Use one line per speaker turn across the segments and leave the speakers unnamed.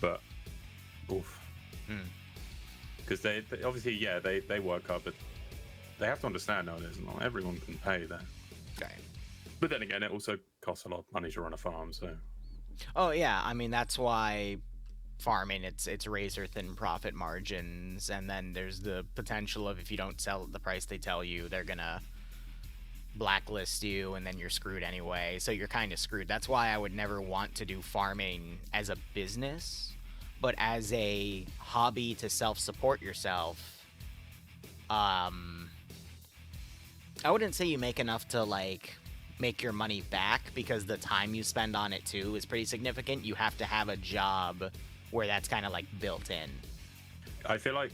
but oof. Because they obviously, yeah, they work hard, but they have to understand nowadays not everyone can pay that.
Okay.
But then again, it also costs a lot of money to run a farm, so.
Oh yeah, I mean that's why farming it's razor thin profit margins, and then there's the potential of if you don't sell at the price they tell you, they're gonna blacklist you, and then you're screwed anyway. So you're kind of screwed. That's why I would never want to do farming as a business, but as a hobby to self-support yourself. I wouldn't say you make enough to like make your money back, because the time you spend on it too is pretty significant. You have to have a job where that's kind of like built in.
I feel like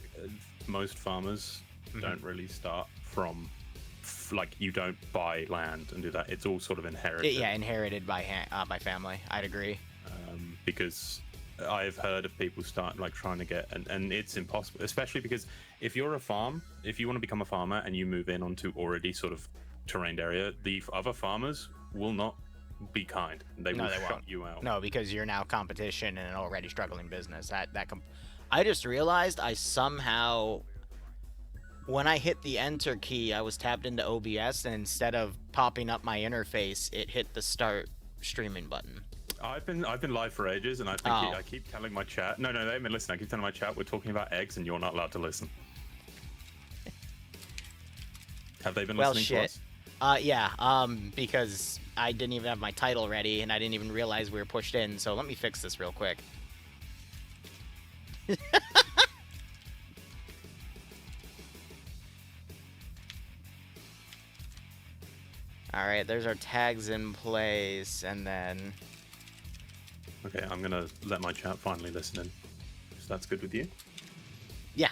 most farmers don't really start from like, you don't buy land and do that. It's all sort of inherited.
Yeah, inherited by family. I'd agree.
Because I've heard of people start like trying to get, and it's impossible, especially because if you're a farm, if you want to become a farmer and you move in onto already sort of terrained area, the other farmers will not be kind. They will shut you out.
No, because you're now competition in an already struggling business. I just realized I somehow, when I hit the enter key, I was tapped into OBS, and instead of popping up my interface, it hit the start streaming button.
I've been live for ages, and I think I keep telling my chat. No, they haven't been listening. I keep telling my chat we're talking about eggs, and you're not allowed to listen. Have they been listening to us?
Yeah. Because I didn't even have my title ready, and I didn't even realize we were pushed in. So let me fix this real quick. All right, there's our tags in place, and then.
Okay, I'm gonna let my chat finally listen in. So that's good with you?
Yeah.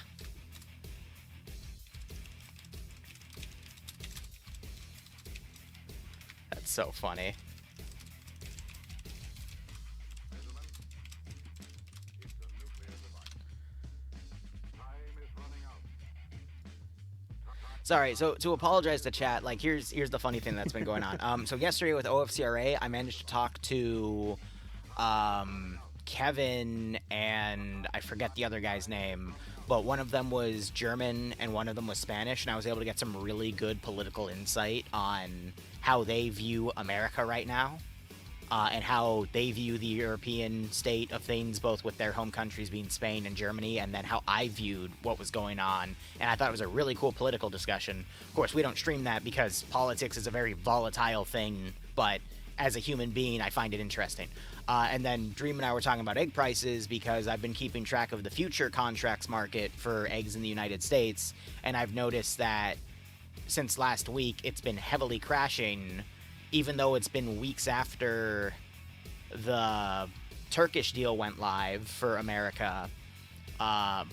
That's so funny. Sorry, so to apologize to chat, like here's the funny thing that's been going on. So yesterday with OFCRA, I managed to talk to Kevin, and I forget the other guy's name, but one of them was German and one of them was Spanish, and I was able to get some really good political insight on how they view America right now, and how they view the European state of things, both with their home countries being Spain and Germany, and then how I viewed what was going on. And I thought it was a really cool political discussion. Of course, we don't stream that because politics is a very volatile thing, but as a human being, I find it interesting. And then Dream and I were talking about egg prices, because I've been keeping track of the future contracts market for eggs in the United States, and I've noticed that since last week, it's been heavily crashing, even though it's been weeks after the Turkish deal went live for America.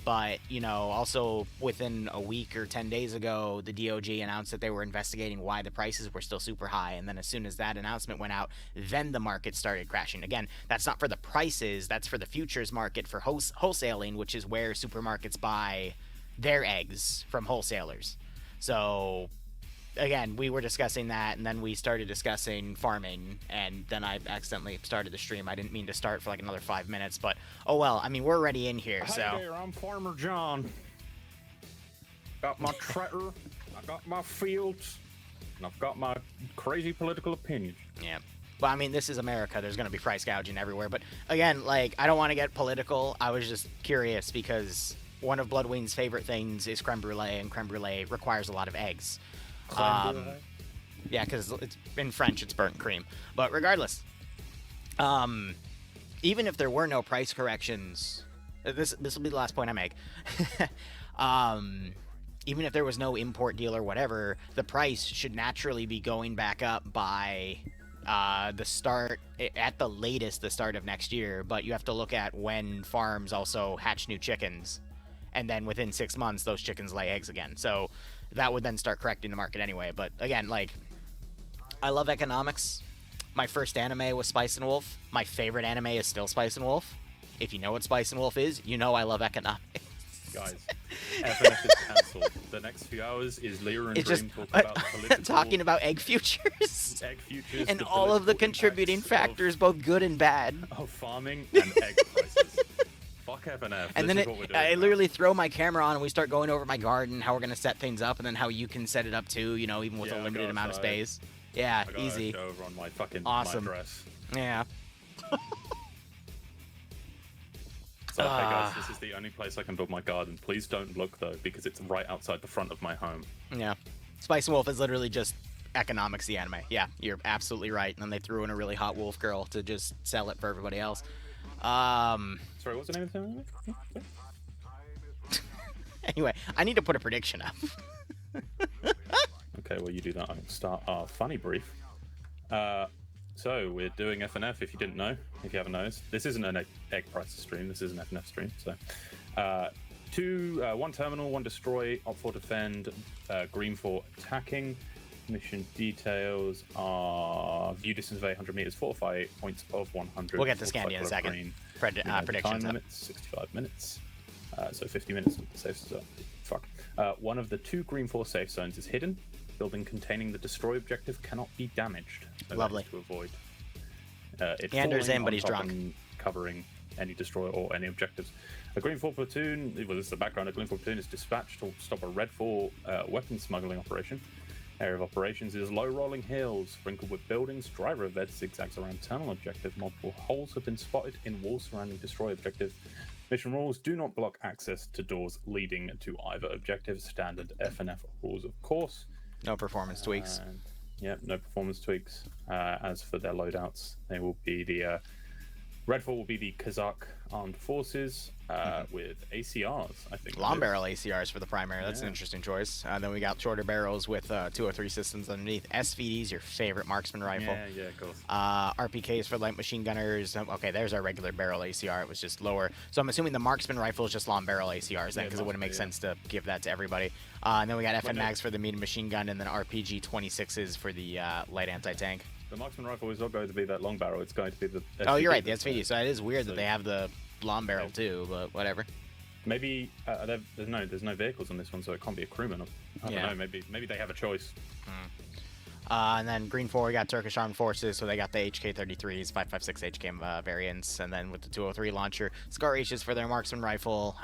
But, you know, also within a week or 10 days ago, the DOJ announced that they were investigating why the prices were still super high. And then as soon as that announcement went out, then the market started crashing. Again, that's not for the prices, that's for the futures market for wholesaling, which is where supermarkets buy their eggs from wholesalers. So again, we were discussing that, and then we started discussing farming, and then I accidentally started the stream. I didn't mean to start for like another 5 minutes, but oh well. I mean, we're already in here, so.
Hey there, I'm Farmer John. Got my tractor, I got my fields, and I've got my crazy political opinions.
Yeah. But I mean, this is America. There's going to be price gouging everywhere. But again, like, I don't want to get political. I was just curious because one of Bloodwing's favorite things is creme brulee, and creme brulee requires a lot of eggs. Yeah, because it's in French, it's burnt cream. But regardless, even if there were no price corrections, this will be the last point I make. Even if there was no import deal or whatever, the price should naturally be going back up by the start, at the latest, the start of next year. But you have to look at when farms also hatch new chickens, and then within 6 months, those chickens lay eggs again. So that would then start correcting the market anyway. But again, like, I love economics. My first anime was Spice and Wolf. My favorite anime is still Spice and Wolf. If you know what Spice and Wolf is, you know I love economics.
Guys, FNF is cancelled. The next few hours is Liru and Dream talking about the political...
talking about egg futures.
Egg futures.
And all of the contributing factors, both good and bad.
Of farming and egg prices. fuck FNF.
And
this
then
is what we're doing
I
now.
literally throw my camera on and we start going over my garden, how we're gonna set things up, and then how you can set it up too. You know, even with
Yeah,
a
I
limited
got
amount of
outside.
space. Yeah,
I got
easy.
a show over on my fucking
Awesome.
my dress.
Yeah.
So, hey guys, this is the only place I can build my garden. Please don't look though, because it's right outside the front of my home.
Yeah. Spice and Wolf is literally just economics, the anime. Yeah, you're absolutely right. And then they threw in a really hot wolf girl to just sell it for everybody else.
Sorry, what's the name of the anime?
Anyway, I need to put a prediction up.
Okay, well you do that. I'll start our funny brief. So we're doing FNF. If you didn't know, if you haven't noticed, this isn't an egg prices stream. This is an FNF stream. So, one terminal, one destroy, op 4 defend, green 4 attacking. Mission details are view distance of 800 meters, fortify 8 points of 100.
We'll get to Scandia in a second. Predictions.
Time limits 65 minutes. So 50 minutes of the safe zone. Fuck. One of the 2 green 4 safe zones is hidden. Building containing the destroy objective cannot be damaged. So
Lovely.
to avoid
Anders in, but he's drunk.
Covering any destroyer or any objectives. A green 4 platoon, well, this is the background. A green 4 platoon is dispatched to stop a red 4 weapon smuggling operation. Area of operations is low rolling hills, sprinkled with buildings. Driver of VODS zigzags around terminal objective. Multiple holes have been spotted in walls surrounding destroy objective. Mission rules: do not block access to doors leading to either objective. Standard FNF rules, of course.
No performance tweaks.
Yep, no performance tweaks. As for their loadouts, they will be the Red 4 will be the Kazakh Armed Forces with ACRs, I think.
Long barrel ACRs for the primary. That's an interesting choice. Then we got shorter barrels with 203 systems underneath. SVD's your favorite marksman rifle.
Yeah, of course.
RPKs for light machine gunners. Okay, there's our regular barrel ACR. It was just lower. So I'm assuming the marksman rifle is just long barrel ACRs then, because it wouldn't make sense to give that to everybody. And then we got FN Mags for the medium machine gun, and then RPG 26s for the light anti-tank.
The marksman rifle is not going to be that long barrel. It's going to be the SVD.
Oh, you're right, the SVD. So it is weird that they have the long barrel too, but whatever.
Maybe there's no vehicles on this one, so it can't be a crewman. I don't know. Maybe they have a choice.
And then Green 4, we got Turkish Armed Forces, so they got the HK-33s, 5.56 HK variants, and then with the 203 launcher, Scar H's for their marksman rifle,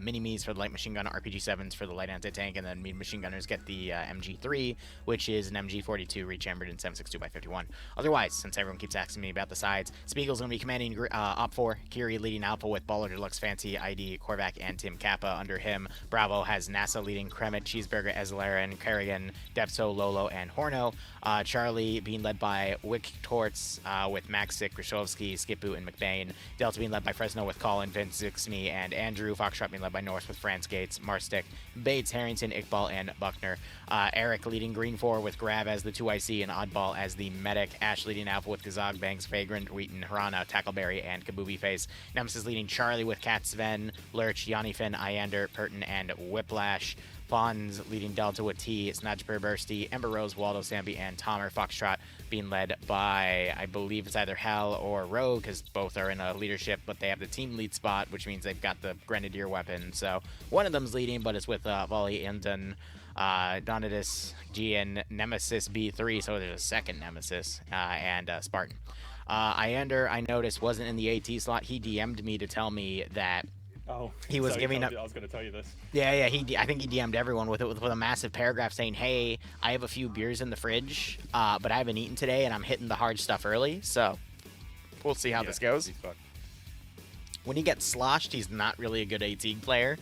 Mini-Me's for the light machine gun, RPG-7s for the light anti-tank, and then medium machine gunners get the MG3, which is an MG42 rechambered in 7.62x51. Otherwise, since everyone keeps asking me about the sides, Spiegel's going to be commanding Op 4, Kiri leading Alpha with Baller Deluxe Fancy, ID, Korvac, and Tim Kappa under him. Bravo has NASA leading Kremet, Cheeseburger, Ezlaren, Kerrigan, Depso, Lolo, and Horno. Charlie being led by Wick Torts with Maxic, Grishowski, Skipu, and McBain. Delta being led by Fresno with Colin, Vince, Zixme, and Andrew. Foxtrot being led by Norse with France Gates, Marstick, Bates, Harrington, Iqbal, and Buckner. Eric leading Green 4 with Grav as the 2IC and Oddball as the medic. Ash leading Alpha with Kazag, Banks, Vagrant, Wheaton, Harana, Tackleberry, and Kabubi Face. Nemesis leading Charlie with Kat Sven, Lurch, Yanni Finn, Iander, Purton, and Whiplash. Pawns leading Delta with T, Snatchper Bursty, Ember Rose, Waldo Sambi, and Tomer. Foxtrot being led by, I believe it's either Hal or Rogue, because both are in a leadership, but they have the team lead spot, which means they've got the Grenadier weapon. So one of them's leading, but it's with Volley, Indon, Donatus, Gian, Nemesis B3, so there's a second Nemesis, and Spartan. Iander, I noticed, wasn't in the AT slot. He DM'd me to tell me that he was giving up.
I was going to tell you this.
Yeah. I think he DM'd everyone with a massive paragraph saying, "Hey, I have a few beers in the fridge, but I haven't eaten today, and I'm hitting the hard stuff early." So we'll see how this goes. When he gets sloshed, he's not really a good AT player.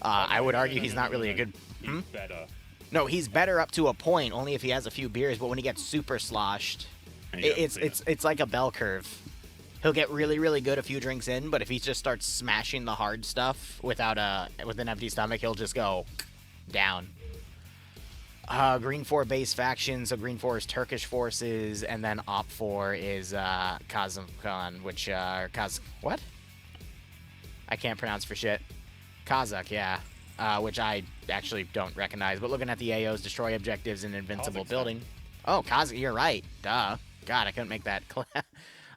I would argue he's not really a good.
He's better.
No, he's better up to a point, only if he has a few beers. But when he gets super sloshed, it's like a bell curve. He'll get really, really good a few drinks in, but if he just starts smashing the hard stuff with an empty stomach, he'll just go down. Green 4 base faction, so Green 4 is Turkish forces, and then Op 4 is Kazakh, which what? I can't pronounce for shit. Kazakh, yeah. Which I actually don't recognize, but looking at the AOs, destroy objectives in invincible building. Oh, Kazakh, you're right. Duh. God, I couldn't make that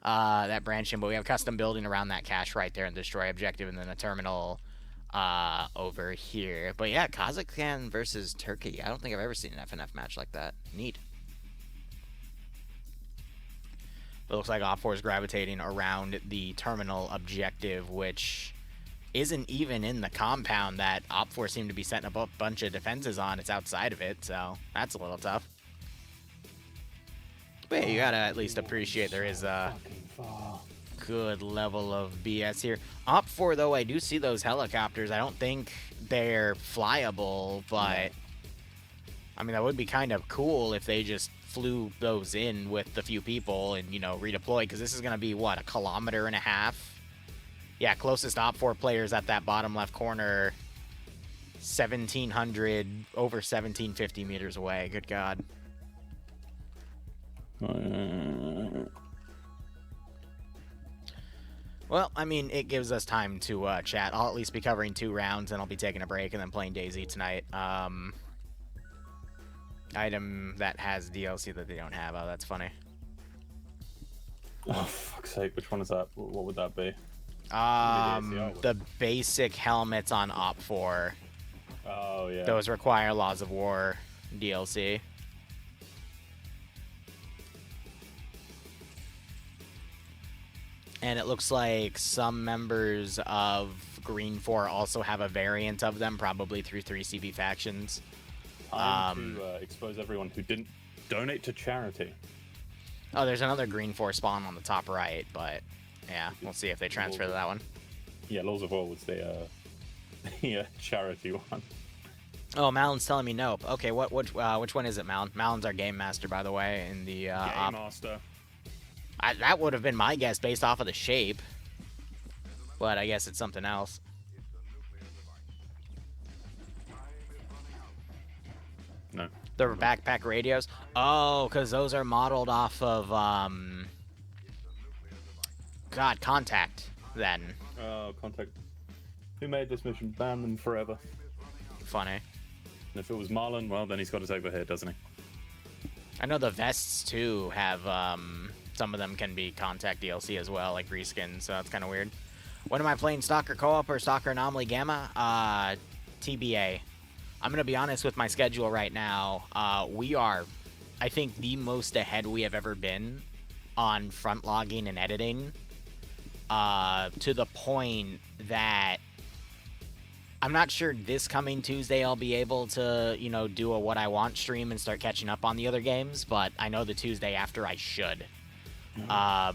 that branch in, but we have custom building around that cache right there and destroy objective, and then a terminal over here. But yeah, Kazakhstan versus Turkey. I don't think I've ever seen an FNF match like that. Neat. But it looks like Op 4 is gravitating around the terminal objective, which isn't even in the compound that Op4 seemed to be setting up a bunch of defenses on. It's outside of it, so that's a little tough. But yeah, you gotta at least appreciate there is a good level of BS here. Op4, though, I do see those helicopters. I don't think they're flyable, but I mean, that would be kind of cool if they just flew those in with the few people and, you know, redeploy, because this is going to be, what, 1.5 kilometers? Yeah, closest Op4 players at that bottom left corner, 1,700, over 1,750 meters away. Good God. Well, I mean, it gives us time to chat. I'll at least be covering 2 rounds, and I'll be taking a break and then playing DayZ tonight. Item that has DLC that they don't have. Oh, that's funny.
Oh, fuck's sake. Which one is that? What would that be?
The basic helmets on Op4.
Oh, yeah.
Those require Laws of War DLC. And it looks like some members of Green 4 also have a variant of them, probably through 3CV factions.
Time to expose everyone who didn't donate to charity.
Oh, there's another Green 4 spawn on the top right, but yeah, we'll see if they transfer to that one.
Yeah, Laws of War was the charity one.
Oh, Malon's telling me nope. Okay, which one is it, Malon? Malon's our game master, by the way, in the
Game master.
That would have been my guess based off of the shape, but I guess it's something else.
No.
The backpack radios? Oh, because those are modeled off of, God, Contact, then.
Oh, Contact. Who made this mission? Ban them forever.
Funny.
And if it was Marlon, well, then he's got us over here, doesn't he?
I know the vests, too, have, some of them can be Contact DLC as well, like reskins, so that's kind of weird. When am I playing Stalker Co-op or Stalker Anomaly Gamma? TBA. I'm going to be honest with my schedule right now. We are, I think, the most ahead we have ever been on front logging and editing, to the point that I'm not sure this coming Tuesday I'll be able to, you know, do a What I Want stream and start catching up on the other games, but I know the Tuesday after I should.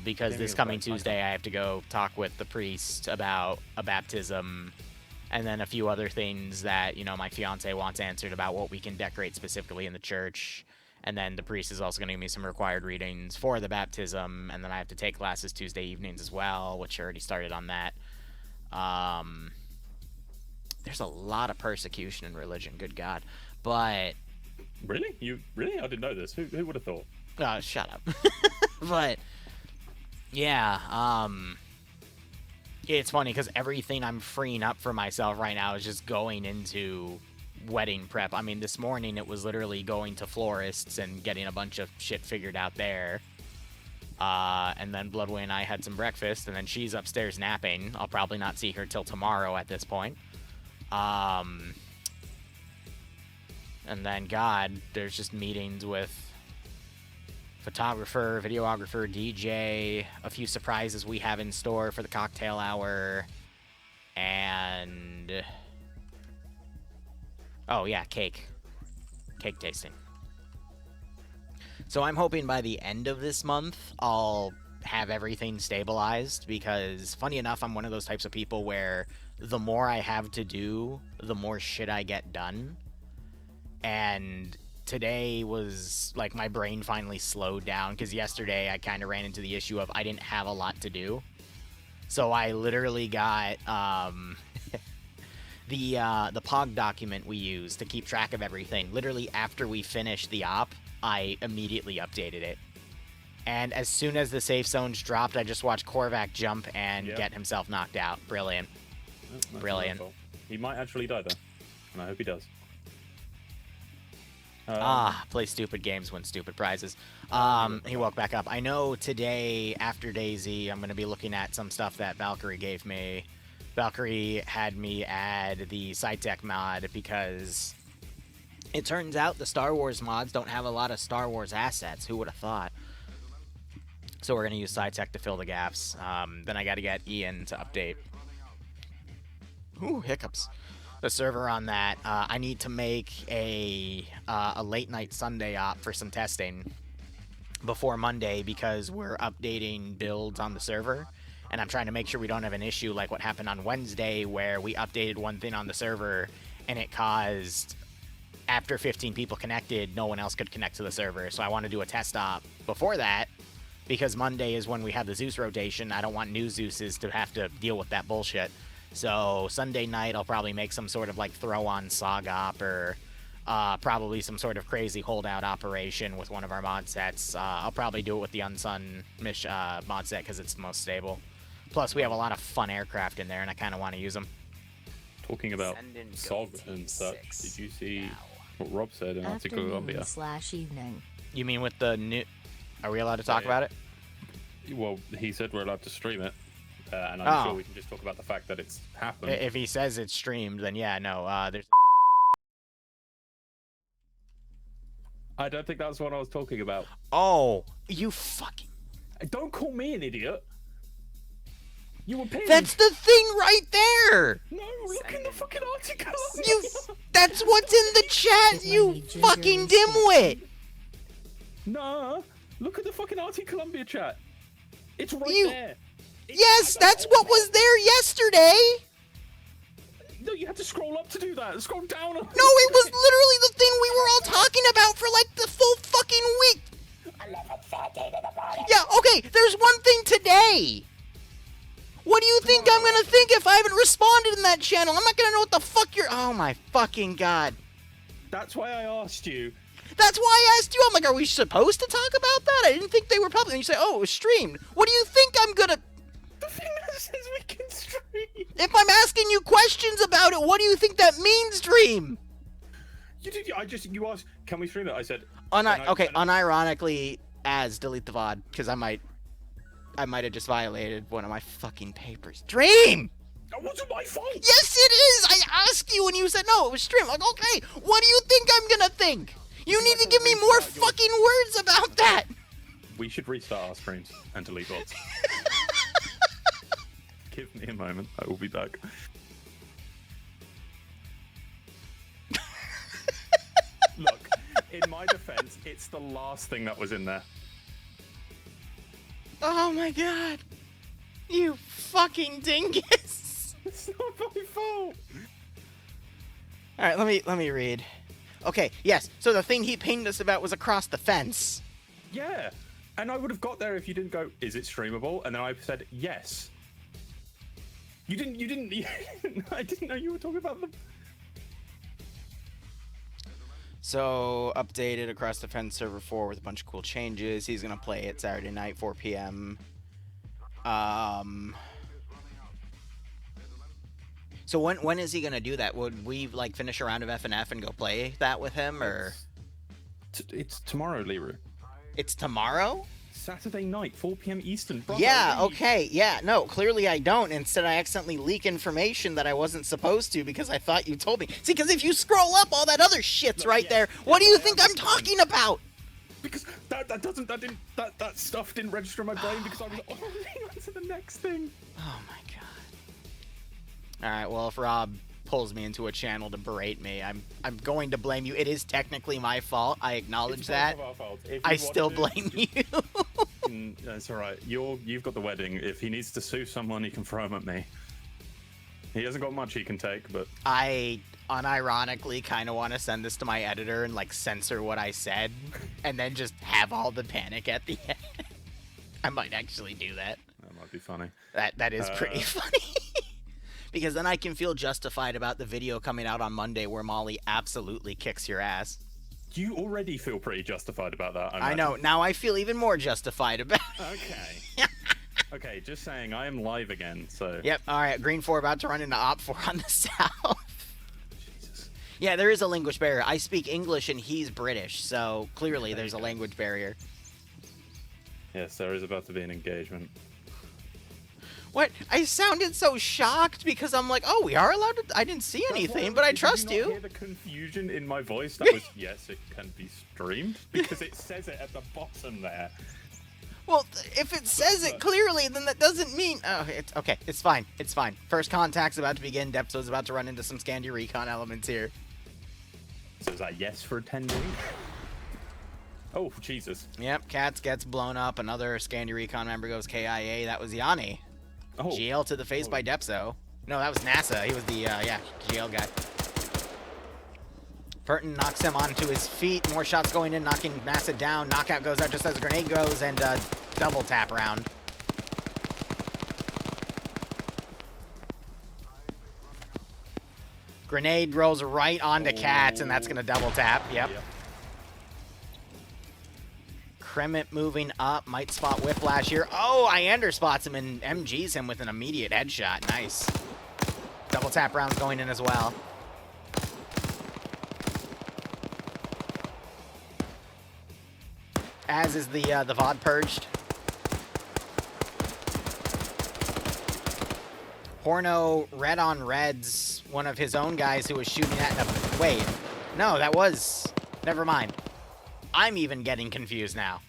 Because this coming Tuesday I have to go talk with the priest about a baptism, and then a few other things that, you know, my fiance wants answered about what we can decorate specifically in the church. And then the priest is also going to give me some required readings for the baptism, and then I have to take classes Tuesday evenings as well, which I already started on that. There's a lot of persecution in religion, good God. But...
Really? Really? I didn't know this. Who would have thought?
Shut up. But, yeah, it's funny because everything I'm freeing up for myself right now is just going into wedding prep. I mean, this morning it was literally going to florists and getting a bunch of shit figured out there. And then Bloodway and I had some breakfast, and then she's upstairs napping. I'll probably not see her till tomorrow at this point. And then, God, there's just meetings with photographer, videographer, DJ, a few surprises we have in store for the cocktail hour, and... oh, yeah, cake. Cake tasting. So I'm hoping by the end of this month, I'll have everything stabilized, because, funny enough, I'm one of those types of people where the more I have to do, the more shit I get done. And today was, like, my brain finally slowed down, because yesterday I kind of ran into the issue of I didn't have a lot to do. So I literally got, the POG document we use to keep track of everything. Literally after we finished the op, I immediately updated it. And as soon as the safe zones dropped, I just watched Korvac jump and get himself knocked out. Brilliant. Brilliant.
He might actually die, though. And I hope he does.
Play stupid games, win stupid prizes. He woke back up. I know today, after DayZ, I'm going to be looking at some stuff that Valkyrie gave me. Valkyrie had me add the SciTech mod because it turns out the Star Wars mods don't have a lot of Star Wars assets. Who would have thought? So we're going to use SciTech to fill the gaps. Then I got to get Ian to update Ooh, hiccups. The server on that, I need to make a late night Sunday op for some testing before Monday because we're updating builds on the server, and I'm trying to make sure we don't have an issue like what happened on Wednesday where we updated one thing on the server and it caused, after 15 people connected, no one else could connect to the server. So I want to do a test op before that because Monday is when we have the Zeus rotation. I don't want new Zeuses to have to deal with that bullshit. So Sunday night, I'll probably make some sort of like throw-on SOG op or probably some sort of crazy holdout operation with one of our mod sets. I'll probably do it with the Unsun mod set because it's the most stable. Plus, we have a lot of fun aircraft in there, and I kind of want to use them.
Talking about SOG and such, did you see what Rob said in Article Columbia?
/evening.
You mean with the new... Are we allowed to talk about it?
Well, he said we're allowed to stream it. And I'm sure we can just talk about the fact that it's happened.
If he says it's streamed, then yeah, no. There's.
I don't think that's what I was talking about.
Oh, you fucking.
Don't call me an idiot. You were pinged.
That's the thing right there.
No, look in the fucking article.
You. That's what's in the chat. You fucking dimwit.
Nah, look at the fucking Arctic Columbia chat. It's right there.
Yes, that's what was there yesterday!
No, you had to scroll up to do that. Scroll down.
No, it was literally the thing we were all talking about for like the full fucking week! Yeah, okay, there's one thing today! What do you think I'm gonna think if I haven't responded in that channel? I'm not gonna know what the fuck you're... Oh my fucking god.
That's why I asked you.
That's why I asked you. I'm like, are we supposed to talk about that? I didn't think they were public. And you say, oh, it was streamed. What do you think I'm gonna...
The thing that says we can stream.
If I'm asking you questions about it, what do you think that means, Dream?
You did. You asked, can we stream it? I said.
Unironically, delete the VOD because I might have just violated one of my fucking papers. Dream.
That wasn't my fault.
Yes, it is. I asked you and you said no, it was streamed. Like, okay, what do you think I'm gonna think? You need to give me more fucking words about that.
We should restart our streams and delete VODs. Give me a moment. I will be back. Look, in my defense, it's the last thing that was in there.
Oh my god. You fucking dingus.
It's not my fault.
Alright, let me read. Okay, yes. So the thing he pinged us about was across the fence.
Yeah. And I would have got there if you didn't go, is it streamable? And then I said, yes. You didn't, I didn't know you were talking about them.
So, updated across the fence server 4 with a bunch of cool changes. He's going to play it Saturday night, 4 p.m. So when is he going to do that? Would we, like, finish a round of FNF and go play that with him, or?
It's tomorrow, Liru.
It's tomorrow?
Saturday night, 4 p.m. Eastern. Brother,
yeah, okay, yeah, no, clearly I don't. Instead, I accidentally leak information that I wasn't supposed to because I thought you told me. See, because if you scroll up, all that other shit's right there. What do you think I'm talking about?
Because that stuff didn't register in my brain because I was on to the next thing.
Oh my god. All right, well, if Rob pulls me into a channel to berate me, I'm going to blame you. It is technically my fault. I acknowledge that. I still blame you.
That's all right. You've got the wedding. If he needs to sue someone, he can throw him at me. He hasn't got much he can take, but
I unironically kind of want to send this to my editor and like censor what I said, and then just have all the panic at the end. I might actually do that.
That might be funny.
That is pretty funny. Because then I can feel justified about the video coming out on Monday where Molly absolutely kicks your ass.
You already feel pretty justified about that.
I know. Now I feel even more justified about it.
Okay. Okay, just saying, I am live again, so...
Yep, alright, Green 4 about to run into Op 4 on the south.
Jesus.
Yeah, there is a language barrier. I speak English and he's British, so clearly there's a language barrier.
Yes, there is about to be an engagement.
What? I sounded so shocked because I'm like, oh, we are allowed to... I didn't see anything, but I trust you.
Did you not hear the confusion in my voice? That was, yes, it can be streamed, because it says it at the bottom there.
Well, if it says it clearly, then that doesn't mean... Oh, it's okay. It's fine. It's fine. First contact's about to begin. Depso's about to run into some Scandi recon elements here.
So is that yes for a 10 reach? Oh, Jesus.
Yep, Cats gets blown up. Another Scandi recon member goes KIA. That was Yanni.
Oh.
GL to the face by Depso. No, that was NASA. He was the, yeah, GL guy. Burton knocks him onto his feet. More shots going in, knocking NASA down. Knockout goes out just as a grenade goes, and double tap round. Grenade rolls right onto Cats, and that's going to double tap. Yep. Kremit moving up. Might spot Whiplash here. Oh, Iander spots him and MGs him with an immediate headshot. Nice. Double tap rounds going in as well. As is the VOD purged. Horno red on reds, one of his own guys who was shooting at him. Wait, no, that was... Never mind. I'm even getting confused now.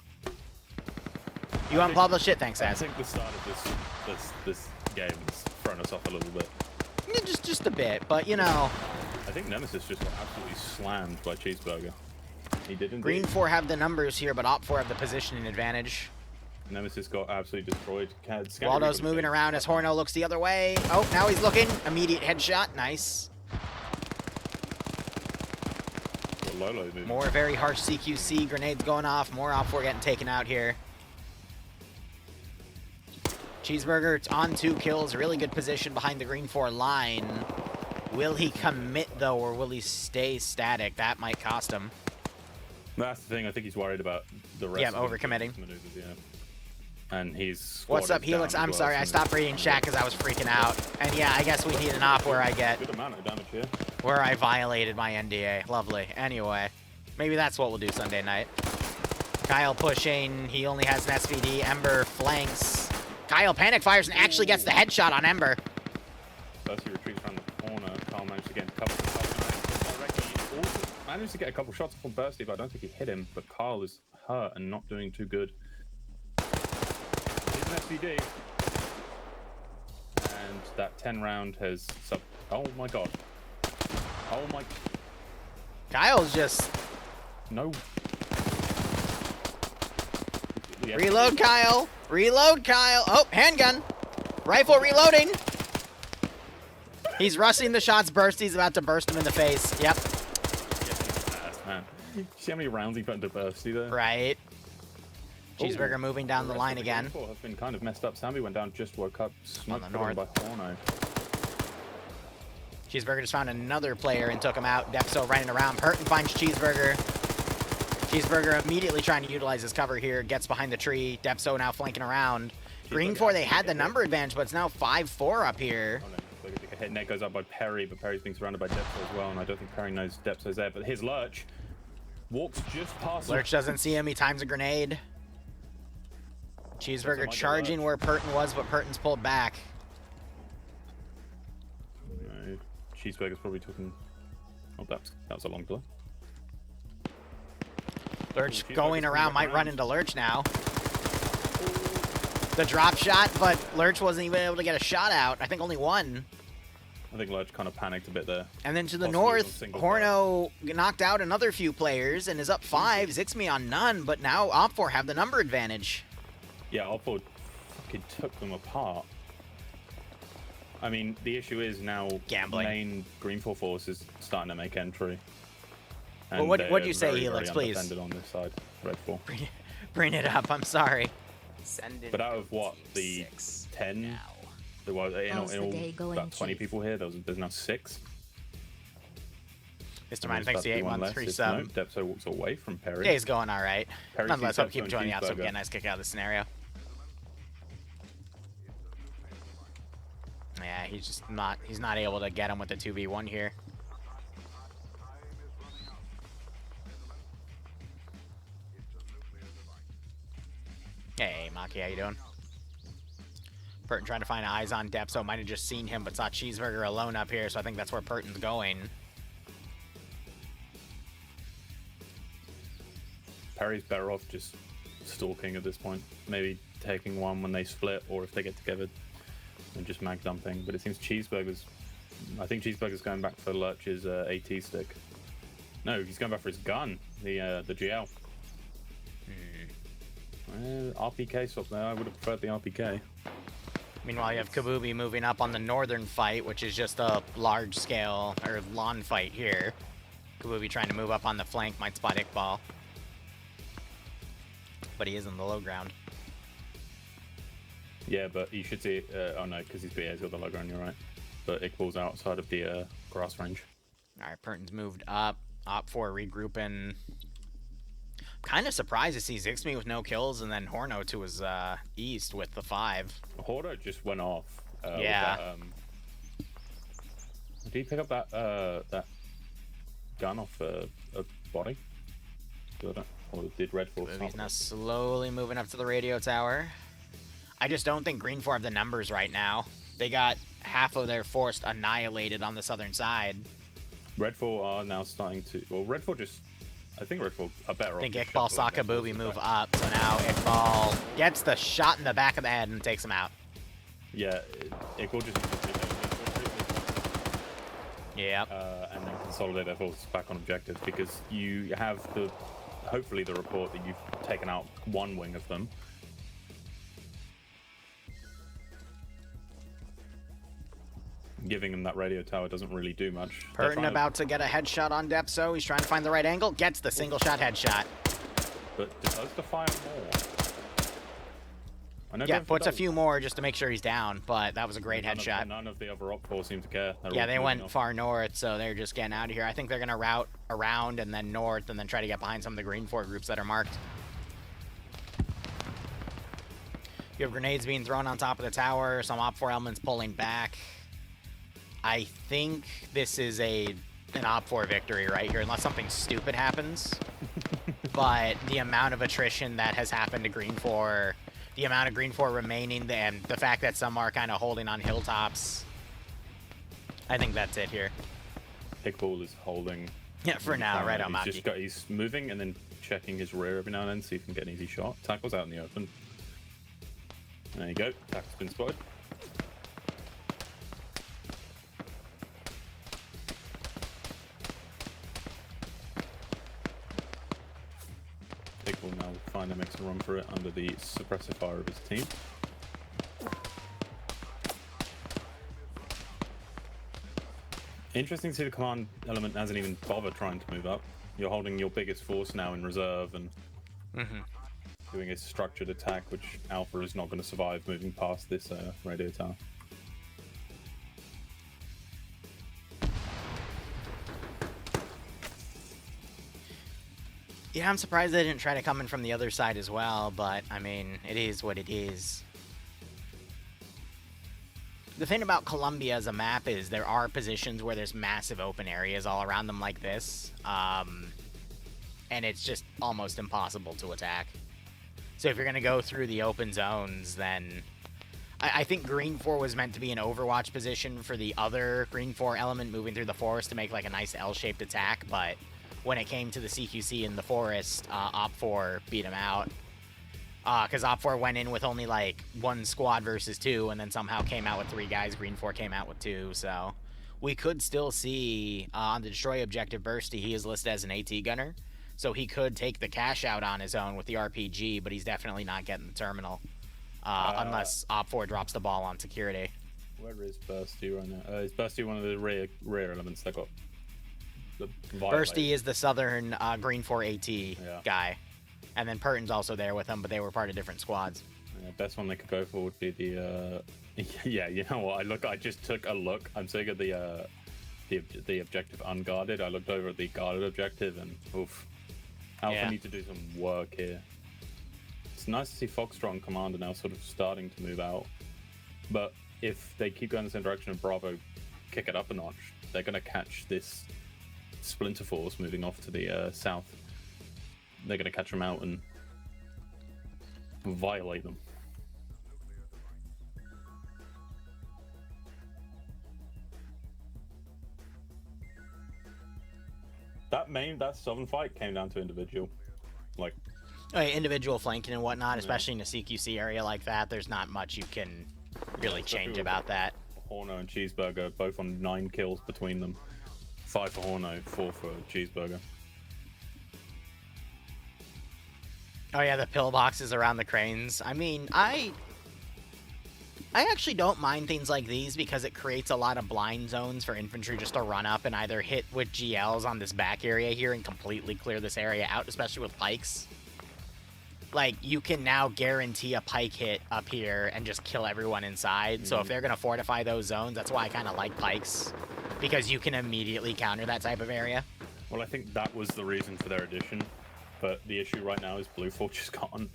You unpublish it? Thanks,
I
Az.
think the start of this game has thrown us off a little bit.
Yeah, just a bit, but you know...
I think Nemesis just got absolutely slammed by Cheeseburger. He did indeed.
Green 4 have the numbers here, but Op 4 have the positioning advantage.
Nemesis got absolutely destroyed.
Waldo's moving around as Horno looks the other way. Oh, now he's looking. Immediate headshot. Nice.
Lolo moving.
More very harsh CQC. Grenades going off. More Op 4 getting taken out here. Cheeseburger, it's on 2 kills. Really good position behind the Green 4 line. Will he commit, though, or will he stay static? That might cost him.
That's the thing. I think he's worried about the rest.
Yeah,
of
overcommitting.
Maneuvers, yeah. And he's.
What's up, Helix? I'm sorry, I stopped reading chat because I was freaking out. And yeah, I guess we need an op where I get.
Good amount of damage here.
Where I violated my NDA. Lovely. Anyway, maybe that's what we'll do Sunday night. Kyle pushing. He only has an SVD. Ember flanks. Kyle panic fires and actually gets the headshot on Ember.
First he retreats around the corner. Kyle managed to get a couple managed to get a couple shots off on Bursty, but I don't think he hit him. But Kyle is hurt and not doing too good. He's an SVD. And that 10 round has sub. Oh my god. Oh my.
Kyle's just.
No.
Reload, Kyle. Reload, Kyle. Oh, handgun. Rifle reloading. He's rushing the shots. Bursty's about to burst him in the face. Yep.
Man. See how many rounds he put into Bursty there?
Right. Cheeseburger moving down the line again.
Has been kind of messed up. Sambi went down, just woke up, smoked by Horno.
Cheeseburger just found another player and took him out. Depso running around. Purton finds Cheeseburger. Cheeseburger immediately trying to utilize his cover here. Gets behind the tree. Depso now flanking around. Green 4, they had the number advantage, but it's now 5-4 up here.
Oh, no. A hit net goes up by Perry, but Perry's being surrounded by Depso as well, and I don't think Perry knows Depso's there. But his Lurch walks just past.
Lurch doesn't see him. He times a grenade. Cheeseburger charging where Purton was, but Purton's pulled back.
No, Cheeseburger's probably taking. Oh, that was a long delay.
Lurch going around, might run into Lurch now. The drop shot, but Lurch wasn't even able to get a shot out. I think only one.
I think Lurch kind of panicked a bit there.
And then to the north, Horno knocked out another few players and is up 5. Zixmi on none, but now Op4 have the number advantage.
Yeah, Op4 fucking took them apart. I mean, the issue is now
gambling.
Main Green 4 force is starting to make entry.
Well, what do you say, Helix, please?
On this side, Red 4.
Bring it up, I'm sorry. Send it.
But out of what, the 10? Now. There was in all about 20 people here. There's now 6.
Mr. Mine, thanks the 8 months, free sub.
No, Depso walks away from Perry.
Yeah, he's going all right. Nonetheless, hope keep joining out so we can get a nice kick out of this scenario. Yeah, he's not able to get him with the 2v1 here. Hey, Maki, how you doing? Purton trying to find eyes on Depso. Might have just seen him, but saw Cheeseburger alone up here, so I think that's where Purton's going.
Perry's better off just stalking at this point. Maybe taking one when they split, or if they get together, and just mag dumping. But it seems Cheeseburger's. I think Cheeseburger's going back for Lurch's AT stick. No, he's going back for his gun, the GL. RPK swap there. I would have preferred the RPK.
Meanwhile, you have Kabubi moving up on the northern fight, which is just a large-scale, or lawn fight here. Kabubi trying to move up on the flank, might spot Iqbal. But he is in the low ground.
Yeah, but you should see... oh no, because he's BA's got the low ground, you're right. But Iqbal's outside of the grass range.
Alright, Purton's moved up. Op4 regrouping. Kind of surprised to see Zixby with no kills, and then Horno to his east with the 5.
Horno just went off.
Yeah.
With that, did he pick up that gun off a body? Or did Red Force?
He's now slowly moving up to the radio tower. I just don't think Green 4 have the numbers right now. They got half of their force annihilated on the southern side.
Red 4 are now starting to... Well, Red 4 just... I think Red 4 are better off.
I think Iqbal saw Kabubi move up, so now Iqbal gets the shot in the back of the head and takes him out.
Yeah, Iqbal just...
Yeah.
And then consolidate their forces back on objective, because you have the... Hopefully the report that you've taken out one wing of them. Giving him that radio tower doesn't really do much.
Purton about to get a headshot on Depso. He's trying to find the right angle. Gets the single shot headshot.
But does the fire more?
Yeah, puts a few more just to make sure he's down, but that was a great headshot.
None of the other op 4 seem to care.
Yeah, they went far north, so they're just getting out of here. I think they're going to route around and then north and then try to get behind some of the Green 4 groups that are marked. You have grenades being thrown on top of the tower, some op 4 elements pulling back. I think this is an op 4 victory right here, unless something stupid happens. But the amount of attrition that has happened to Green 4, the amount of Green 4 remaining, and the fact that some are kind of holding on hilltops, I think that's it here.
Iqbal is holding.
Yeah, for now, right on Maki.
He's moving and then checking his rear every now and then, see if he can get an easy shot. Tackle's out in the open. There you go. Tackle's been spotted. Will now finally makes a run for it under the suppressive fire of his team. Interesting to see the command element hasn't even bothered trying to move up. You're holding your biggest force now in reserve and doing a structured attack, which Alpha is not going to survive moving past this radio tower.
Yeah, I'm surprised they didn't try to come in from the other side as well, but, I mean, it is what it is. The thing about Columbia as a map is there are positions where there's massive open areas all around them like this, and it's just almost impossible to attack. So if you're going to go through the open zones, then... I think Green 4 was meant to be an overwatch position for the other Green 4 element moving through the forest to make, like, a nice L-shaped attack, but... when it came to the CQC in the forest, Op 4 beat him out. Because Op 4 went in with only, like, 1 squad versus 2, and then somehow came out with 3 guys. Green 4 came out with 2, so... we could still see, on the Destroy objective, Bursty, he is listed as an AT gunner. So he could take the cash out on his own with the RPG, but he's definitely not getting the terminal. Unless Op 4 drops the ball on security.
Where is Bursty right now? Is Bursty one of the rear elements that got...
Bursty is the southern Green 4 AT guy. And then Purton's also there with him, but they were part of different squads.
Yeah, best one they could go for would be the... yeah, you know what? I just took a look. I'm seeing the objective unguarded. I looked over at the guarded objective and oof. Alpha need to do some work here. It's nice to see Foxtrot and Commander now sort of starting to move out. But if they keep going the same direction and Bravo kick it up a notch, they're going to catch this Splinter Force moving off to the south. They're going to catch them out and violate them. That southern fight came down to individual. Like,
Individual flanking and whatnot, especially in a CQC area like that, there's not much you can really change about that.
Horno and Cheeseburger, both on 9 kills between them. 5 for Horno, 4 for Cheeseburger.
Oh yeah, the pillboxes around the cranes. I mean, I actually don't mind things like these because it creates a lot of blind zones for infantry just to run up and either hit with GLs on this back area here and completely clear this area out, especially with pikes. Like, you can now guarantee a pike hit up here and just kill everyone inside. So if they're going to fortify those zones, that's why I kind of like pikes. Because you can immediately counter that type of area.
Well, I think that was the reason for their addition. But the issue right now is Blue Fort just can't...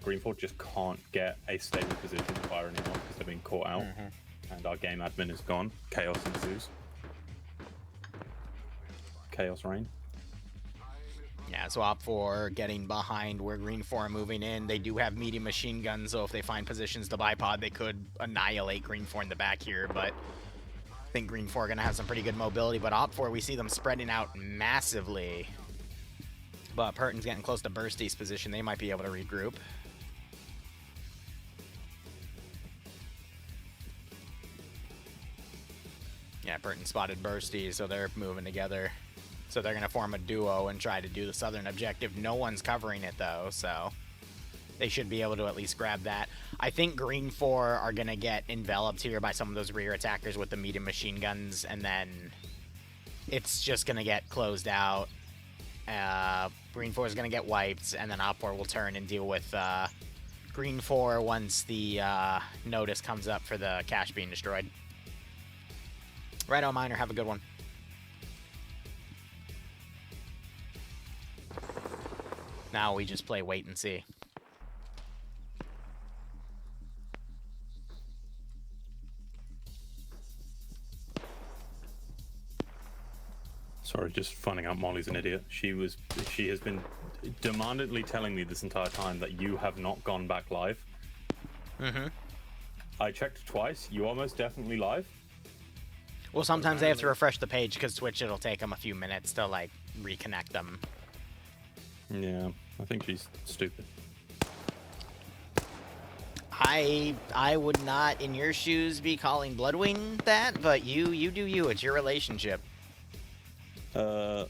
Green Fort just can't get a stable position to fire anymore because they're being caught out. And our game admin is gone. Chaos ensues. Chaos reign.
Yeah, so opt for getting behind where Green 4 are moving in. They do have medium machine guns, so if they find positions to bipod, they could annihilate Green 4 in the back here, but I think Green 4 are going to have some pretty good mobility, but opt for, we see them spreading out massively. But Purton's getting close to Bursty's position. They might be able to regroup. Yeah, Burton spotted Bursty, so they're moving together. So they're going to form a duo and try to do the southern objective. No one's covering it, though, so they should be able to at least grab that. I think Green 4 are going to get enveloped here by some of those rear attackers with the medium machine guns, and then it's just going to get closed out. Green 4 is going to get wiped, and then Op 4 will turn and deal with Green 4 once the notice comes up for the cache being destroyed. Righto, Miner, have a good one. Now we just play wait and see.
Sorry, just finding out Molly's an idiot. She has been demandedly telling me this entire time that you have not gone back live. I checked twice. You are most definitely live.
Well, sometimes they have to refresh the page because Twitch, it'll take them a few minutes to, like, reconnect them.
Yeah, I think she's stupid.
I would not, in your shoes, be calling Bloodwing that, but you do you. It's your relationship.
I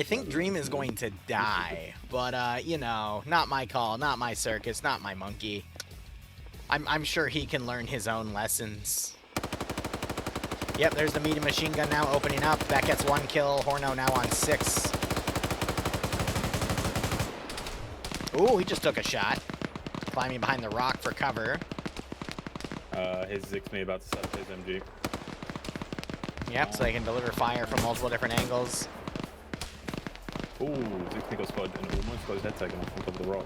think Dream is going to die, but, you know, not my call, not my circus, not my monkey. I'm sure he can learn his own lessons. Yep, there's the medium machine gun now opening up. That gets 1 kill. Horno now on 6. Ooh, he just took a shot. Climbing behind the rock for cover.
His Zixme about to set up his MG.
Yep, so they can deliver fire from multiple different angles.
Ooh, Zixme got spotted and almost got his head taken off on top of the rock.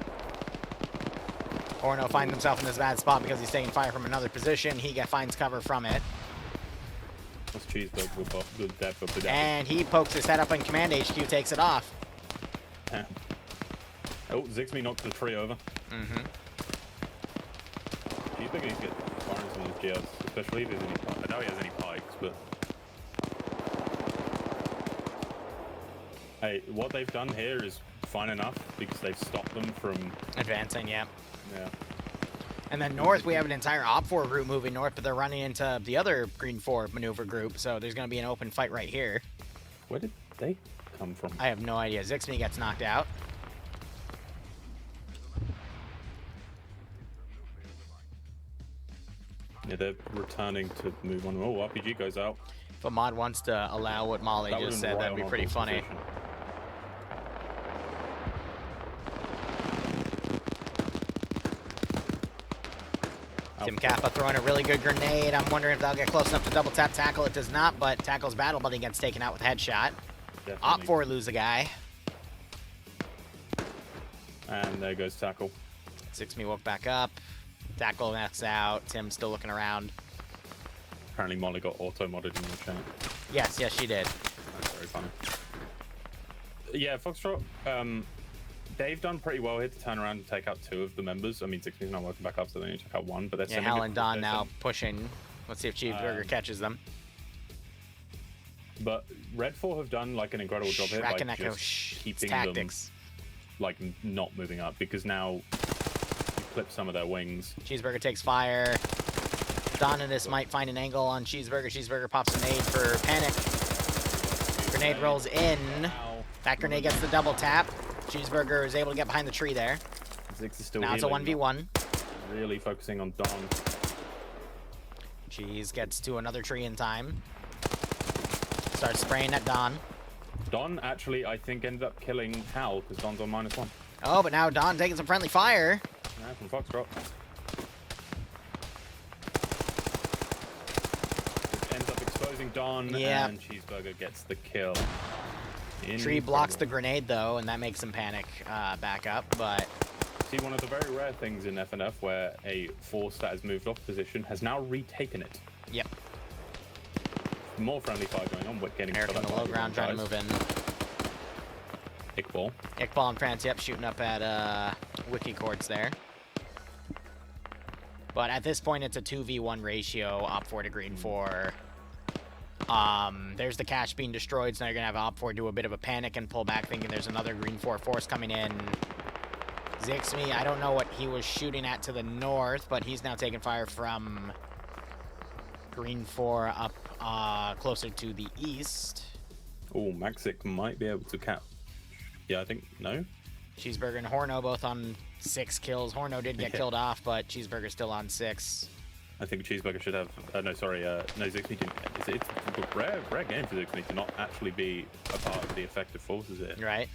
Horno finds himself in this bad spot because he's taking fire from another position. He finds cover from it.
That's Cheeseburger with depth of the depth.
And he pokes his head up in Command HQ, takes it off.
Damn. Oh, Zixme knocked the tree over. Cheeseburger needs to get firing some of his GLs, especially if there's any pikes. I doubt he has any pikes, but... Hey, what they've done here is fine enough because they've stopped them from...
Advancing, yeah.
Yeah.
And then north, we have an entire Op 4 group moving north, but they're running into the other Green 4 maneuver group, so there's going to be an open fight right here.
Where did they come from?
I have no idea. Zixme gets knocked out.
Yeah, they're returning to move on. Oh, RPG goes out.
If a mod wants to allow what Molly just said, that'd be pretty funny. Tim Kappa throwing a really good grenade. I'm wondering if they'll get close enough to double tap tackle. It does not, but tackles battle, but he gets taken out with a headshot. Op 4 lose a guy.
And there goes tackle.
Zixme woke back up. Tackle knocks out. Tim's still looking around.
Apparently Molly got auto-modded in the chat.
Yes, she did.
That's very funny. Yeah, Foxtrot, they've done pretty well here to turn around and take out 2 of the members. I mean, Zixme's not working back up, so they need to take out 1, but they're
yeah, Hal and Don now pushing. Let's see if Cheeseburger catches them.
But Red 4 have done like an incredible job here by just keeping them like not moving up, because now you clip some of their wings.
Cheeseburger takes fire. Donatus might find an angle on Cheeseburger. Cheeseburger pops a nade for panic. Grenade rolls in. That grenade gets the double tap. Cheeseburger is able to get behind the tree there.
Zix is still
now it's a 1v1.
Really focusing on Don.
Cheese gets to another tree in time. Starts spraying at Don.
Don actually, I think, ended up killing Hal because Don's on -1.
Oh, but now Don taking some friendly fire.
Yeah, from Foxtrot. Ends up exposing Don, and Cheeseburger gets the kill.
Tree blocks the grenade, though, and that makes him panic back up, but...
See, one of the very rare things in FNF where a force that has moved off position has now retaken it.
Yep.
More friendly fire going on, but getting
Eric on the low ground trying to move in.
Iqbal.
Iqbal and France, yep, shooting up at Wiki Courts there. But at this point, it's a 2v1 ratio, Op4 to Green 4. There's the cache being destroyed, so now you're going to have Op4 do a bit of a panic and pull back, thinking there's another Green 4 force coming in. Zixme, I don't know what he was shooting at to the north, but he's now taking fire from Green 4 up closer to the east.
Oh, Maxic might be able to cap. Yeah, I think, no?
Cheeseburger and Horno both on 6 kills. Horno did get killed off, but Cheeseburger's still on 6.
I think Cheeseburger should have... no, sorry. No, Zixme didn't... It's a rare game for Zixme to not actually be a part of the effective forces here.
Right.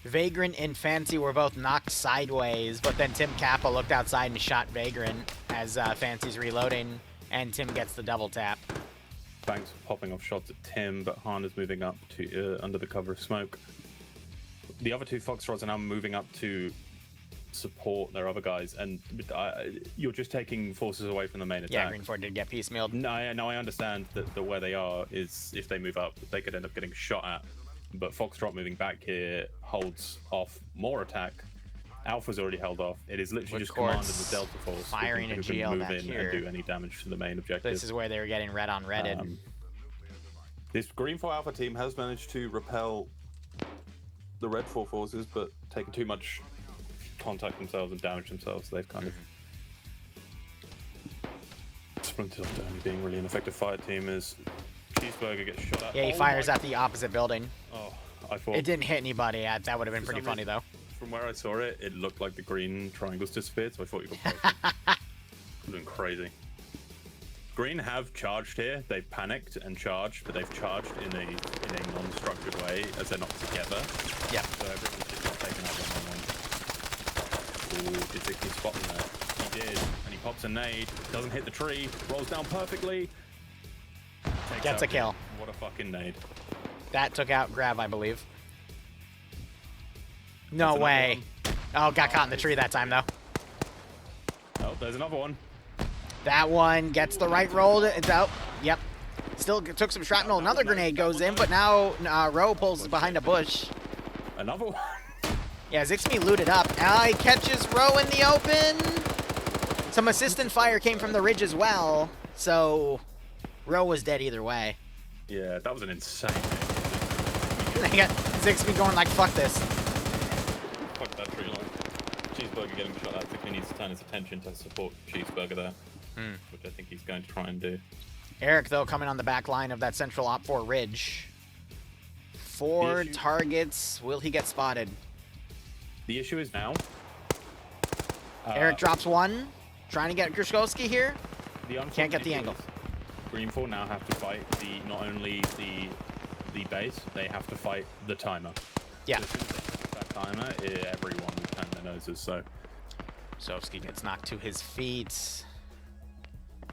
Vagrant and Fancy were both knocked sideways, but then Tim Kappa looked outside and shot Vagrant as Fancy's reloading, and Tim gets the double tap.
Banks popping off shots at Tim, but Hana's moving up to under the cover of smoke. The other 2 Foxtrots are now moving up to support their other guys, and you're just taking forces away from the main attack.
Yeah, Green 4 did get piecemealed.
No, I understand that where they are is if they move up, they could end up getting shot at. But Foxtrot moving back here holds off more attack. Alpha's already held off. It is literally just command of the Delta Force
firing a
who
GL
can move
back
in
here.
and do any damage to the main objective.
This is where they were getting red on redded.
This Green 4 Alpha team has managed to repel the Red 4 forces, but taken too much contact themselves and damage themselves. They've kind of splintered off to only being really an effective fire team as Cheeseburger gets shot at.
Yeah, he fires at the opposite building.
Oh, I thought...
It didn't hit anybody. That would have been pretty funny, though.
From where I saw it, it looked like the green triangles disappeared, so I thought you could would have been crazy. Green have charged here. They've panicked and charged, but they've charged in a non-structured way as they're not together.
Yeah.
So everyone's just not taken out one on one. Ooh, did Zixme spot him there? He did, and he pops a nade. Doesn't hit the tree. Rolls down perfectly.
Gets a kill.
What a fucking nade.
That took out Grav, I believe. No way. Oh, got caught in the tree that time, though.
Oh, there's another one.
That one gets the right roll. It's out. Yep. Still took some shrapnel. Another grenade goes in, but now Ro pulls behind a bush.
Another one.
Yeah, Zixme looted up. He catches Ro in the open. Some assistant fire came from the ridge as well, so Ro was dead either way.
Yeah, that was an insane
They got Zixme going like, fuck this.
Fuck that tree line. Cheeseburger getting shot at. Zixme needs to turn his attention to support Cheeseburger there, which I think he's going to try and do.
Eric, though, coming on the back line of that central Op4 ridge. 4 targets. Will he get spotted?
The issue is now...
Eric drops one. Trying to get Gruszkowski here. Can't get the angle.
Green 4 now have to fight not only the base, they have to fight the timer.
Yeah.
So as soon as they hit that timer, everyone will turn their noses, so...
Sovsky gets knocked to his feet.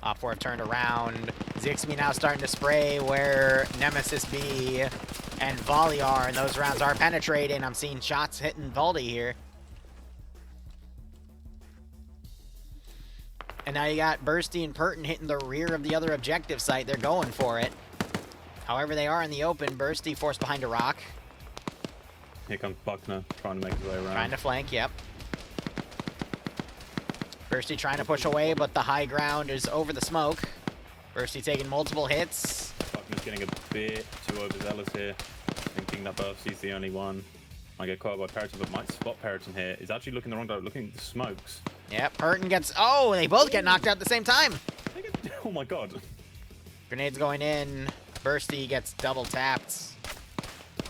Op4 have turned around. Zixme now starting to spray where Nemesis B and Volley are, and those rounds are penetrating. I'm seeing shots hitting Valdi here. And now you got Bursty and Purton hitting the rear of the other objective site. They're going for it. However, they are in the open. Bursty forced behind a rock.
Here comes Buckner trying to make his way around.
Trying to flank, yep. Bursty trying to push away, but the high ground is over the smoke. Bursty taking multiple hits.
Buckner's getting a bit too overzealous here, thinking that Buffsy's the only one. Might get caught by Periton, but might spot Periton here. Is actually looking the wrong direction, looking at the smokes.
Yep, Periton gets... Oh, they both get knocked out at the same time.
Oh my god.
Grenades going in. Bursty gets double tapped.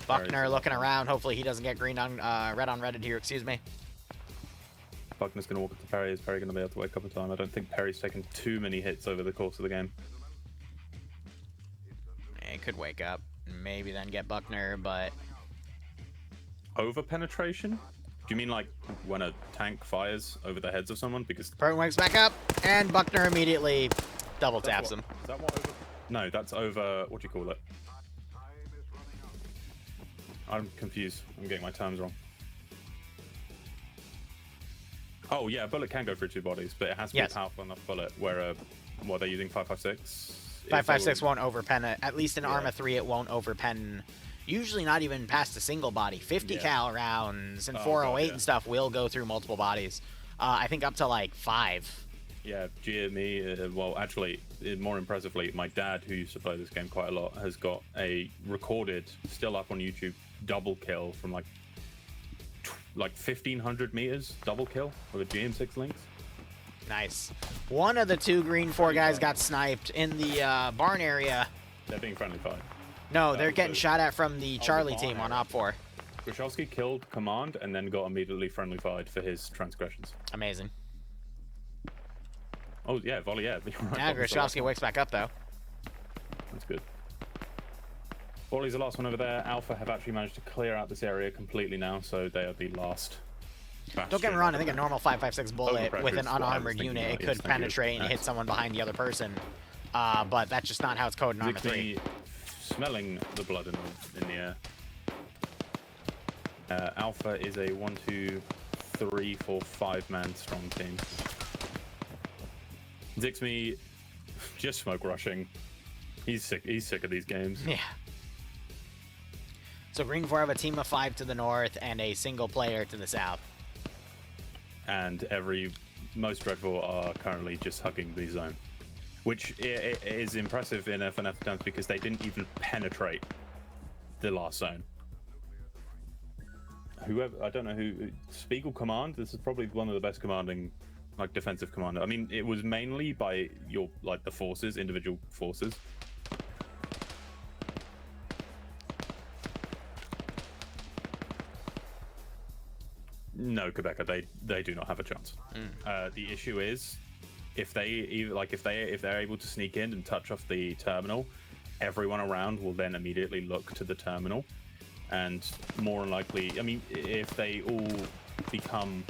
Buckner looking around. Hopefully he doesn't get red on Reddit here, excuse me.
Buckner's going to walk up to Perry. Is Perry going to be able to wake up in time? I don't think Perry's taken too many hits over the course of the game.
He could wake up. Maybe then get Buckner, but...
Over penetration? Do you mean like when a tank fires over the heads of someone? Because
Periton wakes back up, and Buckner immediately double taps him.
Is that what over? No, that's over... What do you call it? I'm confused. I'm getting my terms wrong. Oh yeah, a bullet can go through 2 bodies, but it has to be a powerful enough bullet where what they're using 5.56.
5.56 won't overpen it. At least in Arma 3, it won't overpen. Usually not even past a single body. 50 cal rounds and 408 and stuff will go through multiple bodies. I think up to like 5.
Yeah, me. Well, actually, more impressively, my dad, who used to play this game quite a lot, has got a recorded, still up on YouTube, double kill from like 1,500 meters, double kill with a GM6 Lynx.
Nice. One of the 2 green 4 guys got sniped in the barn area.
They're being friendly fire.
No, they're getting shot at from the Charlie team on Op 4.
Grashowski killed Command and then got immediately friendly fired for his transgressions.
Amazing.
Oh, yeah, volley, yeah.
Yeah, Grashowski wakes back up, though.
That's good. Volley's the last one over there. Alpha have actually managed to clear out this area completely now, so they are the last.
Don't get me wrong, I think a normal 5.56 bullet with an unarmored unit, it could penetrate and hit someone behind the other person. But that's just not how it's coded in Arma 3.
Smelling the blood in the air. Alpha is a 1, 2, 3, 4, 5-man strong team. Zixme just smoke rushing. He's sick of these games.
Yeah. So Green 4 have a team of 5 to the north and a single player to the south.
And most Dreadful are currently just hugging the zone. Which is impressive in FNF terms because they didn't even penetrate the last zone. Whoever, I don't know who, Spiegel Command, this is probably one of the best commanding, like, defensive commander. I mean, it was mainly by the forces, individual forces. No, Quebecer, they do not have a chance. The issue is, if they're able to sneak in and touch off the terminal, everyone around will then immediately look to the terminal, and more than likely, I mean, if they all become,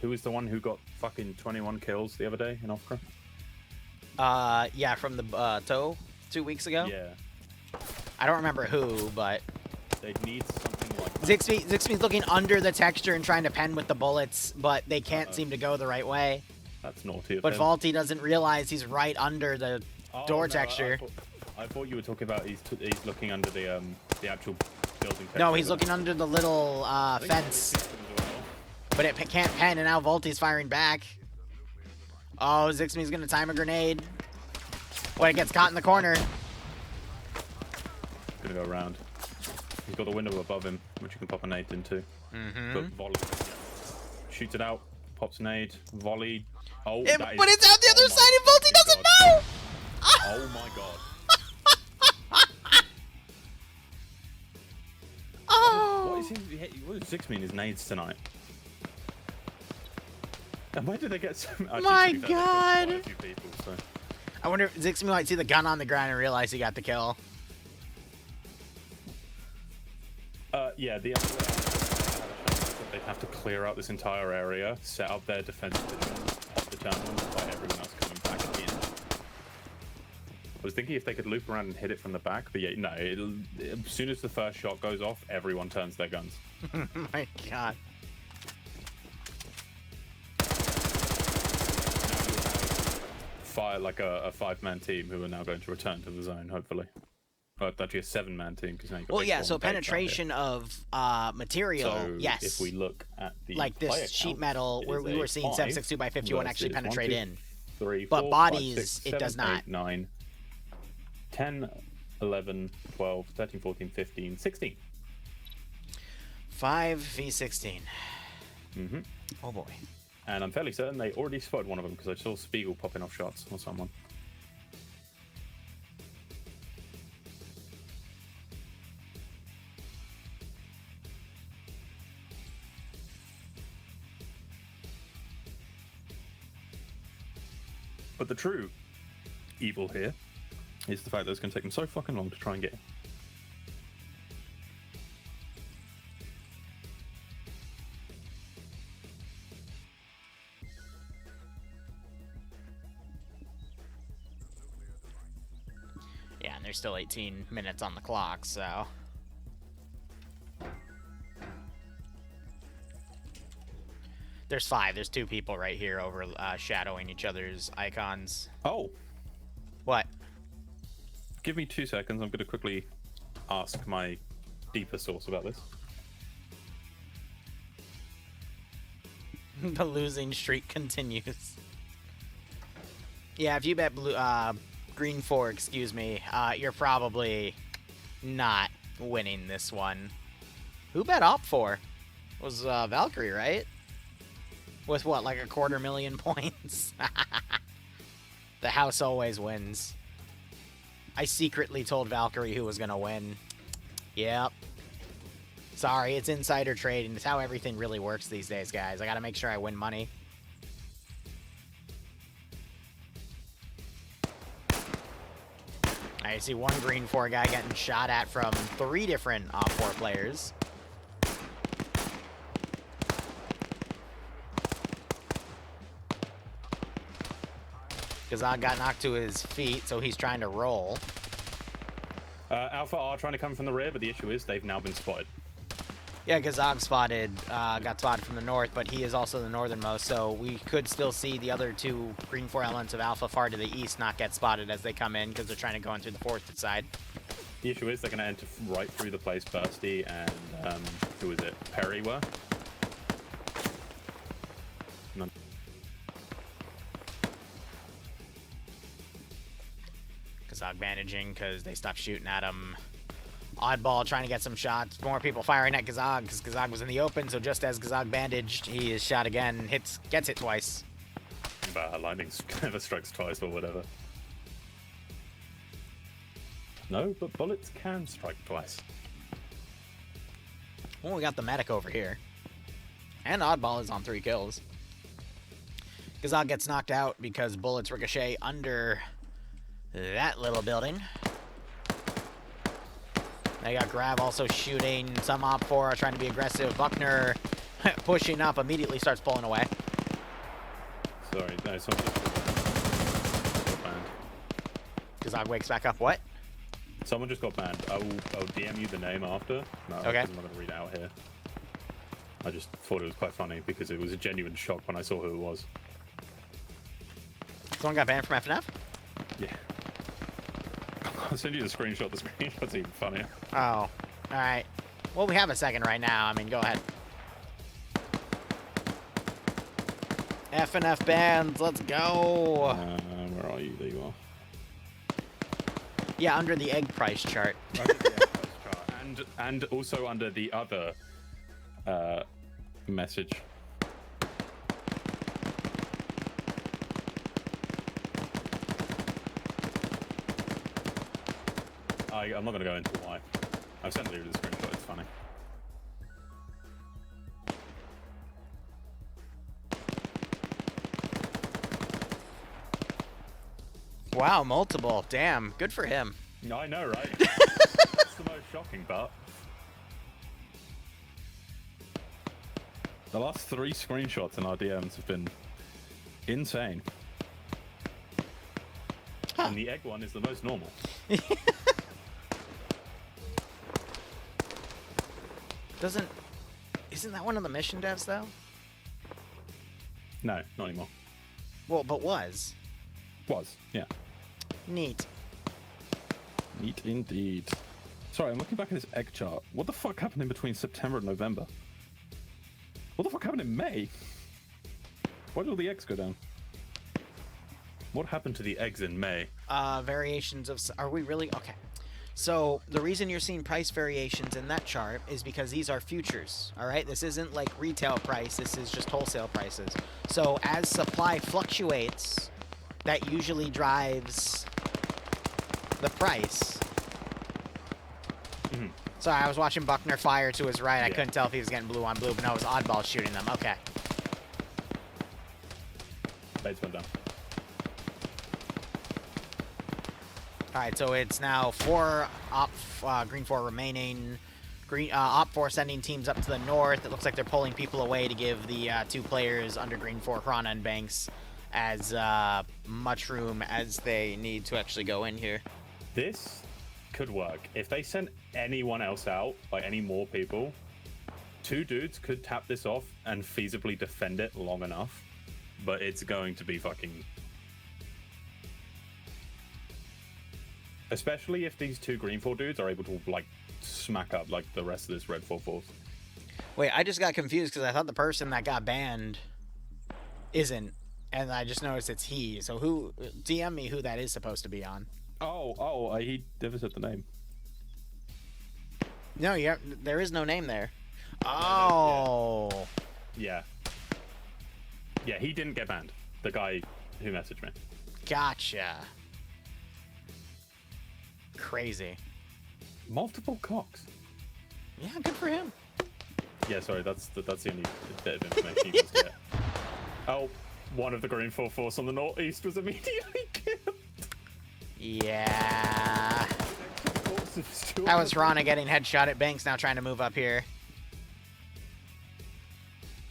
who was the one who got fucking 21 kills the other day in Offcra?
Yeah, from the toe 2 weeks ago.
Yeah.
I don't remember who, but
they'd need something like that.
Zixme's looking under the texture and trying to pen with the bullets, but they can't seem to go the right way.
That's naughty.
But Vaulty doesn't realize he's right under the door texture.
I thought you were talking about he's looking under the actual building texture.
No, he's looking under the little fence. But it can't pen, and now Vaulty's firing back. Oh, Zixme's gonna time a grenade. But it gets caught in the corner.
Gonna go around. He's got the window above him, which you can pop a nade into. But volley. Shoots it out, pops a nade, volley. Oh,
but it's out the other side, and Vaulty doesn't know!
Oh my god.
Oh!
What does 6 mean his nades tonight? And where did they get so much?
My god!
A few people, so.
I wonder if Zixme might see the gun on the ground and realize he got the kill.
Yeah, they'd have to clear out this entire area, set up their defense positions, pop the terminals by everyone else coming back in. I was thinking if they could loop around and hit it from the back, but yeah, no. As soon as the first shot goes off, everyone turns their guns.
My god.
Fire like a 5-man team who are now going to return to the zone, hopefully. But actually a 7-man team because now you've got
well, yeah. So penetration of material.
So
yes.
If we look at the
like this sheet metal, where we were seeing 762 by 51 actually penetrate in.
3,
but
4,
bodies,
5, 6,
it
7,
does not.
8, 9. 10, 11, 12, 13, 14, 15, 16.
5v16.
Mm-hmm.
Oh boy.
And I'm fairly certain they already spotted one of them because I saw Spiegel popping off shots or someone. But the true evil here is the fact that it's going to take them so fucking long to try and get in.
Yeah, and there's still 18 minutes on the clock, so... There's 5. There's 2 people right here over shadowing each other's icons.
Oh.
What?
Give me 2 seconds. I'm going to quickly ask my deeper source about this.
The losing streak continues. Yeah, if you bet green 4, excuse me, you're probably not winning this one. Who bet op 4? It was Valkyrie, right? With what, like 250,000 points? The house always wins. I secretly told Valkyrie who was going to win. Yep. Sorry, it's insider trading. It's how everything really works these days, guys. I got to make sure I win money. I see one green 4 guy getting shot at from 3 different op 4 players. Gazag got knocked to his feet, so he's trying to roll.
Alpha are trying to come from the rear, but the issue is they've now been spotted.
Yeah, Gazag got spotted from the north, but he is also the northernmost, so we could still see the other 2 green 4 elements of Alpha far to the east not get spotted as they come in, because they're trying to go in through the forested side.
The issue is they're going to enter right through the place Bursty and, who was it? Perry were? None.
Gazag bandaging because they stopped shooting at him. Oddball trying to get some shots. More people firing at Gazag because Gazag was in the open, so just as Gazag bandaged, he is shot again. Gets hit twice.
Lightning never strikes twice or whatever. No, but bullets can strike twice.
Oh, we got the medic over here. And Oddball is on 3 kills. Gazag gets knocked out because bullets ricochet under that little building. They got Grav also shooting. Some op 4 are trying to be aggressive. Buckner pushing up, immediately starts pulling away.
Sorry, no, someone just got banned.
Gazag wakes back up. What?
Someone just got banned. I'll DM you the name after. No,
okay.
I'm not going to read it out here. I just thought it was quite funny because it was a genuine shock when I saw who it was.
Someone got banned from FNF?
Yeah. I'll send you the screenshot. The screenshot's even funnier.
Oh, alright. Well, we have a second right now. I mean, go ahead. FNF bands, let's go!
Where are you? There you are.
Yeah, under the egg price chart.
Under the egg price chart. And also under the other message. I'm not going to go into why. I've sent Liru the screenshot, it's funny.
Wow, multiple. Damn, good for him.
I know, right? That's the most shocking part. The last 3 screenshots in our DMs have been insane. Huh. And the egg one is the most normal.
Isn't that one of the mission devs, though?
No, not anymore.
Well, but was.
Was, yeah.
Neat.
Neat indeed. Sorry, I'm looking back at this egg chart. What the fuck happened in between September and November? What the fuck happened in May? Why did all the eggs go down? What happened to the eggs in May?
Variations of... Are we really... Okay. So, the reason you're seeing price variations in that chart is because these are futures, alright? This isn't like retail price, this is just wholesale prices. So, as supply fluctuates, that usually drives the price.
Mm-hmm.
So, I was watching Buckner fire to his right. I
Yeah.
couldn't tell if he was getting blue on blue, but no, it was Oddball shooting them. Okay.
Bates went down.
Alright, so it's now green 4 remaining. Op 4 sending teams up to the north. It looks like they're pulling people away to give the 2 players under green 4, Krana and Banks, as much room as they need to actually go in here.
This could work. If they sent anyone else out, like any more people, 2 dudes could tap this off and feasibly defend it long enough, but it's going to be fucking... Especially if these 2 green 4 dudes are able to, like, smack up, like, the rest of this red 4 force.
Wait, I just got confused because I thought the person that got banned isn't, and I just noticed it's he. So who... DM me who that is supposed to be on.
He never said the name.
No, there is no name there. Oh.
Yeah. Yeah, he didn't get banned. The guy who messaged me.
Gotcha. Crazy.
Multiple cocks.
Yeah, good for him.
Yeah, sorry, that's the only bit of information you guys get. Oh, one of the green 4 force on the northeast was immediately killed.
Yeah. That was Rana getting headshot at Banks, now trying to move up here.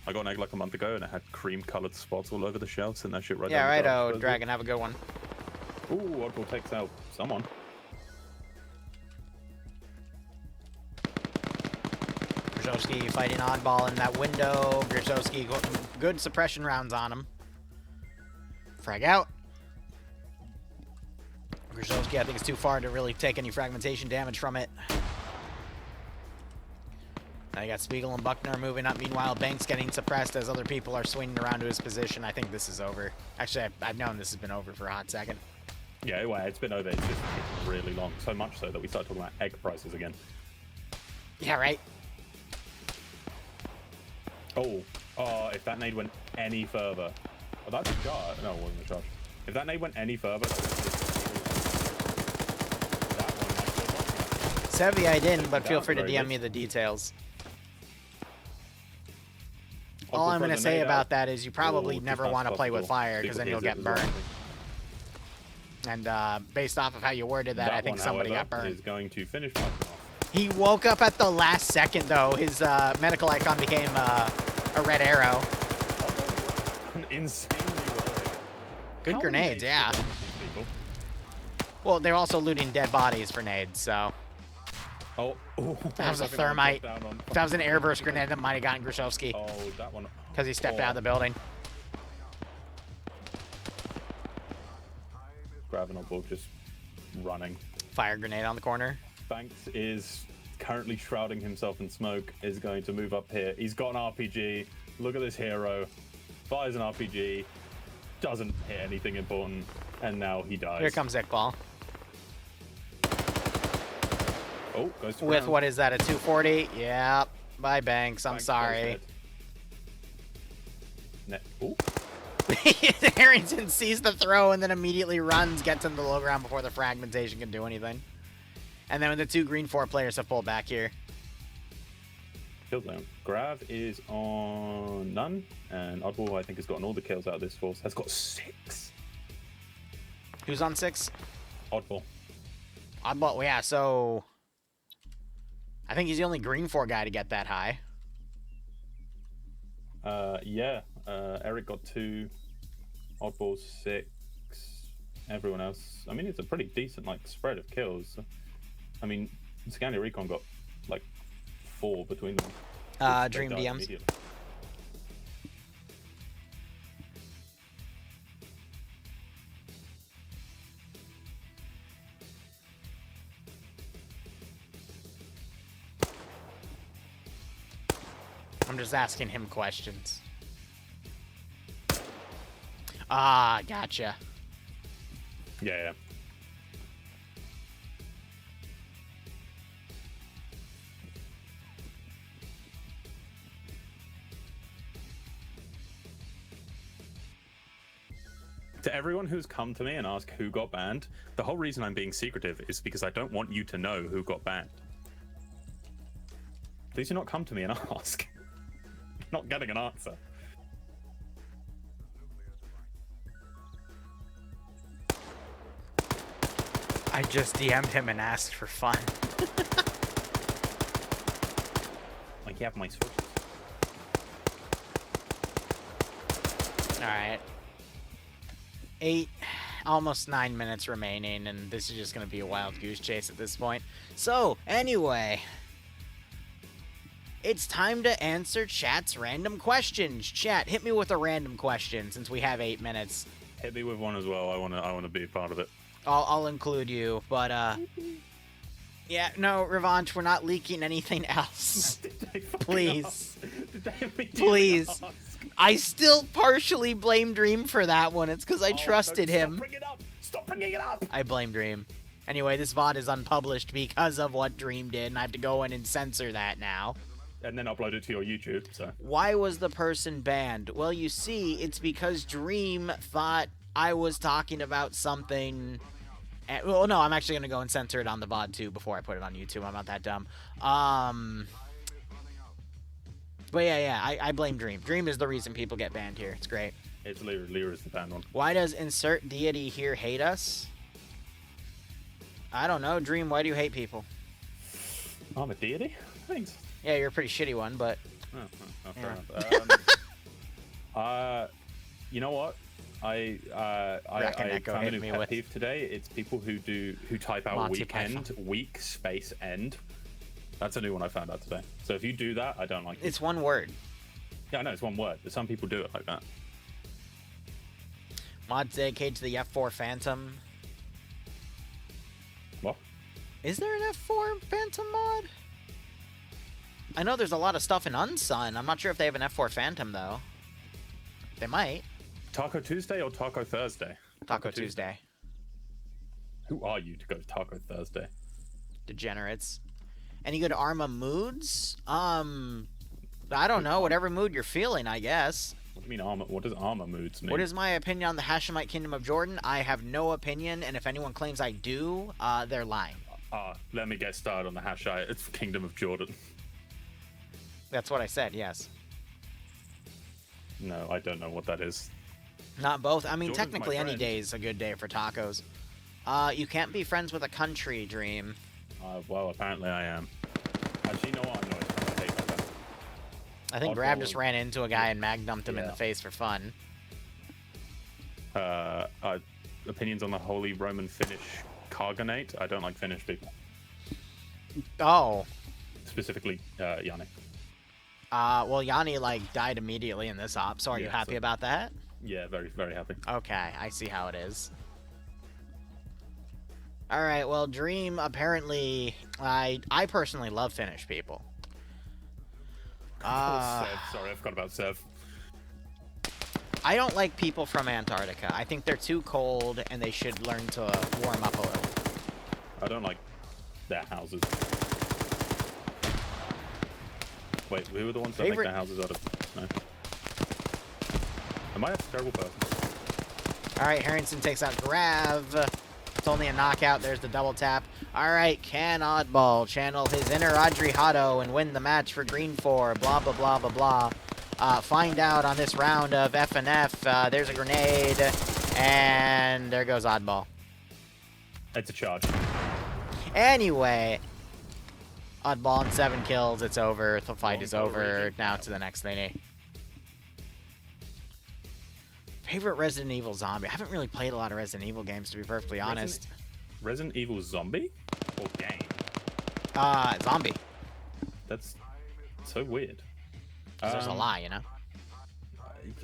I got an egg like a month ago and it had cream-colored spots all over the shell. Send that shit right
Yeah,
down
right.
the
Oh,
barrel.
Dragon, have a good one.
Ooh, Oddball takes out someone.
Grzyzowski fighting Oddball in that window. Grzyzowski, good suppression rounds on him. Frag out. Grzyzowski, I think, is too far to really take any fragmentation damage from it. Now you got Spiegel and Buckner moving up. Meanwhile, Banks getting suppressed as other people are swinging around to his position. I think this is over. Actually, I've known this has been over for a hot second.
Yeah, well, it's been over. It's just really long. So much so that we started talking about egg prices again.
Yeah, right?
Oh, if that nade went any further. Oh, that's a charge. No, it wasn't a charge. If that nade went any further, that one might kill Buckner.
Sevi, I didn't, but feel
That
free to
was
DM
very
me the details.
Oddball
All I'm going to
throws a
say
nade
about
out.
that is you probably
Ooh,
never
just
want to play with
possible.
fire, because then you'll
People
get
use it as well.
burned. And based off of how you worded that, I think
one,
somebody
however,
got burned.
is going to finish Buckner off.
He woke up at the last second, though. His medical icon became a red arrow.
Insanely well.
Good
How
grenades,
many
yeah.
nades did these people?
Well, they're also looting dead bodies for nades, so...
Oh,
That was a
fucking one
thermite.
down on-
If that was an airburst grenade, that might have gotten Grzyzowski.
Oh, that one.
Because he stepped
Oh.
out of the building.
Grabbing Oddball, just running.
Fire grenade on the corner.
Banks is currently shrouding himself in smoke, is going to move up here. He's got an RPG. Look at this hero. Fires an RPG. Doesn't hit anything important. And now he dies.
Here comes Iqbal.
Oh, goes to
With,
ground.
what is that, a 240? Yeah. Bye, Banks. I'm
Banks goes
sorry.
dead. Ooh.
Harrington sees the throw and then immediately runs, gets in the low ground before the fragmentation can do anything. And then when the 2 green 4 players have pulled back here.
Kill zone. Grav is on none, and Oddball, I think, has gotten all the kills out of this force. Has got 6.
Who's on 6?
Oddball.
Oddball, well, yeah, so... I think he's the only green 4 guy to get that high.
Yeah. Eric got 2. Oddball 6. Everyone else. I mean, it's a pretty decent like spread of kills. I mean, Scania Recon got like 4 between them. Which
Dream
they died
DMs.
immediately.
I'm just asking him questions. Ah, gotcha.
Yeah. To everyone who's come to me and asked who got banned, the whole reason I'm being secretive is because I don't want you to know who got banned. Please do not come to me and ask. I'm not getting an answer.
I just DM'd him and asked for fun.
Like, you have my sources.
Alright. almost 9 minutes remaining, and this is just going to be a wild goose chase at this point. So, anyway, it's time to answer chat's random questions. Chat, hit me with a random question since we have 8 minutes.
Hit me with one as well. I want to be a part of it.
I'll include you, but yeah, no, Revanche, we're not leaking anything else. Please. Please. I still partially blame Dream for that one. It's because I trusted him.
Stop bringing it up. Stop bringing it up.
I blame Dream. Anyway, this VOD is unpublished because of what Dream did, and I have to go in and censor that now.
And then upload it to your YouTube, so.
Why was the person banned? Well, you see, it's because Dream thought I was talking about something... well, no, I'm actually going to go and censor it on the VOD, too, before I put it on YouTube. I'm not that dumb. But yeah, I blame Dream. Dream is the reason people get banned here. It's great.
It's Liru. Liru is the banned one.
Why does insert deity here hate us? I don't know. Dream, why do you hate people?
I'm a deity? Thanks.
Yeah, you're a pretty shitty one, but...
fair enough. You know what? I found a new pet peeve today. It's people who type out
Monty
weekend,
Python.
week, space, end. That's a new one I found out today. So if you do that, I don't like it.
It's one word.
Yeah, I know, it's one word, but some people do it like that.
Mods dedicated to the F4 Phantom.
What?
Is there an F4 Phantom mod? I know there's a lot of stuff in Unsun. I'm not sure if they have an F4 Phantom, though. They might.
Taco Tuesday or Taco Thursday?
Taco Tuesday.
Who are you to go to Taco Thursday?
Degenerates. Any good Arma moods? I don't know. Whatever mood you're feeling, I guess.
What do you mean Arma? What does Arma moods mean?
What is my opinion on the Hashemite Kingdom of Jordan? I have no opinion, and if anyone claims I do, they're lying.
Let me get started on the Hashite. It's Kingdom of Jordan.
That's what I said, yes.
No, I don't know what that is.
Not both. I mean,
Jordan's
technically
my
any
friend.
day is a good day for tacos. You can't be friends with a country, Dream.
Well, apparently I am. Actually, you know what? I'm not trying to hate that.
I think
Oddball.
Grab just ran into a guy and mag-dumped him in
Yeah.
the face for fun.
Opinions on the Holy Roman Finnish Cargonate? I don't like Finnish people.
Oh.
Specifically, Yanni.
Well, Yanni, like, died immediately in this op, so are you
Yeah,
happy
so-
about that?
Yeah, very, very happy.
Okay, I see how it is. Alright, well, Dream, apparently... I personally love Finnish people.
Sev. Sorry, I forgot about Sev.
I don't like people from Antarctica. I think they're too cold, and they should learn to warm up a little.
I don't like their houses. Wait, who are the ones that make their houses out of... No. Am I a terrible person?
Alright, Harrington takes out Grav. It's only a knockout. There's the double tap. Alright, can Oddball channel his inner Audrey Hotto and win the match for Green 4? Blah, blah, blah, blah, blah. Find out on this round of F&F. There's a grenade. And there goes Oddball.
It's a charge.
Anyway, Oddball and 7 kills. It's over. The fight is over. Now to the next lady. Favorite Resident Evil zombie? I haven't really played a lot of Resident Evil games, to be perfectly honest.
Resident Evil zombie? Or game?
Zombie.
That's so weird.
'Cause there's a lot, you know?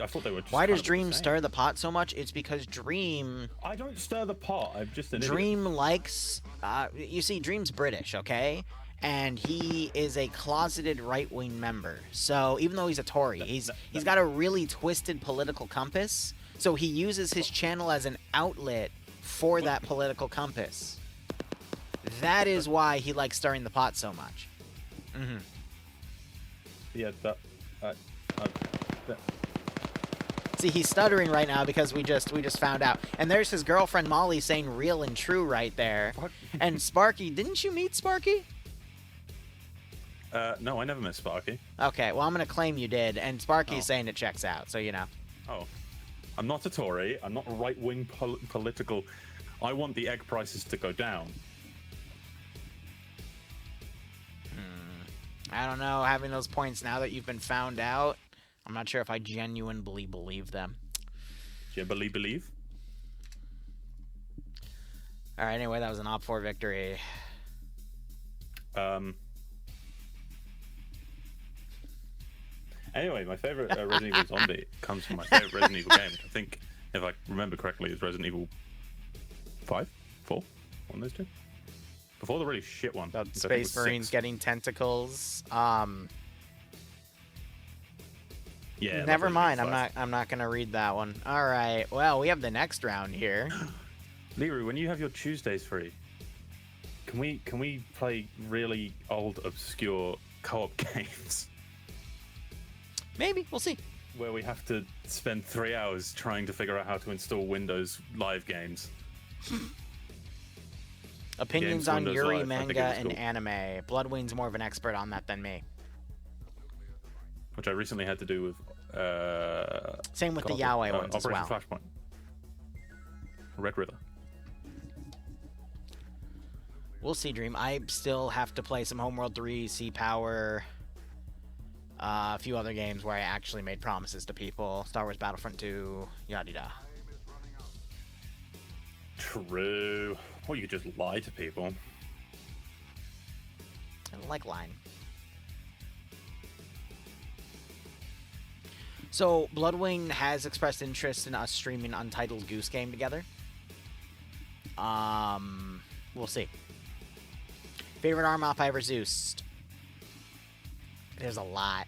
I thought they were just
Why does
kind of the
Dream
same.
stir the pot so much? It's because Dream...
I don't stir the pot. I'm just an
Dream likes... you see, Dream's British, okay? And he is a closeted right-wing member. So even though he's a Tory, he's got a really twisted political compass. So he uses his channel as an outlet for that political compass. That is why he likes stirring the pot so much. Mm-hmm.
Yeah, that.
See, he's stuttering right now because we just found out. And there's his girlfriend Molly saying real and true right there.
What?
And Sparky, didn't you meet Sparky?
No, I never met Sparky.
Okay, well, I'm going to claim you did. And Sparky's
Oh.
saying it checks out, so you know.
Oh. I'm not a Tory. I'm not right-wing political. I want the egg prices to go down.
I don't know, having those points now that you've been found out, I'm not sure if I genuinely believe them.
Do you believe?
Alright, anyway, that was an Op 4 victory.
Anyway, my favorite Resident Evil zombie comes from my favorite Resident Evil game. I think, if I remember correctly, it's Resident Evil 5? 4? One of those two? Before the really shit one.
About Space Marines getting tentacles.
Yeah.
Never mind. I'm not gonna read that one. All right. Well, we have the next round here.
Liru, when you have your Tuesdays free, can we play really old, obscure co-op games?
Maybe. We'll see.
Where we have to spend 3 hours trying to figure out how to install Windows Live games.
Opinions
Games,
on
Windows
Yuri
Live, I think it
manga
was
and
cool.
anime. Bloodwing's more of an expert on that than me.
Which I recently had to do with.
Same with the
God,
Yaoi ones as
Operation
well.
Flashpoint. Red River.
We'll see, Dream. I still have to play some Homeworld 3, Sea Power, a few other games where I actually made promises to people. Star Wars Battlefront 2, yada-da.
True. Or you could just lie to people.
I don't like lying. So, Bloodwing has expressed interest in us streaming Untitled Goose Game together. We'll see. Favorite arm op I ever Zeused? There's a lot.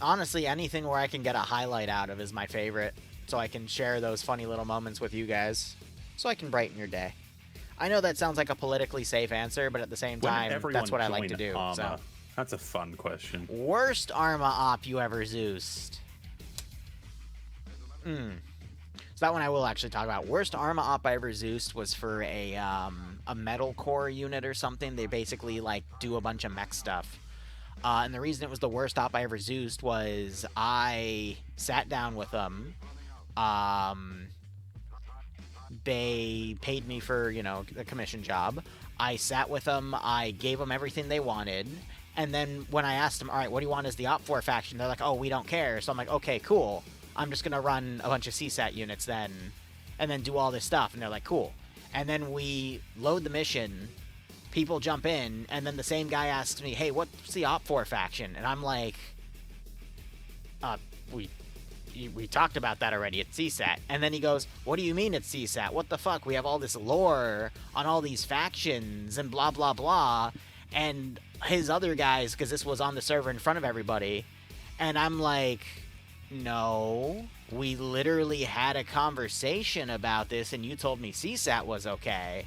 Honestly, anything where I can get a highlight out of is my favorite. So I can share those funny little moments with you guys. So I can brighten your day. I know that sounds like a politically safe answer, but at the same time, that's what I like to do. So.
That's a fun question.
Worst Arma op you ever Zeused? So that one I will actually talk about. Worst Arma op I ever Zeused was for a metal core unit or something. They basically like do a bunch of mech stuff. And the reason it was the worst op I ever Zeused was I sat down with them. They paid me for, you know, a commission job. I sat with them. I gave them everything they wanted. And then when I asked them, all right, what do you want as the Op 4 faction? They're like, oh, we don't care. So I'm like, okay, cool. I'm just going to run a bunch of CSAT units then, and then do all this stuff. And they're like, cool. And then we load the mission, people jump in, and then the same guy asks me, hey, what's the Op 4 faction? And I'm like, we talked about that already. It's CSAT. And then he goes, what do you mean it's CSAT? What the fuck? We have all this lore on all these factions and blah, blah, blah. And his other guys, because this was on the server in front of everybody. And I'm like, no, we literally had a conversation about this and you told me CSAT was okay.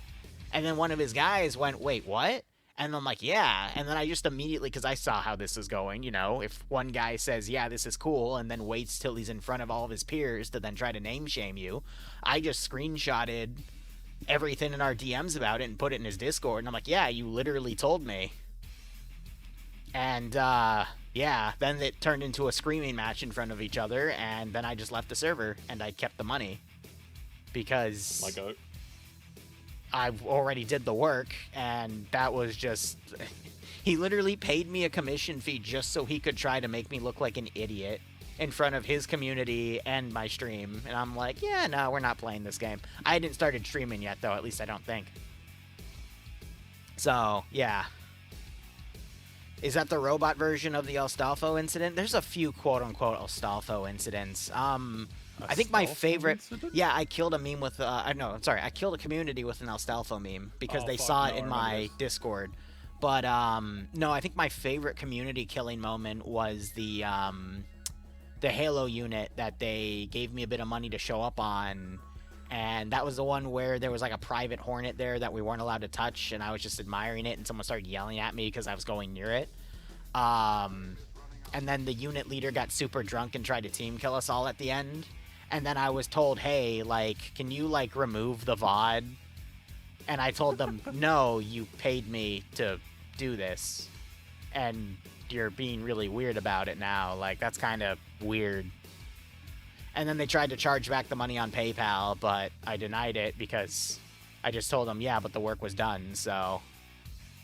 And then one of his guys went, wait, what? And I'm like, yeah. And then I just immediately, because I saw how this is going, you know, if one guy says, yeah, this is cool, and then waits till he's in front of all of his peers to then try to name shame you, I just screenshotted everything in our DMs about it and put it in his Discord. And I'm like, yeah, you literally told me. And, yeah, then it turned into a screaming match in front of each other, and then I just left the server, and I kept the money. Because...
My goat.
I already did the work, and that was just... He literally paid me a commission fee just so he could try to make me look like an idiot in front of his community and my stream. And I'm like, yeah, no, we're not playing this game. I hadn't started streaming yet, though, at least I don't think. So, yeah. Is that the robot version of the Astolfo incident? There's a few quote-unquote Astolfo incidents. I think my favorite...
incident?
Yeah, I killed a meme with... I killed a community with an Astolfo meme because they saw it in my Discord. But, no, I think my favorite community killing moment was the Halo unit that they gave me a bit of money to show up on. and that was the one where there was like a private Hornet there that we weren't allowed to touch, and I was just admiring it, and someone started yelling at me because I was going near it. And then the unit leader got super drunk and tried to team kill us all at the end. And then I was told, hey, like, can you, like, remove the VOD? And I told them, no, you paid me to do this. And you're being really weird about it now. Like, that's kind of weird. And then they tried to charge back the money on PayPal, but I denied it because I just told them, yeah, but the work was done. So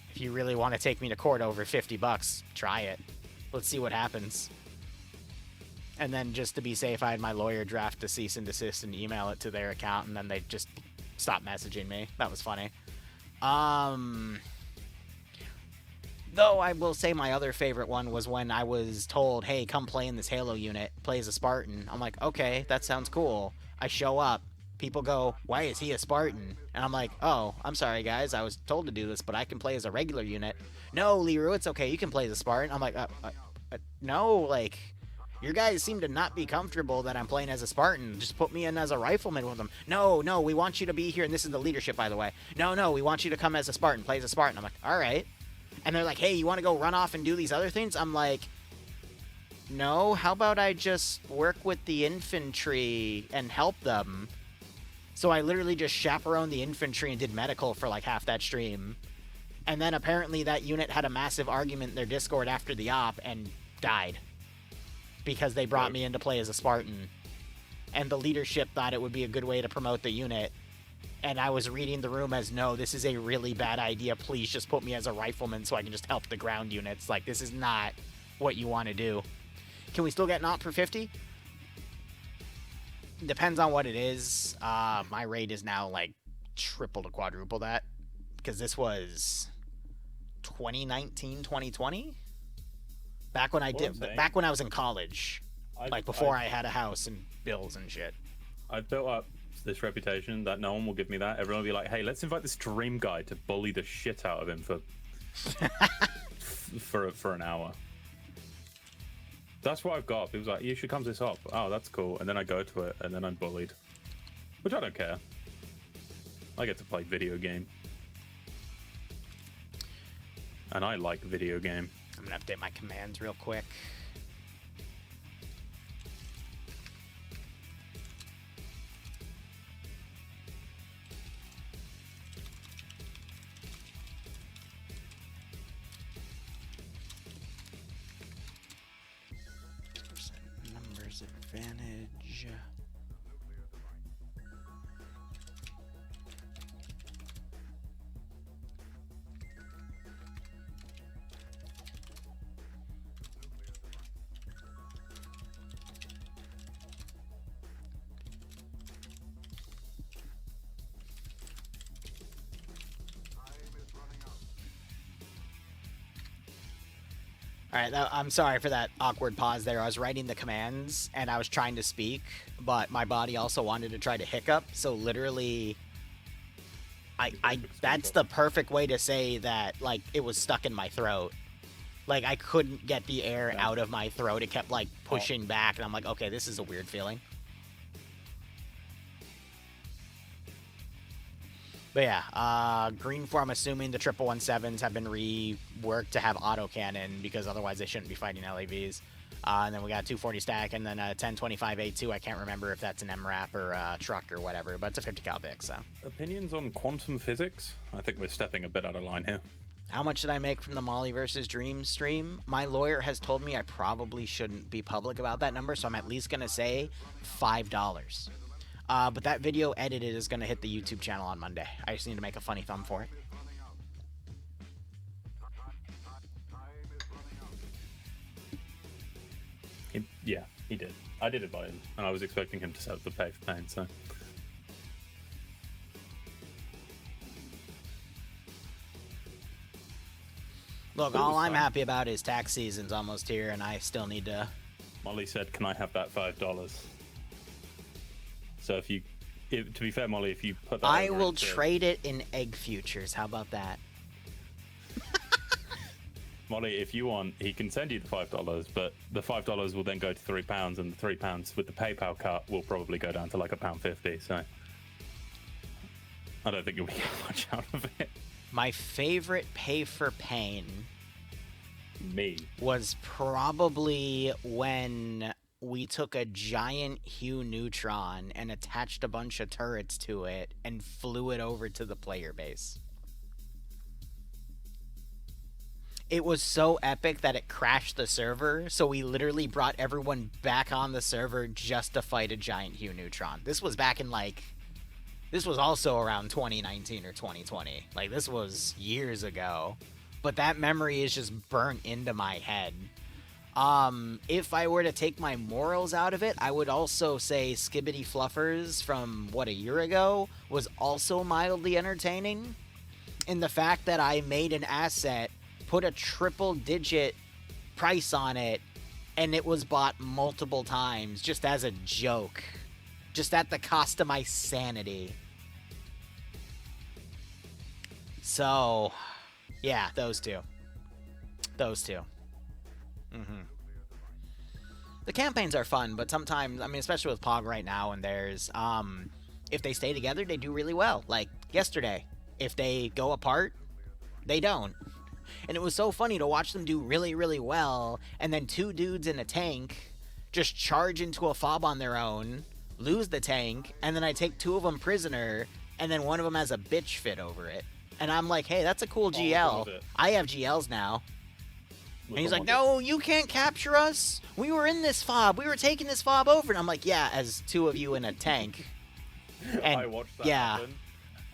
if you really want to take me to court over $50, try it. Let's see what happens. And then just to be safe, I had my lawyer draft a cease and desist and email it to their account, and then they just stopped messaging me. That was funny. Though I will say my other favorite one was when I was told, hey, come play in this Halo unit, play as a Spartan. I'm like, okay, that sounds cool. I show up. People go, why is he a Spartan? And I'm like, oh, I'm sorry, guys. I was told to do this, but I can play as a regular unit. No, Liru, it's okay. You can play as a Spartan. I'm like, no, like, your guys seem to not be comfortable that I'm playing as a Spartan. Just put me in as a rifleman with them. No, we want you to be here, and this is the leadership, by the way. No, we want you to come as a Spartan, play as a Spartan. I'm like, all right. And they're like, hey, you want to go run off and do these other things? I'm like, no, how about I just work with the infantry and help them? So I literally just chaperoned the infantry and did medical for like half that stream. And then apparently that unit had a massive argument in their Discord after the op and died. Because they brought me in to play as a Spartan. And the leadership thought it would be a good way to promote the unit. And I was reading the room as, no, this is a really bad idea. Please just put me as a rifleman so I can just help the ground units. Like, this is not what you want to do. Can we still get not for 50? Depends on what it is. My rate is now, like, triple to quadruple that. Because this was 2019, 2020? Back when I back when I was in college. Like, before I had a house and bills and shit.
I've built up this reputation that no one will give me that. Everyone will be like, hey, let's invite this dream guy to bully the shit out of him for an hour. That's what I've got. People's like, you should come to this op. Oh, that's cool. And then I go to it, and then I'm bullied. Which I don't care. I get to play video game. And I like video game.
I'm gonna update my commands real quick. Numbers advantage. All right, I'm sorry for that awkward pause there. I was writing the commands, and I was trying to speak, but my body also wanted to try to hiccup, so literally, that's the perfect way to say that, like, it was stuck in my throat. Like, I couldn't get the air out of my throat. It kept, like, pushing back, and I'm like, okay, this is a weird feeling. But yeah, green for, I'm assuming the 1117s have been reworked to have autocannon, because otherwise they shouldn't be fighting LAVs. And then we got 240 stack, and then a 1025A2. I can't remember if that's an MRAP or a truck or whatever, but it's a 50 cal pick, so.
Opinions on quantum physics? I think we're stepping a bit out of line here.
How much did I make from the Molly versus Dream stream? My lawyer has told me I probably shouldn't be public about that number, so I'm at least going to say $5. But that video edited is going to hit the YouTube channel on Monday. I just need to make a funny thumb for
it. Yeah, he did. I did invite him, and I was expecting him to set up the pay for pain, so.
Look, all I'm happy about is tax season's almost here, and I still need to...
Molly said, can I have that $5? So if you, to be fair, Molly, if you put that,
I will trade it in egg futures. How about that?
Molly, if you want, he can send you the $5, but the $5 will then go to £3, and the £3 with the PayPal cut will probably go down to like £1.50. So I don't think you'll get much out of it.
My favorite pay for pain
Me.
was probably when we took a giant Hue Neutron and attached a bunch of turrets to it and flew it over to the player base. It was so epic that it crashed the server, so we literally brought everyone back on the server just to fight a giant Hue Neutron. This was back in, like... This was also around 2019 or 2020. Like, this was years ago. But that memory is just burnt into my head. If I were to take my morals out of it, I would also say Skibbity Fluffers from, a year ago was also mildly entertaining. In the fact that I made an asset, put a triple-digit price on it, and it was bought multiple times just as a joke. Just at the cost of my sanity. So, yeah, those two. The campaigns are fun, but sometimes, I mean, especially with Pog right now, and there's, if they stay together, they do really well. Like, yesterday. If they go apart, they don't. And it was so funny to watch them do really, really well, and then two dudes in a tank just charge into a fob on their own, lose the tank, and then I take two of them prisoner, and then one of them has a bitch fit over it. And I'm like, hey, that's a cool GL. I have GLs now. And he's like, no, you can't capture us. We were in this fob. We were taking this fob over. And I'm like, yeah, as two of you in a tank. And
I watched that happen.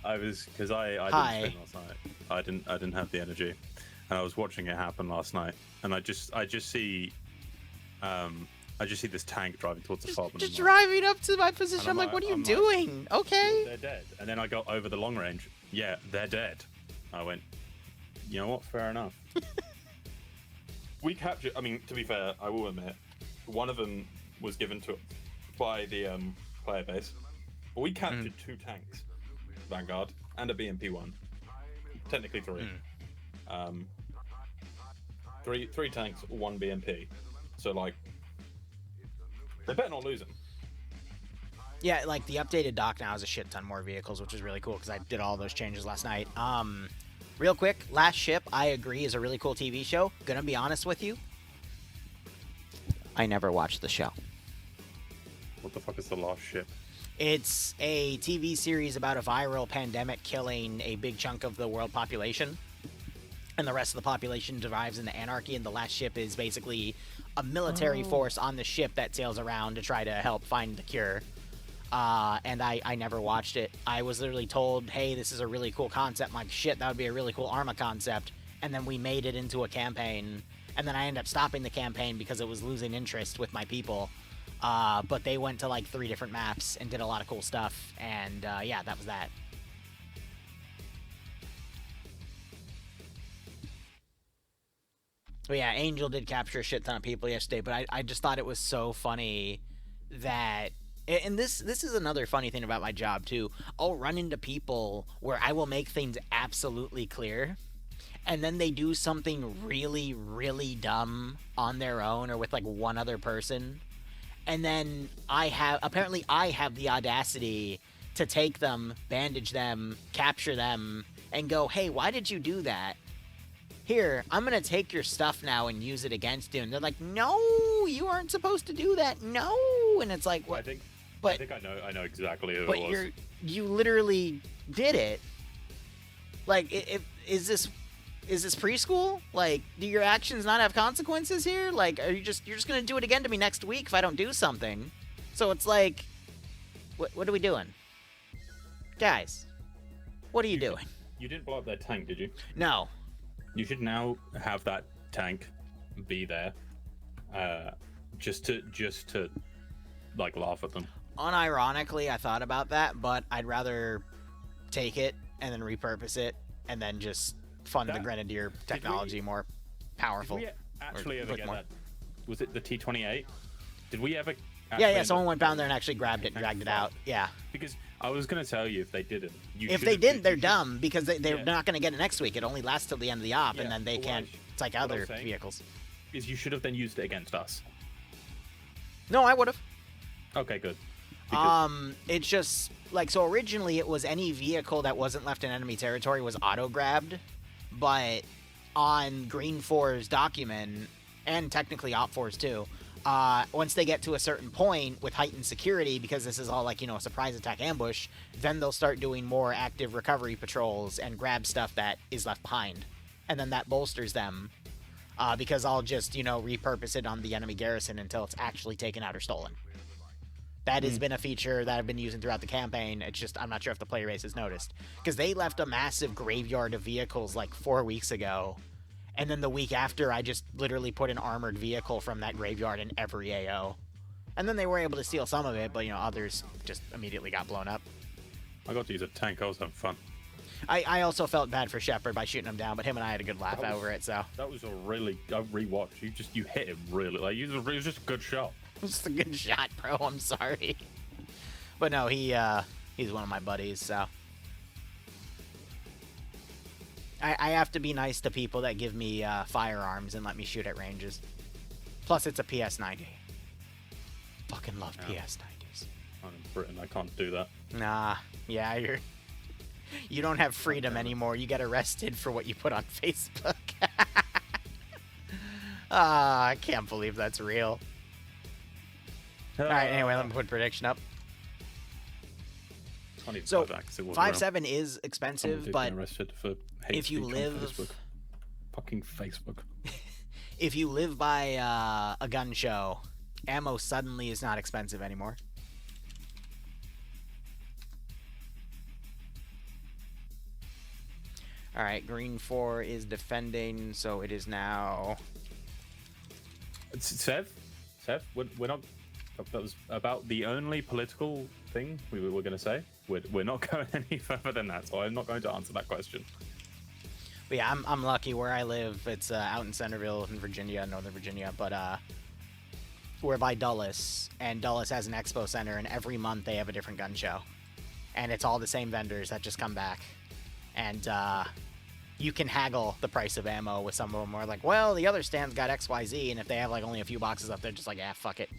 I was, because I didn't spin last night. I didn't have the energy. And I was watching it happen last night. And I just see this tank driving towards the fob.
Just driving up to my position. I'm like, what are you doing? Okay.
They're dead. And then I got over the long range. Yeah, they're dead. I went, you know what? Fair enough. We captured, I mean, to be fair, I will admit, one of them was given to by the player base. But we captured two tanks, Vanguard, and a BMP-1. Technically three. Three tanks, one BMP. So, like, they better not lose them.
Yeah, like, the updated dock now has a shit ton more vehicles, which is really cool, because I did all those changes last night. Real quick, Last Ship, I agree, is a really cool TV show. Gonna be honest with you, I never watched the show.
What the fuck is The Last Ship?
It's a TV series about a viral pandemic killing a big chunk of the world population. And the rest of the population derives into anarchy, and the Last Ship is basically a military force on the ship that sails around to try to help find the cure. And I never watched it. I was literally told, hey, this is a really cool concept. I'm like, shit, that would be a really cool Arma concept. And then we made it into a campaign. And then I ended up stopping the campaign because it was losing interest with my people. But they went to like 3 different maps and did a lot of cool stuff. And yeah, that was that. But yeah, Angel did capture a shit ton of people yesterday. But I just thought it was so funny that... And this is another funny thing about my job, too. I'll run into people where I will make things absolutely clear, and then they do something really, really dumb on their own or with, like, one other person. And then I have the audacity to take them, bandage them, capture them, and go, hey, why did you do that? Here, I'm going to take your stuff now and use it against you. And they're like, no, you aren't supposed to do that. No. And it's like, what?
I think I know exactly who it was.
But you literally did it. Like, is this preschool? Like, do your actions not have consequences here? Like, you're just gonna do it again to me next week if I don't do something? So it's like, what are we doing, guys? What are you doing?
You didn't blow up their tank, did you?
No.
You should now have that tank be there, just to like laugh at them.
Unironically, I thought about that, but I'd rather take it and then repurpose it and then just fund the Grenadier technology more powerful.
Did we actually ever get that? Was it the T-28? Did we ever...
Yeah, someone went down there and actually grabbed it and dragged it out. Yeah.
Because I was going to tell you if they didn't.
If they didn't, they're dumb because they're not going to get it next week. It only lasts till the end of the op, and then they can't... It's like other vehicles.
Is you should have then used it against us.
No, I would have.
Okay, good.
It's just like, so originally it was any vehicle that wasn't left in enemy territory was auto-grabbed, but on Green 4's document, and technically Op 4's too, once they get to a certain point with heightened security, because this is all like, you know, a surprise attack ambush, then they'll start doing more active recovery patrols and grab stuff that is left behind. And then that bolsters them, because I'll just, you know, repurpose it on the enemy garrison until it's actually taken out or stolen. That has been a feature that I've been using throughout the campaign. It's just, I'm not sure if the player base has noticed. Because they left a massive graveyard of vehicles like 4 weeks ago. And then the week after, I just literally put an armored vehicle from that graveyard in every AO. And then they were able to steal some of it, but, you know, others just immediately got blown up.
I got to use a tank. I was having fun.
I also felt bad for Shepard by shooting him down, but him and I had a good laugh over it, so.
That was a really, I rewatched. You hit him really, like, it was just a good shot.
It's a good shot, bro. I'm sorry. But no, he's one of my buddies, so. I have to be nice to people that give me firearms and let me shoot at ranges. Plus, it's a PS90. Fucking love PS90s.
I'm in Britain. I can't do that.
Nah. Yeah, you don't have freedom anymore. You get arrested for what you put on Facebook. I can't believe that's real. Alright, anyway, let me put prediction up. So, 5.7 is expensive, but if you live...
Fucking Facebook.
If you live by a gun show, ammo suddenly is not expensive anymore. Alright, Green 4 is defending, so it is now...
Sev, we're not... That was about the only political thing we were going to say. We're not going any further than that, so I'm not going to answer that question.
But yeah, I'm lucky where I live. It's out in Centerville in Virginia, Northern Virginia, but we're by Dulles, and Dulles has an expo center, and every month they have a different gun show. And it's all the same vendors that just come back. And you can haggle the price of ammo with some of them. We're like, well, the other stand's got XYZ, and if they have like only a few boxes up, they're just like, fuck it.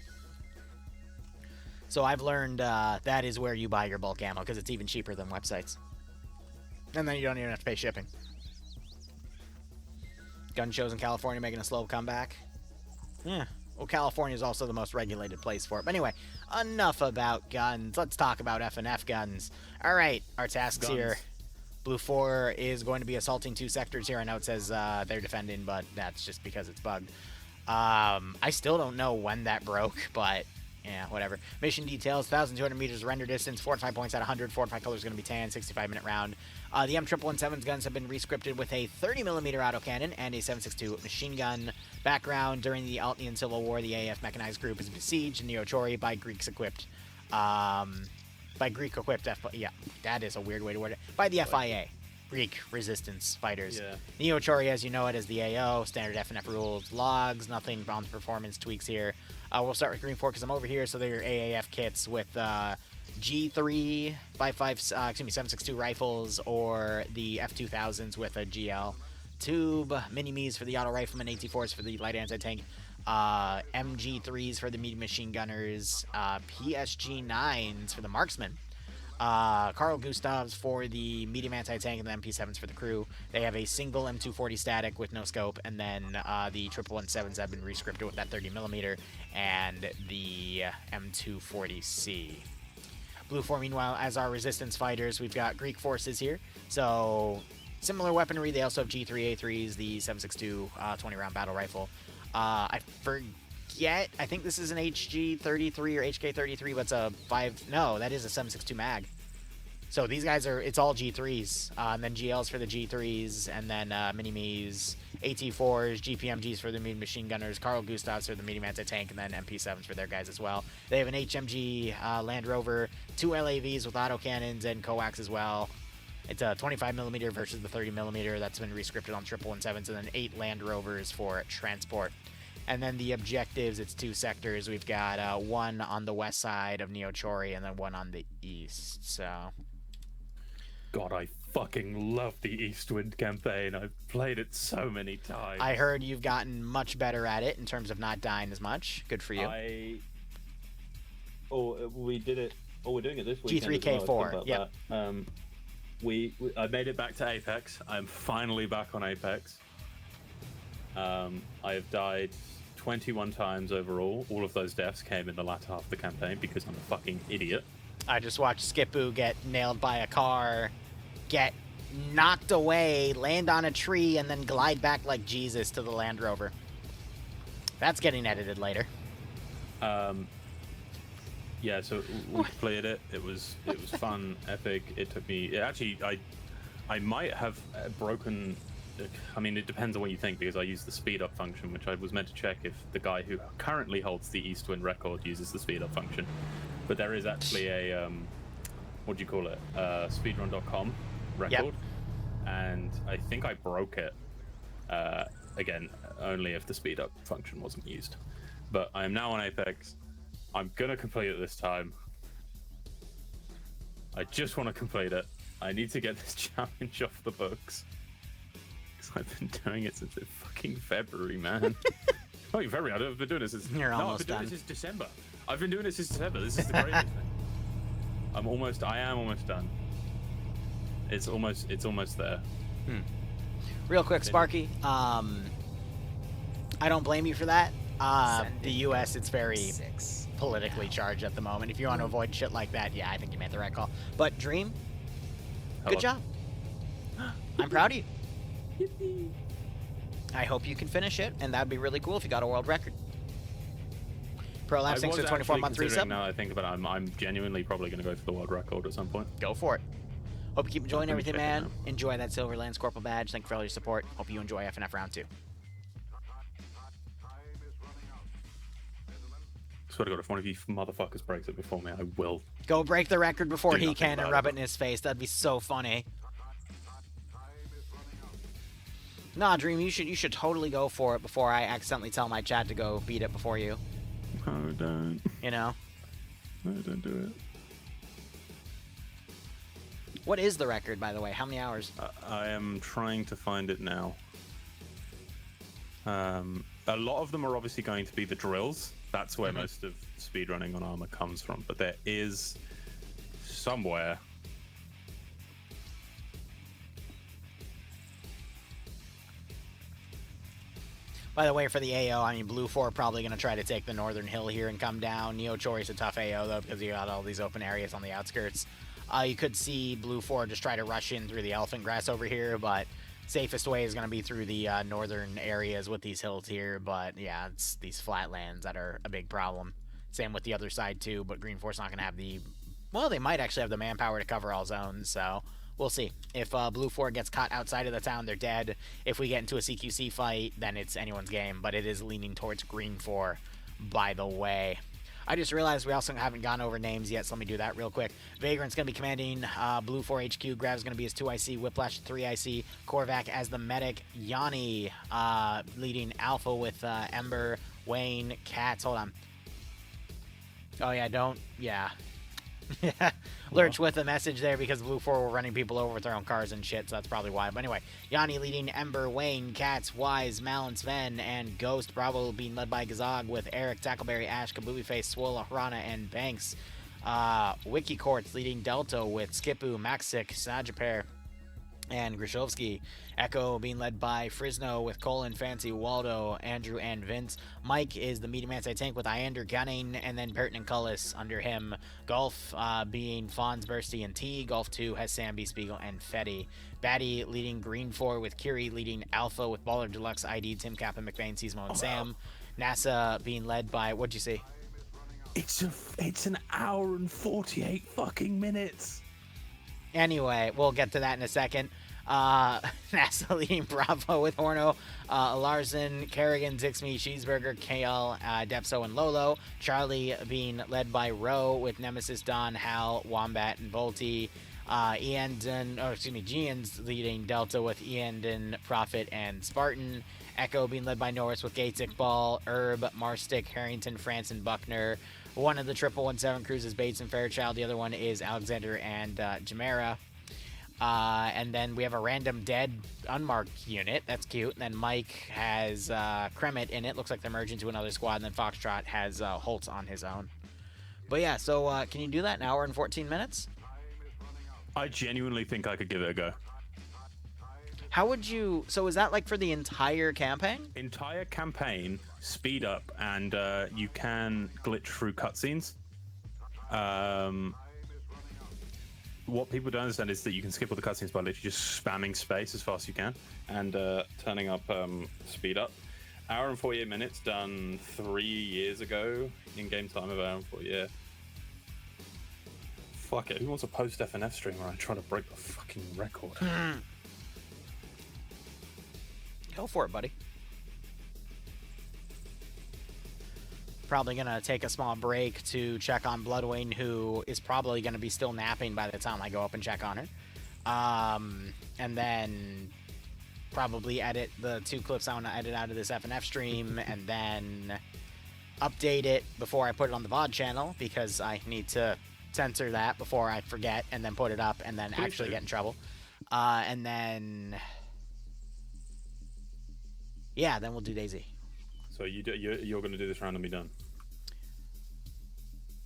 So I've learned that is where you buy your bulk ammo, because it's even cheaper than websites. And then you don't even have to pay shipping. Gun shows in California making a slow comeback. Yeah. Well, California is also the most regulated place for it. But anyway, enough about guns. Let's talk about F&F guns. All right, our tasks here. Blue 4 is going to be assaulting 2 sectors here. I know it says they're defending, but that's just because it's bugged. I still don't know when that broke, but... yeah, whatever. Mission details, 1,200 meters render distance, 45 points at 100, 45 colors going to be tan, 65-minute round. The M117's guns have been rescripted with a 30mm autocannon and a 7.62 machine gun. Background, during the Altnian Civil War, the AF mechanized group is besieged in Neochori by Greeks equipped. By Greek-equipped, yeah, that is a weird way to word it. By the FIA. Greek resistance fighters. Yeah. Neochori, as you know it, as the AO, standard F&F rules, logs, nothing on the performance tweaks here. We'll start with Green 4 because I'm over here, so they're AAF kits with G3 7.62 rifles, or the F2000s with a GL tube, mini-me's for the auto rifleman, AT4s for the light anti-tank, MG3s for the medium machine gunners, PSG9s for the marksman. Carl Gustavs for the medium anti-tank, and the MP7s for the crew. They have a single M240 static with no scope, and then the 117s have been rescripted with that 30mm, and the M240C. Blue 4, meanwhile, as our resistance fighters, we've got Greek forces here. So, similar weaponry. They also have G3A3s, the 7.62 20-round battle rifle. I forget. I think this is an HG33 or HK33, but it's a 5... no, that is a 7.62 mag. So these guys are... it's all G3s. And then GLs for the G3s, and then mini-me's, AT4s, GPMGs for the medium machine gunners, Carl Gustavs for the medium anti-tank, and then MP7s for their guys as well. They have an HMG Land Rover, 2 LAVs with autocannons, and coax as well. It's a 25mm versus the 30mm that's been rescripted on 117s, and then 8 Land Rovers for transport. And then the objectives, it's 2 sectors. We've got one on the west side of Neochori, and then one on the east, so...
God, I fucking love the Eastwind campaign. I've played it so many times.
I heard you've gotten much better at it in terms of not dying as much. Good for you.
we did it Oh, we're doing it this weekend.
G3K4.
Yeah. I made it back to Apex. I'm finally back on Apex. I have died 21 times overall. All of those deaths came in the latter half of the campaign because I'm a fucking idiot.
I just watched Skipu get nailed by a car, get knocked away, land on a tree, and then glide back like Jesus to the Land Rover. That's getting edited later.
Yeah, so we played it. It was fun, epic. It took me. I might have broken. I mean, it depends on what you think, because I used the speed up function, which I was meant to check if the guy who currently holds the Eastwind record uses the speed up function. But there is actually a what do you call it? Speedrun.com record,
yep.
And I think I broke it. Again, only if the speed up function wasn't used. But I am now on Apex. I'm gonna complete it this time. I just want to complete it. I need to get this challenge off the books. Because I've been doing it since fucking February, man. Oh, February? I've been doing this since...
You're almost
I've been
done.
doing this since December. I've been doing this since December. This is the greatest thing. I am almost done. It's almost there.
Real quick, Sparky. I don't blame you for that. The U.S., it's very politically charged at the moment. If you want to avoid shit like that, yeah, I think you made the right call. But Dream, good job. I'm proud of you.
Yippee.
I hope you can finish it, and that'd be really cool if you got a world record. Pro Labs, thanks for the 24-month resub.
Now I think about it, I'm genuinely probably going to go for the world record at some point.
Go for it. Hope you keep enjoying everything, man. Enjoy that Silver Lance Corporal badge. Thank you for all your support. Hope you enjoy FNF Round 2.
Swear to God, if one of you motherfuckers breaks it before me, I will.
Go break the record before he can and rub it in his face. That'd be so funny. Nah, Dream, you should totally go for it before I accidentally tell my chat to go beat it before you.
No, don't.
You know?
No, don't do it.
What is the record, by the way? How many hours?
I am trying to find it now. A lot of them are obviously going to be the drills. That's where most of speedrunning on Arma comes from. But there is somewhere...
By the way, for the AO, I mean, Blue 4 probably going to try to take the northern hill here and come down. Neo Chori's a tough AO, though, because you got all these open areas on the outskirts. You could see Blue 4 just try to rush in through the elephant grass over here, but safest way is going to be through the northern areas with these hills here. But, yeah, it's these flatlands that are a big problem. Same with the other side, too, but Green 4's not going to have the... Well, they might actually have the manpower to cover all zones, so... We'll see. If Blue 4 gets caught outside of the town, they're dead. If we get into a CQC fight, then it's anyone's game. But it is leaning towards Green 4, by the way. I just realized we also haven't gone over names yet, so let me do that real quick. Vagrant's going to be commanding Blue 4 HQ. Grav's going to be his 2IC. Whiplash 3IC. Korvac as the medic. Yanni leading Alpha with Ember, Wayne, Katz. Hold on. Oh, yeah, don't... Yeah. Lurch with a message there because Blue 4 were running people over with their own cars and shit, so that's probably why. But anyway, Yanni leading Ember, Wayne, Katz, Wise, Malin, Sven, and Ghost. Bravo being led by Gazog with Eric, Tackleberry, Ash, Kabubi Face, Swola, Harana, and Banks. Wiki Courts leading Delta with Skipu, Maxic, Sajaper, and Grishovsky. Echo being led by Frisno with Colin, Fancy, Waldo, Andrew, and Vince. Mike is the medium anti-tank with Iander, Gunning, and then Pertinent Cullis under him. Golf being Fonz, Bursty, and T. Golf 2 has Samby, Spiegel, and Fetty. Batty leading Green 4 with Kiri, leading Alpha with Baller Deluxe, ID, Tim Cap, and McBain, Seasmo, and Sam. NASA being led by, what'd you see?
It's an hour and 48 fucking minutes.
Anyway, we'll get to that in a second. NASA leading Bravo with Horno, Larson, Kerrigan, Zixme, Cheeseburger, KL, Depso, and Lolo. Charlie being led by Roe with Nemesis, Don, Hal, Wombat, and Volty. Gian's leading Delta with Iandon, Prophet, and Spartan. Echo being led by Norris with Gates, Iqbal, Herb, Marstick, Harrington, France, and Buckner. One of the 777 crews is Bates and Fairchild. The other one is Alexander and Jamera. And then we have a random dead unmarked unit. That's cute. And then Mike has Kremet in it. Looks like they're merging to another squad. And then Foxtrot has Holtz on his own. But yeah, so can you do that in an hour and 14 minutes?
I genuinely think I could give it a go.
How would you... So is that like for the entire campaign?
Entire campaign, speed up, and you can glitch through cutscenes. What people don't understand is that you can skip all the cutscenes by literally just spamming space as fast as you can and turning up speed up. Hour and 48 minutes done 3 years ago in game time of hour and 40. Yeah. Fuck it. Who wants a post FNF stream where I try to break the fucking record?
Go for it, buddy. Probably gonna take a small break to check on Bloodwing, who is probably gonna be still napping by the time I go up and check on her. And then probably edit the 2 clips I want to edit out of this FNF stream, and then update it before I put it on the VOD channel, because I need to censor that before I forget, and then put it up, and then actually get in trouble. And then... yeah, then we'll do DayZ.
So you're going to do this round and be done?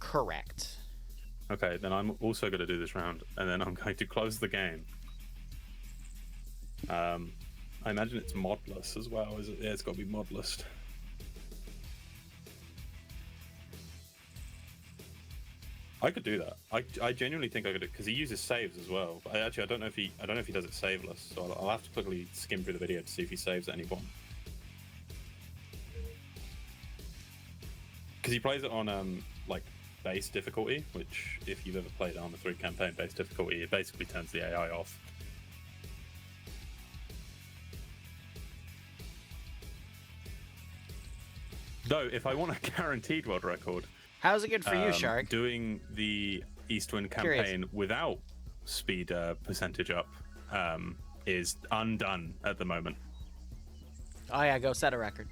Correct.
Okay, then I'm also going to do this round, and then I'm going to close the game. I imagine it's modless as well, is it? Yeah, it's got to be modless. I could do that. I genuinely think I could, because he uses saves as well. But I don't know if he does it saveless. So I'll have to quickly skim through the video to see if he saves at any point. Because he plays it on like base difficulty, which if you've ever played Arma 3 campaign base difficulty, it basically turns the AI off. Though, if I want a guaranteed world record,
how's it good for you, Shark?
Doing the Eastwind campaign without speed percentage up is undone at the moment.
Oh yeah, go set a record.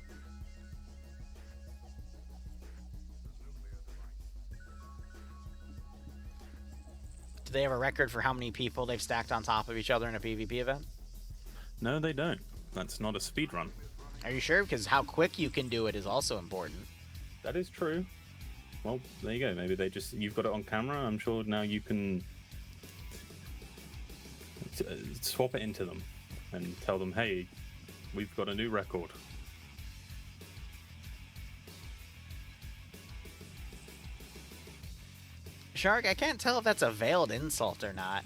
Do they have a record for how many people they've stacked on top of each other in a PvP event?
No, they don't. That's not a speed run.
Are you sure? Because how quick you can do it is also important.
That is true. Well, there you go. Maybe they just... you've got it on camera. I'm sure now you can swap it into them and tell them, hey, we've got a new record.
Shark, I can't tell if that's a veiled insult or not.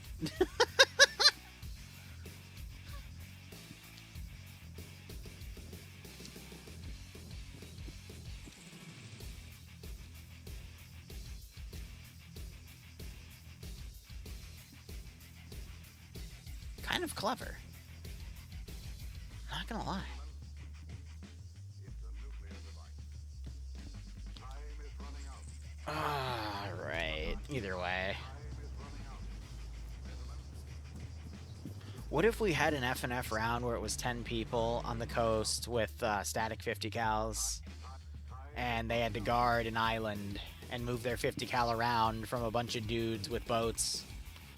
Kind of clever. Not gonna lie. Alright, either way. What if we had an FNF round where it was 10 people on the coast with static 50 cals, and they had to guard an island and move their 50 cal around from a bunch of dudes with boats?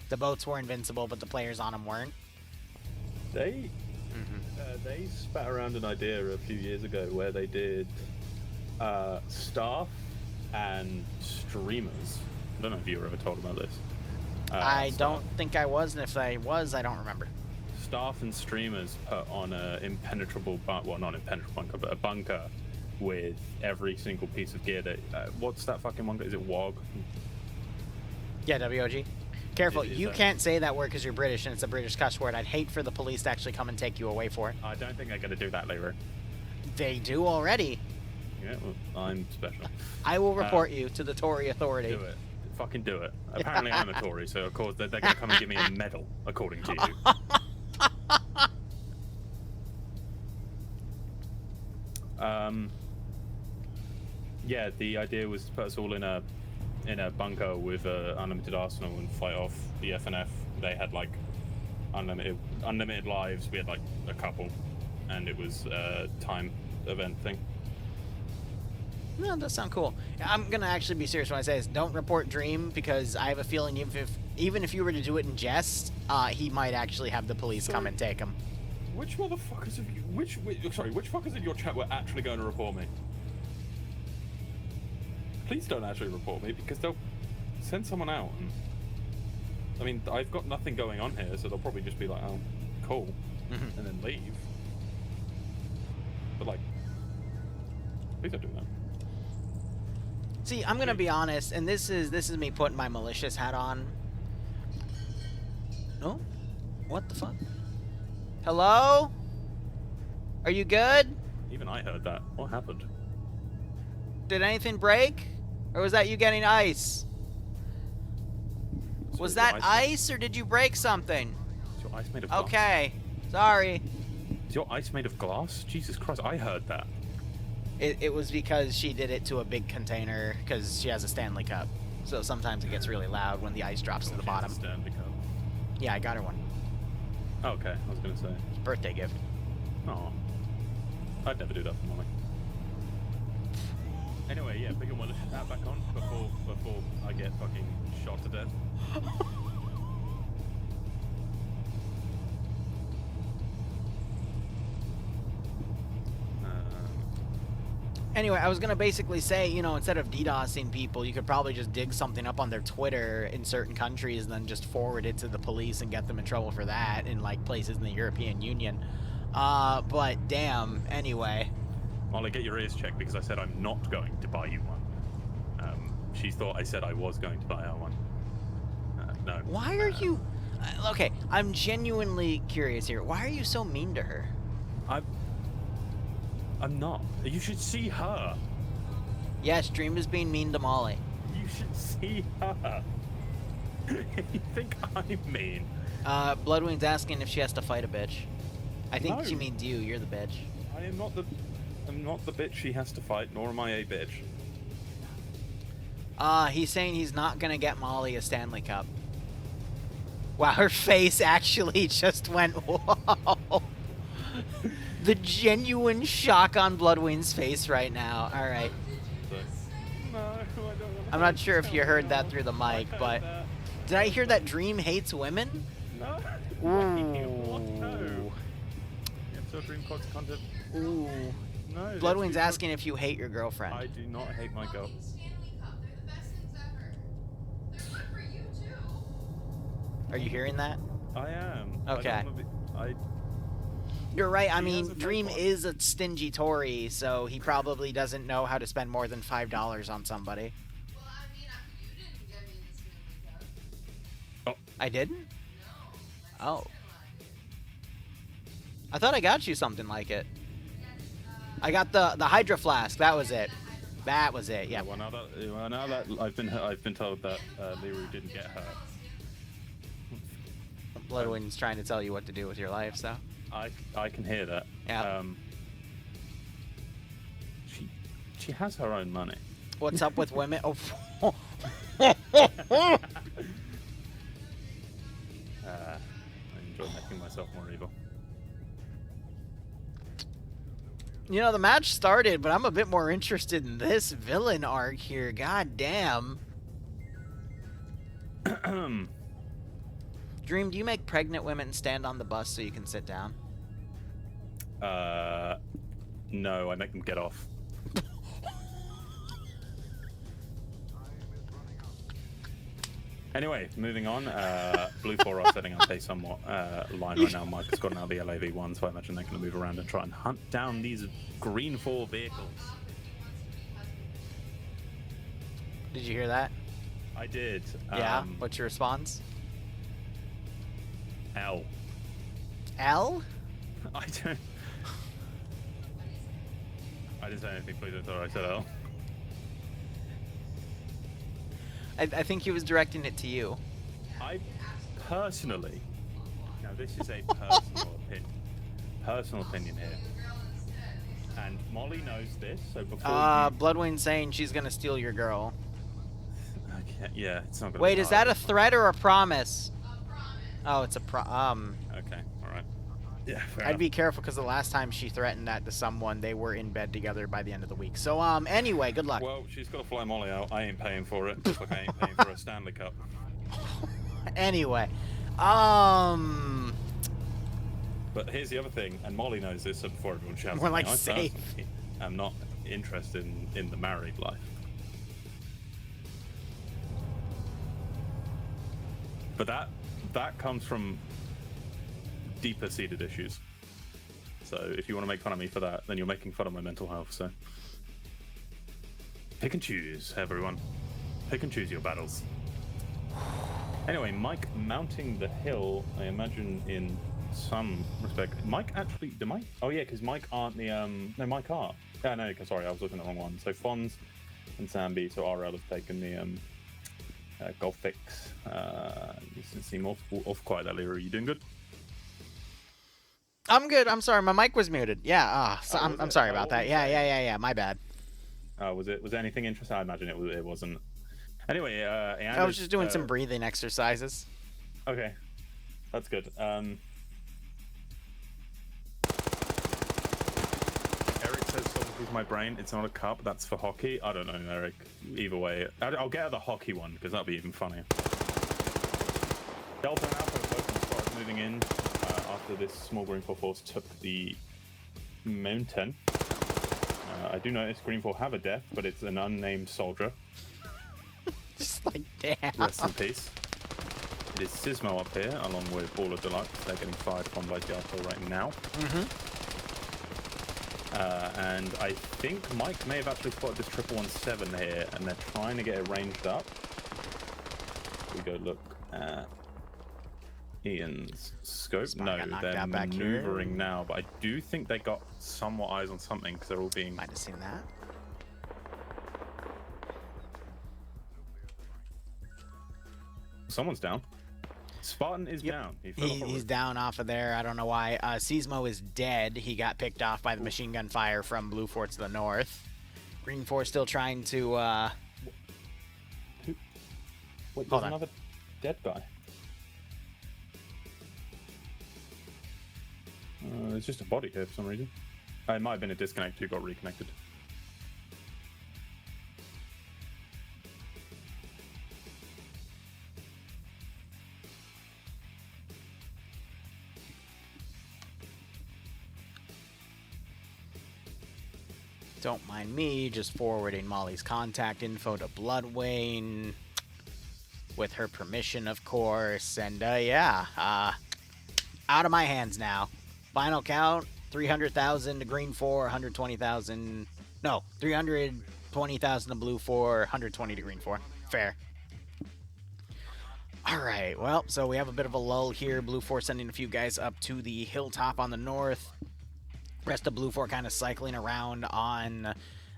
The boats were invincible, but the players on them weren't.
They spat around an idea a few years ago where they did staff and streamers. I don't know if you were ever told about this.
I don't think I was, and if I was, I don't remember.
Staff and streamers put on a impenetrable bunker, well, not impenetrable bunker, but a bunker with every single piece of gear that... what's that fucking bunker? Is it WOG?
Yeah, WOG. Careful, you can't say that word because you're British and it's a British cuss word. I'd hate for the police to actually come and take you away for it.
I don't think they're going to do that, Liru.
They do already.
Yeah, well, I'm special.
I will report you to the Tory authority.
Do it. Fucking do it. Apparently I'm a Tory, so of course they're going to come and give me a medal, according to you. Yeah, the idea was to put us all in a bunker with unlimited arsenal and fight off the FNF. They had like unlimited lives. We had like a couple, and it was a time event thing.
No, that does sound cool. I'm gonna actually be serious when I say this. Don't report Dream, because I have a feeling even if you were to do it in jest, he might actually have the police come and take him.
Which motherfuckers of you? Which fuckers in your chat were actually going to report me? please don't actually report me because they'll send someone out. And, I mean, I've got nothing going on here, so they'll probably just be like, "Oh, cool," and then leave. But like, please don't do that.
See, I'm gonna be honest, and this is me putting my malicious hat on. Oh, what the fuck? Hello? Are you good?
Even I heard that. What happened?
Did anything break? Or was that you getting ice?
So
Was
is your
that ice, or did you break something?
Is your ice made of glass?
Okay, sorry.
Is your ice made of glass? Jesus Christ, I heard that.
It was because she did it to a big container, because she has a Stanley Cup. So sometimes it gets really loud when the ice drops to the bottom.
Stanley Cup.
Yeah, I got her one.
Oh, okay, I was gonna say.
Birthday gift.
Oh, I'd never do that for Molly. Anyway, yeah, put your malicious hat back on before I get fucking shot to death.
Anyway, I was gonna basically say, you know, instead of DDoSing people, you could probably just dig something up on their Twitter in certain countries and then just forward it to the police and get them in trouble for that in, like, places in the European Union. But damn, anyway.
Molly, get your ears checked because I said I'm not going to buy you one. She thought I said I was going to buy her one. No.
Why are you... okay, I'm genuinely curious here. Why are you so mean to her?
I'm not. You should see her.
Yes, Dream is being mean to Molly.
You should see her. You think I'm mean?
Bloodwing's asking if she has to fight a bitch. I think
No.
she means you. You're the bitch.
I'm not the bitch she has to fight, nor am I a bitch.
He's saying he's not gonna get Molly a Stanley Cup. Wow, her face actually just went, whoa. The genuine shock on Bloodwing's face right now. All right.
No, I don't want
I'm not sure if you heard that through the mic, but
that.
did I hear that Dream hates women?
No.
Ooh.
No. So Dream content.
Ooh.
No.
Bloodwing's asking if you hate your girlfriend.
I do not hate my girl.
Are you hearing that?
I am.
Okay. You're right. I mean, Dream is a stingy Tory, so he probably doesn't know how to spend more than $5 on somebody.
Well, I mean, you didn't get me this Stanley Cup.
Oh.
I didn't? Oh. I thought I got you something like it. I got the Hydro Flask. That was it. That was it. Yeah.
Well, now that I've been told that Liru didn't get her.
Bloodwind's trying to tell you what to do with your life, so.
I can hear that.
Yeah.
She has her own money.
What's up with women? Oh.
I enjoy making myself more evil.
You know, the match started, but I'm a bit more interested in this villain arc here. God damn. Dream, do you make pregnant women stand on the bus so you can sit down?
No, I make them get off. Anyway, moving on. Blue 4 are setting up a somewhat line right now. Mike has got now the LAV1, so I imagine they're going to move around and try and hunt down these green 4 vehicles.
Did you hear that?
I did.
Yeah? What's your response?
L.
L?
I don't. I didn't say anything, please don't thought I said L.
I think he was directing it to you.
I personally, now this is a personal opinion here, and Molly knows this, so before
Bloodwind's saying she's gonna steal your girl.
Okay, yeah, it's not gonna
Wait,
be
is
hard.
that a threat or a promise? Oh, it's a
Okay, alright. Yeah, fair
I'd
enough.
be careful because the last time she threatened that to someone, they were in bed together by the end of the week. So, anyway, good luck.
Well, she's got to fly Molly out. I ain't paying for it, just like I ain't paying for a Stanley Cup.
Anyway,
But here's the other thing, and Molly knows this, so before everyone shouts
More
at me,
like
I
safe.
personally am not interested in the married life. But that comes from deeper seated issues. So if you want to make fun of me for that, then you're making fun of my mental health. So pick and choose, everyone. Pick and choose your battles. Anyway, Mike mounting the hill, I imagine in some respect. Mike actually, oh yeah, because Mike aren't the, no, Mike are. Yeah, no, sorry, I was looking at the wrong one. So Fonz and Sambi, so RL have taken the golf fix. You seem off quiet there, Liru. Are you doing good?
I'm good. I'm sorry, my mic was muted. Yeah, so I'm sorry about that. Yeah, my bad.
Was it anything interesting? I imagine it wasn't. Anyway,
I was just doing some breathing exercises.
Okay, that's good. Eric says "Someone Who's My Brain." It's not a cup. That's for hockey. I don't know, Eric. Either way, I'll get the hockey one because that'll be even funnier. Delta and Alpha both started moving in after this small green force took the mountain. I do notice green 4 have a death, but it's an unnamed soldier.
Just like, damn.
Rest in peace. It is Sismo up here, along with Baller Deluxe. They're getting fired from by Diato right now. And I think Mike may have actually spotted this 117 here, and they're trying to get it ranged up. We go look at Ian's scope. No, they're maneuvering now, but I do think they got somewhat eyes on something because they're all being...
Might have seen that.
Someone's down. Spartan is down.
He's down off of there. I don't know why. Sismo is dead. He got picked off by the machine gun fire from Blue Fort to the north. Green 4 still trying to...
Wait, there's another dead guy. There's just a body here for some reason. It might have been a disconnect who got reconnected.
Don't mind me just forwarding Molly's contact info to Bloodwayne with her permission, of course. And yeah, out of my hands now. Final count, 300,000 to Green 4, 120,000. No, 320,000 to Blue 4, 120 to Green 4. Fair. All right, well, so we have a bit of a lull here. Blue 4 sending a few guys up to the hilltop on the north. Rest of Blue 4 kind of cycling around on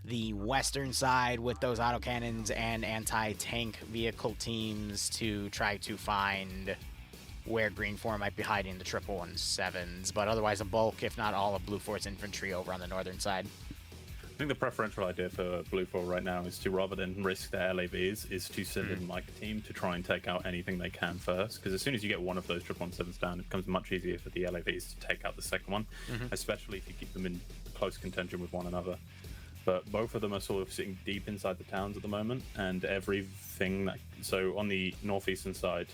the western side with those autocannons and anti-tank vehicle teams to try to find where Green 4 might be hiding the 117s, but otherwise a bulk, if not all, of Blue 4's infantry over on the northern side.
I think the preferential idea for Blue 4 right now is to, rather than risk their LAVs, is to send in Mike team to try and take out anything they can first, because as soon as you get one of those 117s down, it becomes much easier for the LAVs to take out the second one, especially if you keep them in close contention with one another. But both of them are sort of sitting deep inside the towns at the moment, and everything that... So on the northeastern side,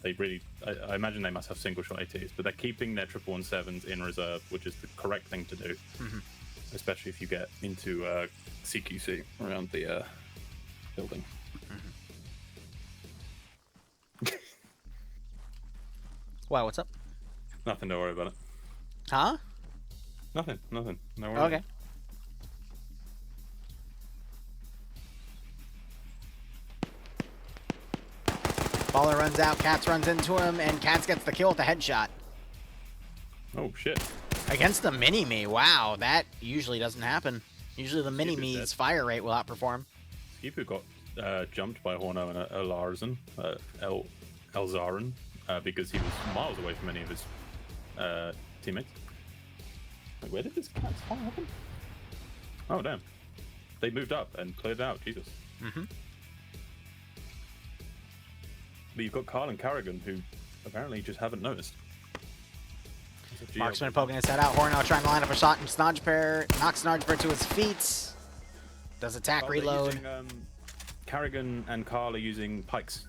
they really... I imagine they must have single-shot ATs, but they're keeping their 117s in reserve, which is the correct thing to do. Especially if you get into CQC around the building.
Wow, what's up?
Nothing, don't worry about it.
Huh?
Nothing. No worries.
Okay. Baller runs out, Katz runs into him, and Katz gets the kill with the headshot.
Oh, shit.
Against the mini-me, wow, that usually doesn't happen. Usually the mini-me's fire rate will outperform.
Skipu got jumped by Horno and Elzarin, because he was miles away from any of his teammates. Wait, where did this Katz fire happen? Oh, damn. They moved up and cleared it out, Jesus. But you've got Carl and Carrigan, who apparently just haven't noticed.
Marksman poking his head out. Horno trying to line up a shot, and Snodgepair knocks Snodgepair to his feet. Does attack reload.
Carrigan and Carl are using pikes,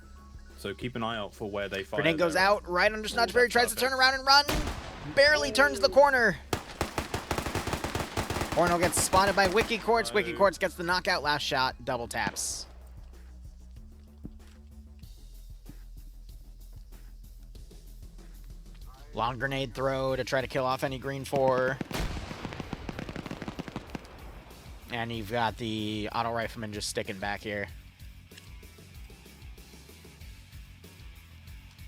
so keep an eye out for where they fire.
Grenade goes out right under Snodgepair. Tries to turn around and run. Barely turns the corner. Horno gets spotted by Wiki Quartz. Wiki Quartz gets the knockout last shot. Double taps. Long grenade throw to try to kill off any green 4. And you've got the auto rifleman just sticking back here.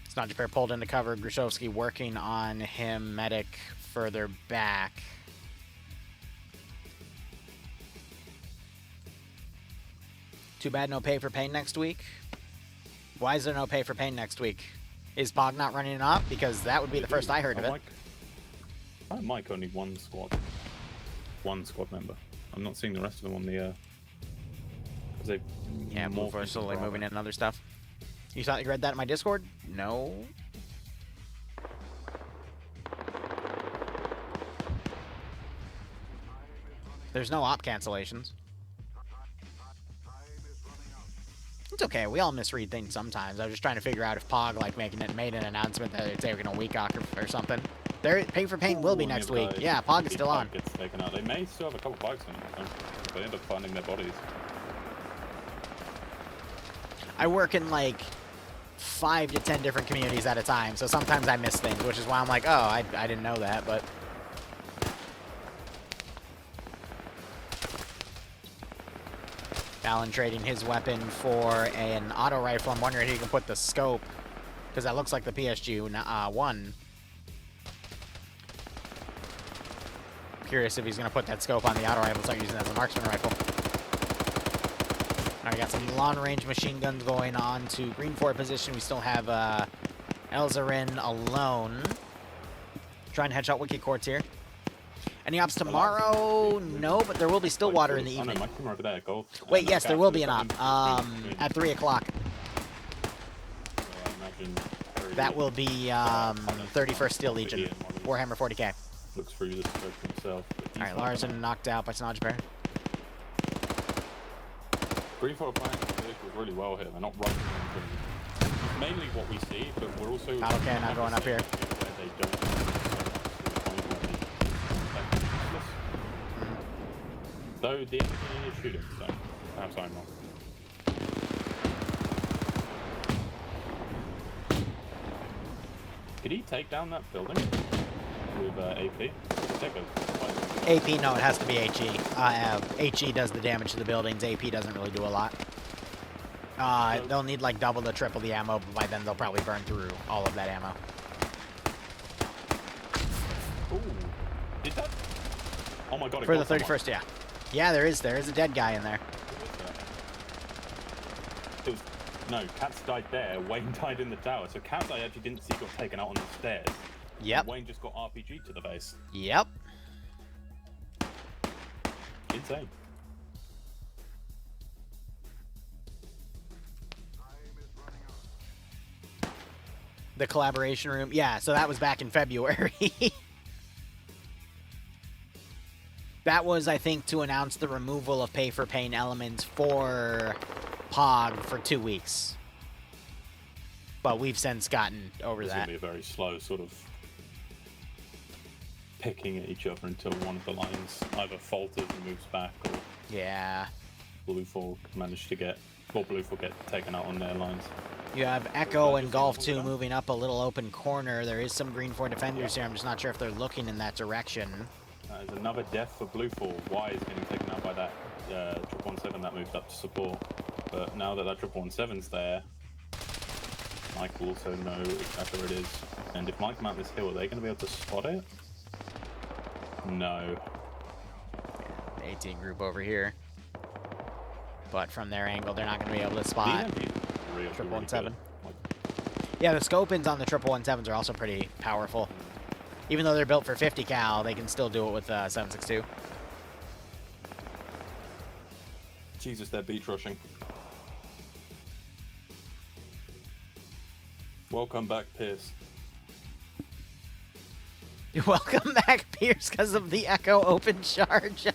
Snodger pair pulled into cover. Grushovsky working on him. Medic further back. Too bad no pay for pain next week. Why is there no pay for pain next week? Is Bog not running it up? Because that would be the first I heard of it.
Mike only one squad member. I'm not seeing the rest of them on the.
Yeah, Wolf are slowly moving in and other stuff. You thought you read that in my Discord? No. There's no op cancellations. It's okay. We all misread things sometimes. I was just trying to figure out if Pog like made an announcement that they're taking a week off or something. Their pay for pain will be next week. Yeah, Pog is still on.
Gets taken out. They may still have a couple bikes on them. They end up finding their bodies.
I work in like 5 to 10 different communities at a time, so sometimes I miss things, which is why I'm like, oh, I didn't know that, but. Fallon trading his weapon for an auto rifle. I'm wondering if he can put the scope, because that looks like the PSG-1. Curious if he's going to put that scope on the auto rifle, start using it as a marksman rifle. All right, got some long-range machine guns going on to green 4 position. We still have Elzarin alone. Trying to headshot Wiki Quartz here. Any ops tomorrow? No, but there will be Stillwater in the evening. Wait, yes, there will be an op at 3 o'clock. That will be 31st Steel Legion, Warhammer 40k.
Looks through the scope himself.
All right, Larson knocked out by Snodge Bear.
Green 4 are playing the vehicles really well here. They're not running into them. Mainly what we see, but we're also...
Battle cannon not going up here.
They don't though the enemy is shooting, so perhaps I'm wrong. Did he take down that building with AP?
AP, no, it has to be HE. HE does the damage to the buildings. AP doesn't really do a lot. They'll need like double to triple the ammo, but by then they'll probably burn through all of that ammo.
Ooh, did that? Oh my god!
For the 31st, yeah. Yeah, there is a dead guy in there.
No, Katz died there. Wayne died in the tower. So Katz I actually didn't see got taken out on the stairs.
Yep.
Wayne just got RPG'd to the base.
Yep.
Insane.
The collaboration room. Yeah, so that was back in February. That was, I think, to announce the removal of pay-for-pain elements for POG for 2 weeks. But we've since gotten over that.
It's going to be a very slow sort of picking at each other until one of the lines either falters and moves back, or
yeah,
Blue 4 managed to get, or Blue 4 get taken out on their lines.
You have Echo and Golf 2 moving up a little open corner. There is some Green 4 defenders here. I'm just not sure if they're looking in that direction.
There's another death for Blue 4. Y is getting taken out by that 117 that moved up to support. But now that 117's there, Mike will also know exactly where it is. And if Mike mount this hill, are they going to be able to spot it? No.
18 group over here. But from their angle, they're not going to be able to spot 117. Yeah, the scope-ins on the 117s are also pretty powerful. Even though they're built for 50 cal, they can still do it with 7.62.
Jesus, they're beach rushing. Welcome back, Pierce.
Welcome back, Pierce, because of the Echo open charge.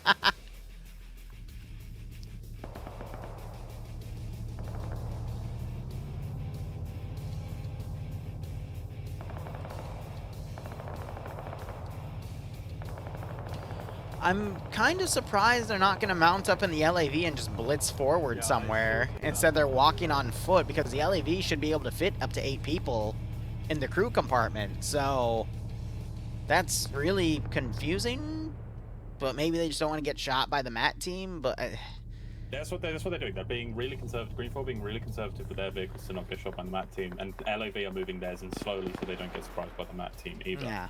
I'm kind of surprised they're not going to mount up in the LAV and just blitz forward somewhere. Instead, they're walking on foot because the LAV should be able to fit up to 8 people in the crew compartment. So that's really confusing. But maybe they just don't want to get shot by the MAT team. But
That's what they're doing. They're being really conservative. Green4 being really conservative with their vehicles to not get shot by the MAT team, and LAV are moving theirs in slowly so they don't get surprised by the MAT team either.
yeah,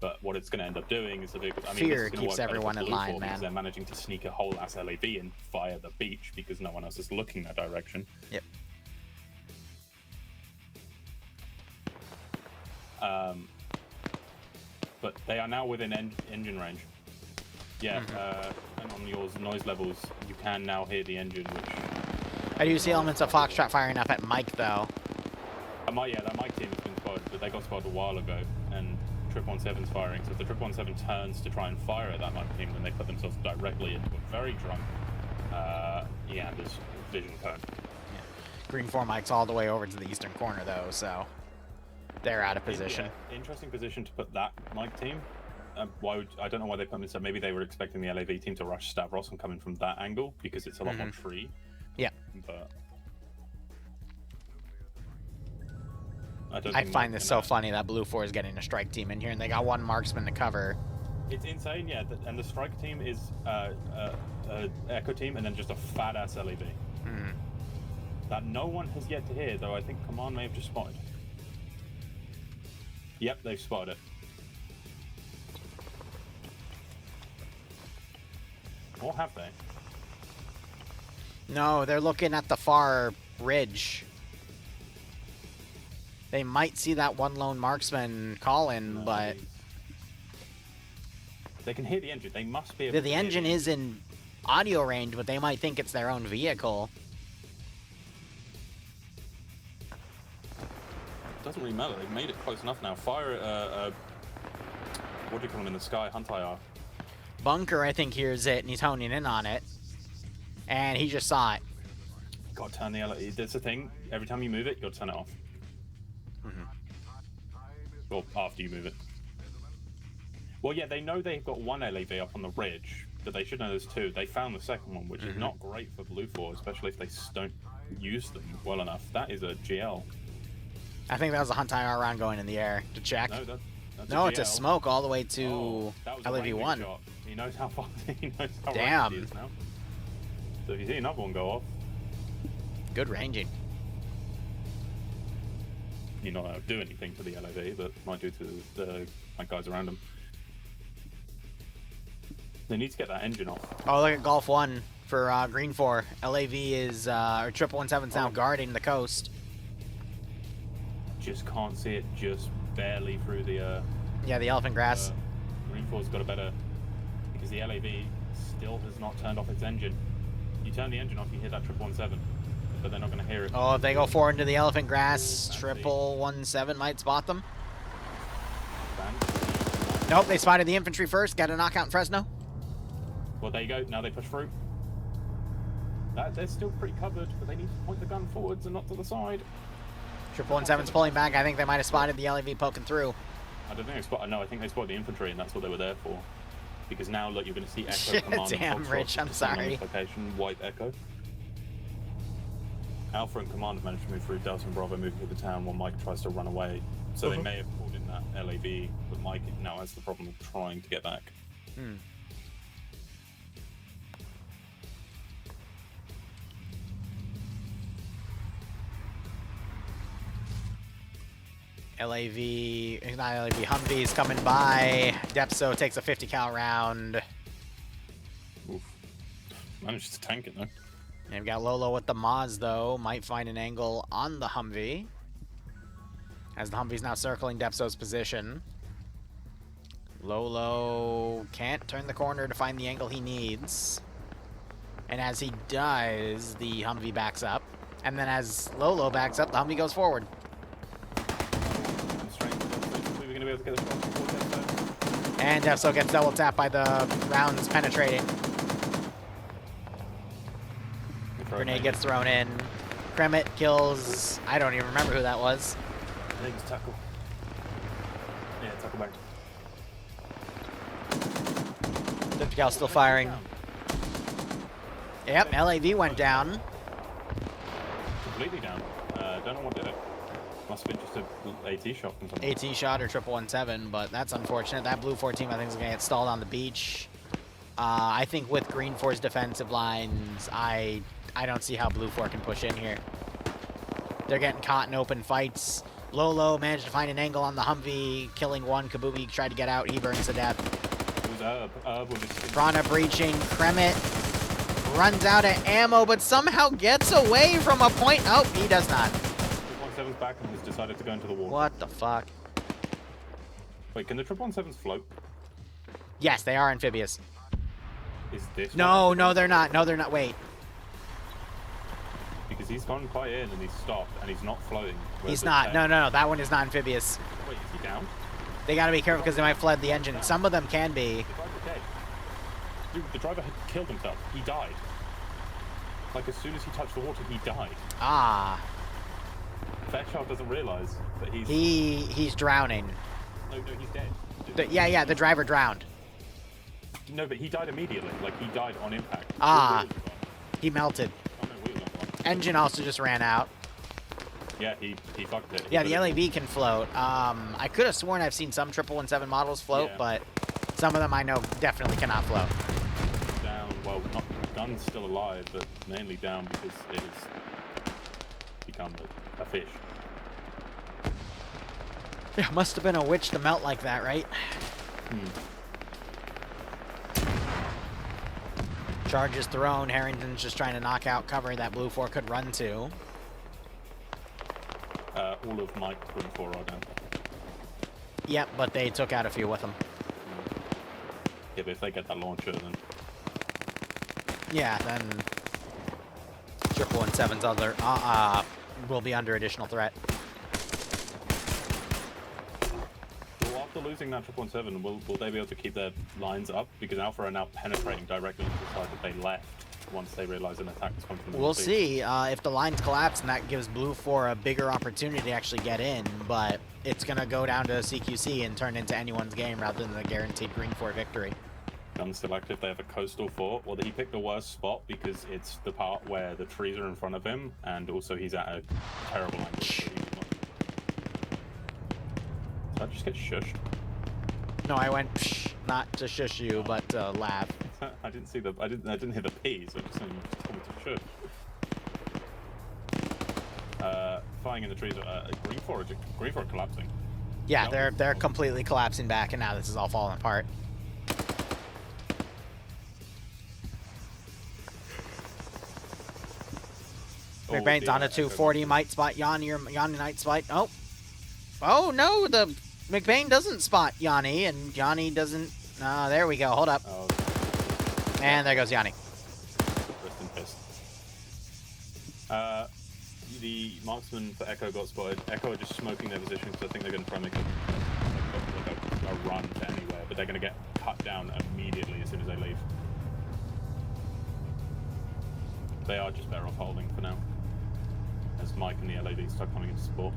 But what it's going to end up doing is the vehicle. I mean,
fear
this is
keeps everyone in line, man.
They're managing to sneak a whole ass LAV in via the beach because no one else is looking that direction.
Yep.
But they are now within engine range. Yeah, and on your noise levels, you can now hear the engine, which...
I do see elements of Foxtrot firing up at Mike, though.
That Mike team has been spotted, but they got spotted a while ago, and 117's firing. So if the 117 turns to try and fire at that Mike team, then they put themselves directly into a very drunk Eander's vision cone.
Yeah. Green 4 Mike's all the way over to the eastern corner, though, so they're out of position.
Yeah, interesting position to put that Mike team. I don't know why they put them inside. Maybe they were expecting the LAV team to rush Stavros and come in from that angle because it's a lot more tree.
Yeah.
But
I find this so funny that Blue 4 is getting a strike team in here, and they got one marksman to cover.
It's insane, yeah. And the strike team is Echo team, and then just a fat ass LAV that no one has yet to hear. Though I think Command may have just spotted. Yep, they've spotted it. Or have they?
No, they're looking at the far ridge. They might see that one lone marksman calling, but...
They can hear the engine. They must be able to
the engine is in audio range, but they might think it's their own vehicle.
It doesn't really matter. They've made it close enough now. Fire what do you call them in the sky? Hunt IR.
Bunker, I think, hears it, and he's honing in on it. And he just saw it.
Gotta turn the LAV. That's the thing. Every time you move it, you gotta turn it off. Well, after you move it. Well, yeah, they know they've got one LAV up on the ridge, but they should know there's two. They found the second one, which is not great for Blue 4, especially if they don't use them well enough. That is a GL.
I think that was a Hunt IR round going in the air to check.
No, that's
no,
a
it's a smoke all the way to LAV1.
He knows how far. He knows how
Damn.
right he is now. So if you see another one go off,
good ranging.
You're not allowed to do anything to the LAV, but might do to the guys around them. They need to get that engine off.
Oh, look at Golf 1 for Green 4. LAV is, or 117's now guarding the coast.
Just can't see it, just barely through the...
yeah, the elephant grass.
Green 4's got a better... Because the LAV still has not turned off its engine. You turn the engine off, you hear that 117, but they're not going to hear it.
Oh, if they go forward into the elephant grass, 117 might spot them. Nope, they spotted the infantry first. Got a knockout in Fresno.
Well, there you go. Now they push through. They're still pretty covered, but they need to point the gun forwards and not to the side.
117's pulling back. I think they might have spotted the LAV poking through.
I don't think they spotted. No, I think they spotted the infantry, and that's what they were there for. Because now, look, you're going to see Echo Command.
Damn, Rich, I'm sorry.
Location, White Echo. Alpha and Command have managed to move through. Delta and Bravo moving through the town while Mike tries to run away. So they may have pulled in that LAV, but Mike now has the problem of trying to get back.
LAV, not LAV, Humvee's coming by. Depso takes a 50 cal round.
Oof. Managed to tank it though.
And we've got Lolo with the Maz though. Might find an angle on the Humvee. As the Humvee's now circling Depso's position. Lolo can't turn the corner to find the angle he needs. And as he does, the Humvee backs up. And then as Lolo backs up, the Humvee goes forward. And Depso gets double tapped by the rounds penetrating. Grenade gets thrown in. Kremet kills... I don't even remember who that was.
I think it's Tackle. Yeah, Tackle back.
50 cal still firing. Yep, LAV went down.
Completely down. Don't know what did it. Must have been just a AT shot from someone.
AT shot or 1117, but that's unfortunate. That blue 4 team, I think, is going to get stalled on the beach. I think with green 4's defensive lines, I don't see how blue 4 can push in here. They're getting caught in open fights. Lolo managed to find an angle on the Humvee, killing one. Kabuki tried to get out. He burns to death.
It was Herb.
Prana breaching. Kremit runs out of ammo, but somehow gets away from a point. Oh, he does not.
117's back and has decided to go into the water.
What the fuck?
Wait, can the 117s float?
Yes, they are amphibious.
Is this
No,
one?
no, they're not. No, they're not. Wait.
Because he's gone quite in and he's stopped and he's not floating.
He's not. No, no, no. That one is not amphibious.
Wait, is he down?
They gotta be careful because they might flood the engine. Some of them can be.
The driver's okay. Dude, the driver had killed himself. He died. Like, as soon as he touched the water, he died.
Ah.
Fairchild doesn't realize that he's...
He's drowning.
No, he's dead.
Yeah, the driver drowned.
No, but he died immediately. Like, he died on impact.
Ah. He melted.
Oh, no, wheels aren't gone.
Engine also just ran out.
Yeah, he fucked it.
Yeah, the LAV can float. I could have sworn I've seen some 1117 models float,
Yeah.
but some of them I know definitely cannot float.
Down, well, not, Gun's still alive, but mainly down because it has become a fish.
Yeah, must have been a witch to melt like that, right? Charge is thrown. Harrington's just trying to knock out cover that blue 4 could run to.
All of Mike Green 4 are down.
Yep, but they took out a few with them.
Yeah, but if they get that launcher, then...
Yeah, then 1117's other will be under additional threat.
Well, after losing that 117, will they be able to keep their lines up? Because Alpha are now penetrating directly into the side that they left once they realize an attack is coming from the
We'll
northeast.
see if the lines collapse, and that gives blue 4 a bigger opportunity to actually get in, but it's going to go down to CQC and turn into anyone's game rather than a guaranteed green 4 victory.
Gun's still active. They have a coastal fort. Well, he picked the worst spot because it's the part where the trees are in front of him, and also he's at a terrible angle. So he's not... Did I just get shushed?
No, I went psh, not to shush you, but to laugh.
I didn't see the. I didn't hear the P, so I just told me to shush. Flying in the trees. Green 4 collapsing.
Yeah,
No.
they're completely collapsing back, and now this is all falling apart. McBain's on a 240, might spot Yanni, or Yanni might spot. Oh no, the McBain doesn't spot Yanni, and Yanni doesn't. There we go. Hold up,
Oh,
and there goes Yanni.
rest in piss. The marksman for Echo got spotted. Echo are just smoking their position because I think they're going to try and make a run to anywhere, but they're going to get cut down immediately as soon as they leave. They are just better off holding for now, as Mike and the LAV start coming into support.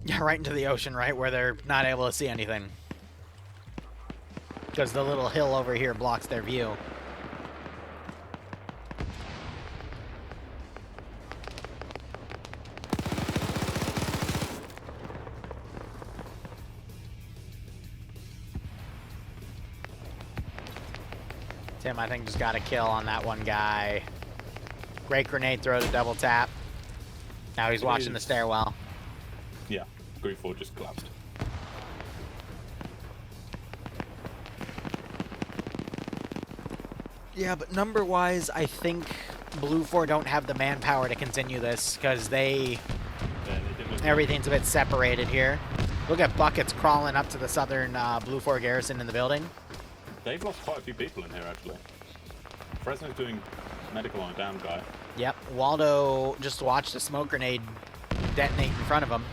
Yeah, right into the ocean, right where they're not able to see anything, because the little hill over here blocks their view. Tim, I think, just got a kill on that one guy. Great grenade throw to double tap. Now he's watching the stairwell.
Yeah, Green 4 just collapsed.
Yeah, but number-wise, I think Blue 4 don't have the manpower to continue this, because
Yeah, they did look
everything's a bit separated here. Look at Buckets crawling up to the southern Blue 4 garrison in the building.
They've lost quite a few people in here, actually. Fresno's doing medical on a down guy.
Yep, Waldo just watched a smoke grenade detonate in front of him.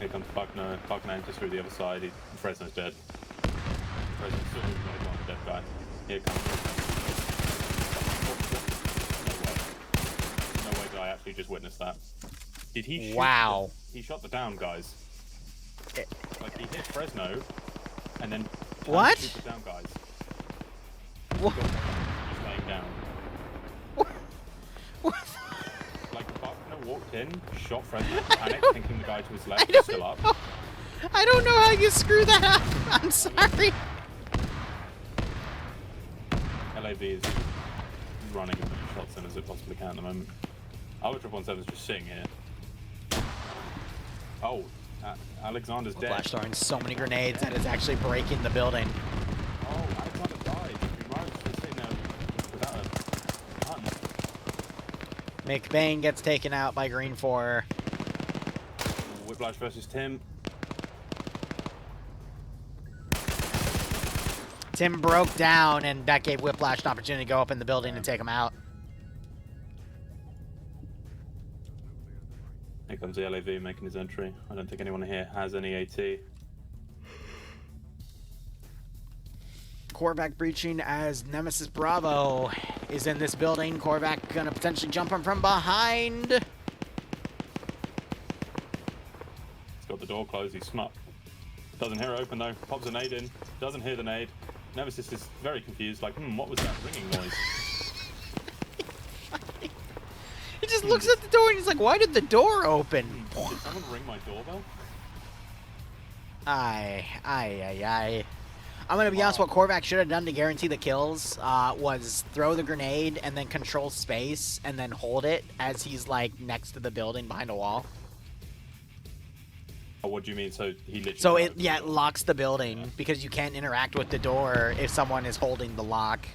Here comes Buckner. Buckner enters through the other side. Fresno's dead. Fresno's still doing medical on a dead guy. Here comes No way did I actually just witness that. Did he shoot
Wow.
He shot the down guys. Like, he hit Fresno, and then...
What?
Shoot the down guys.
What?
Just laying down.
What?
Like, Buckner walked in, shot Fred, panicked, thinking the guy to his left
I
was still up.
I don't know how you screw that up. I'm sorry.
LAV is running as many shots in as it possibly can at the moment. Our 117 is just sitting here. Oh, Alexander's dead.
Flash throwing so many grenades that is actually breaking the building.
Oh, Alexander died. Ryan's just sitting there without a gun.
McBain gets taken out by Green 4.
Whiplash versus Tim.
Tim broke down, and that gave Whiplash an opportunity to go up in the building and take him out.
Here comes the LAV making his entry. I don't think anyone here has any AT.
Korvac breaching as Nemesis Bravo is in this building. Korvac gonna potentially jump him from behind.
He's got the door closed, he's snuck. Doesn't hear it open though. Pops a nade in, doesn't hear the nade. Nemesis is very confused, like, what was that ringing noise?
He just looks at the door and he's like, why did the door open?
Did someone ring my doorbell?
Aye. I'm gonna be honest, what Korvac should have done to guarantee the kills was throw the grenade and then control space and then hold it as he's like next to the building behind a wall.
Oh, what do you mean? So he literally...
So it locks the building because you can't interact with the door if someone is holding the lock.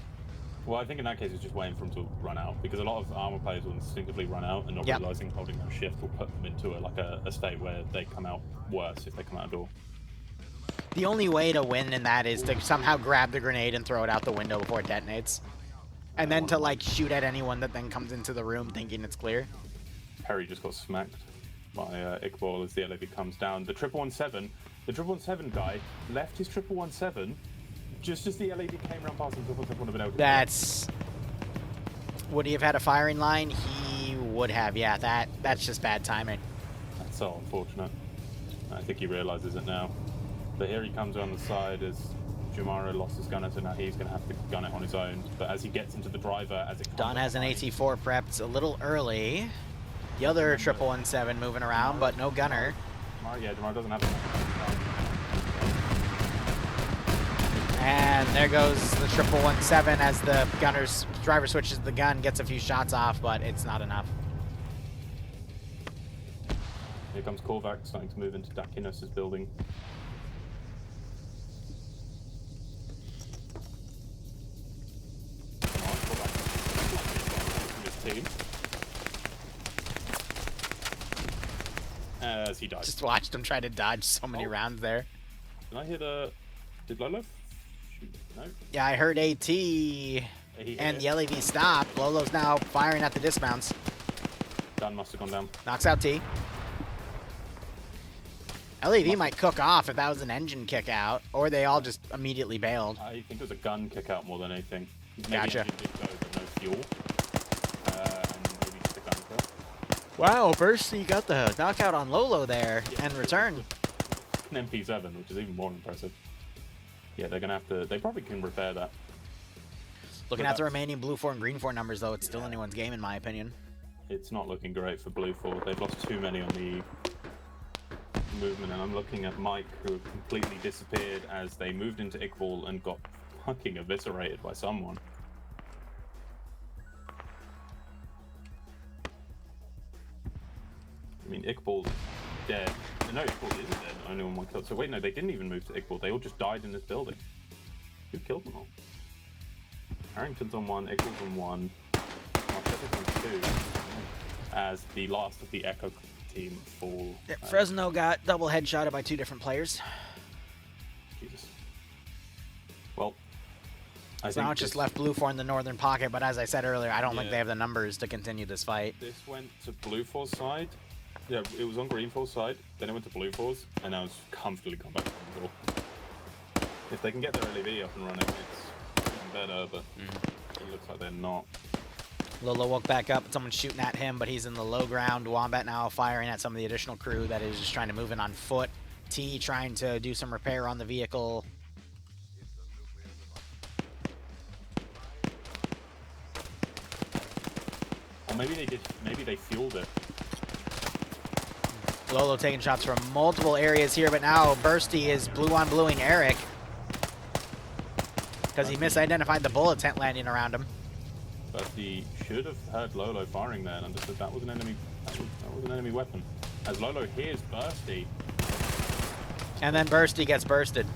Well, I think in that case it's just waiting for him to run out, because a lot of armor players will instinctively run out and not realizing holding their shift will put them into a state where they come out worse if they come out a door.
The only way to win in that is to somehow grab the grenade and throw it out the window before it detonates. And then to like shoot at anyone that then comes into the room thinking it's clear.
Perry just got smacked by Iqbal as the LAV comes down. The 117 guy left his 117 just as the LAV came around past him. Wouldn't have been able to
That's... Would he have had a firing line? He would have, yeah. That's just bad timing.
That's so unfortunate. I think he realizes it now. But here he comes around the side as Jumaro lost his gunner, so now he's going to have to gun it on his own. But as he gets into the driver, as it comes
Don has an
behind,
AT4 prepped a little early. The other 117 moving around, but no gunner.
Jumaro doesn't have enough.
And there goes the 117 as the gunner's driver switches the gun, gets a few shots off, but it's not enough.
Here comes Korvac starting to move into Dakinos' building. Team. As he dies.
Just watched him try to dodge so many rounds there.
Did I hear the... Did Lolo shoot? No?
Yeah, I heard AT, and the LAV stopped. Lolo's now firing at the dismounts.
Gun must have gone down.
Knocks out T. LAV might cook off if that was an engine kick out, or they all just immediately bailed.
I think it was a gun kick out more than anything. Maybe
Gotcha.
engine did go, but no fuel. And maybe just a gun kill.
Wow, first he got the knockout on Lolo there, and return.
An MP7, which is even more impressive. Yeah, they're going to have to... They probably can repair that.
Looking at the remaining blue 4 and green 4 numbers, though, it's still anyone's game, in my opinion.
It's not looking great for blue 4. They've lost too many on the movement, and I'm looking at Mike, who have completely disappeared as they moved into Iqbal and got fucking eviscerated by someone. I mean, Iqbal's dead. No, Iqbal isn't dead. Only one killed. So wait, no, they didn't even move to Iqbal. They all just died in this building. Who killed them all? Harrington's on 1, Iqbal's on 1, Marchetta's on 2, as the last of the Echo team fall.
Yeah, Fresno got double headshotted by 2 different players.
Jesus. Well, I
So
think
now it's just left blue 4 in the northern pocket, but as I said earlier, I don't think they have the numbers to continue this fight.
This went to blue 4's side. Yeah, it was on green 4's side, then it went to blue 4's, and now it's comfortably come back to the middle. If they can get their LEV up and running, it's even better, but it looks like they're not.
Lolo woke back up, and someone's shooting at him, but he's in the low ground. Wombat now firing at some of the additional crew that is just trying to move in on foot. T trying to do some repair on the vehicle.
Or maybe they did. Maybe they fueled it.
Lolo taking shots from multiple areas here, but now Bursty is blue on bluing Eric. Because he misidentified the bullet tent landing around him.
Bursty should have heard Lolo firing there and understood that was an enemy. That was an enemy weapon. As Lolo hears Bursty.
And then Bursty gets bursted.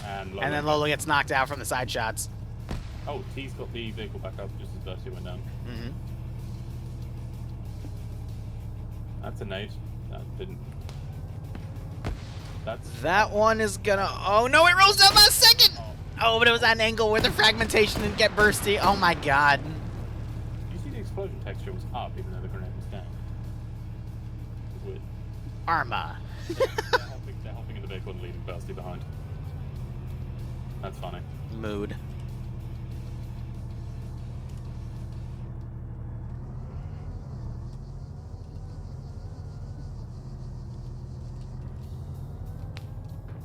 And
then Lolo gets knocked out from the side shots.
Oh, T's got the vehicle back up just as Bursty went down.
Mm-hmm.
That's a nade. That didn't.
That one is gonna. Oh no! It rolls down last second. Oh, but it was at an angle where the fragmentation didn't get Bursty. Oh my god.
You see the explosion texture was up even though the grenade was down. It's weird.
Arma.
They're hopping in the vehicle and leaving Bursty behind. That's funny.
Mood.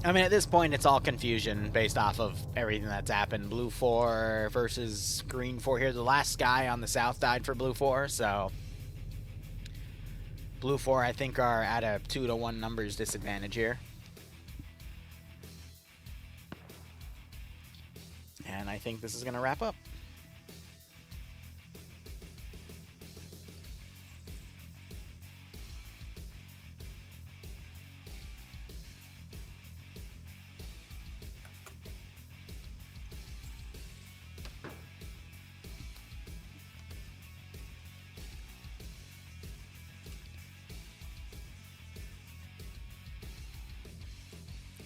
I mean, at this point, it's all confusion based off of everything that's happened. Blue 4 versus Green 4 here. The last guy on the south died for Blue 4, so... Blue 4, I think, are at a 2-to-1 numbers disadvantage here. And I think this is going to wrap up.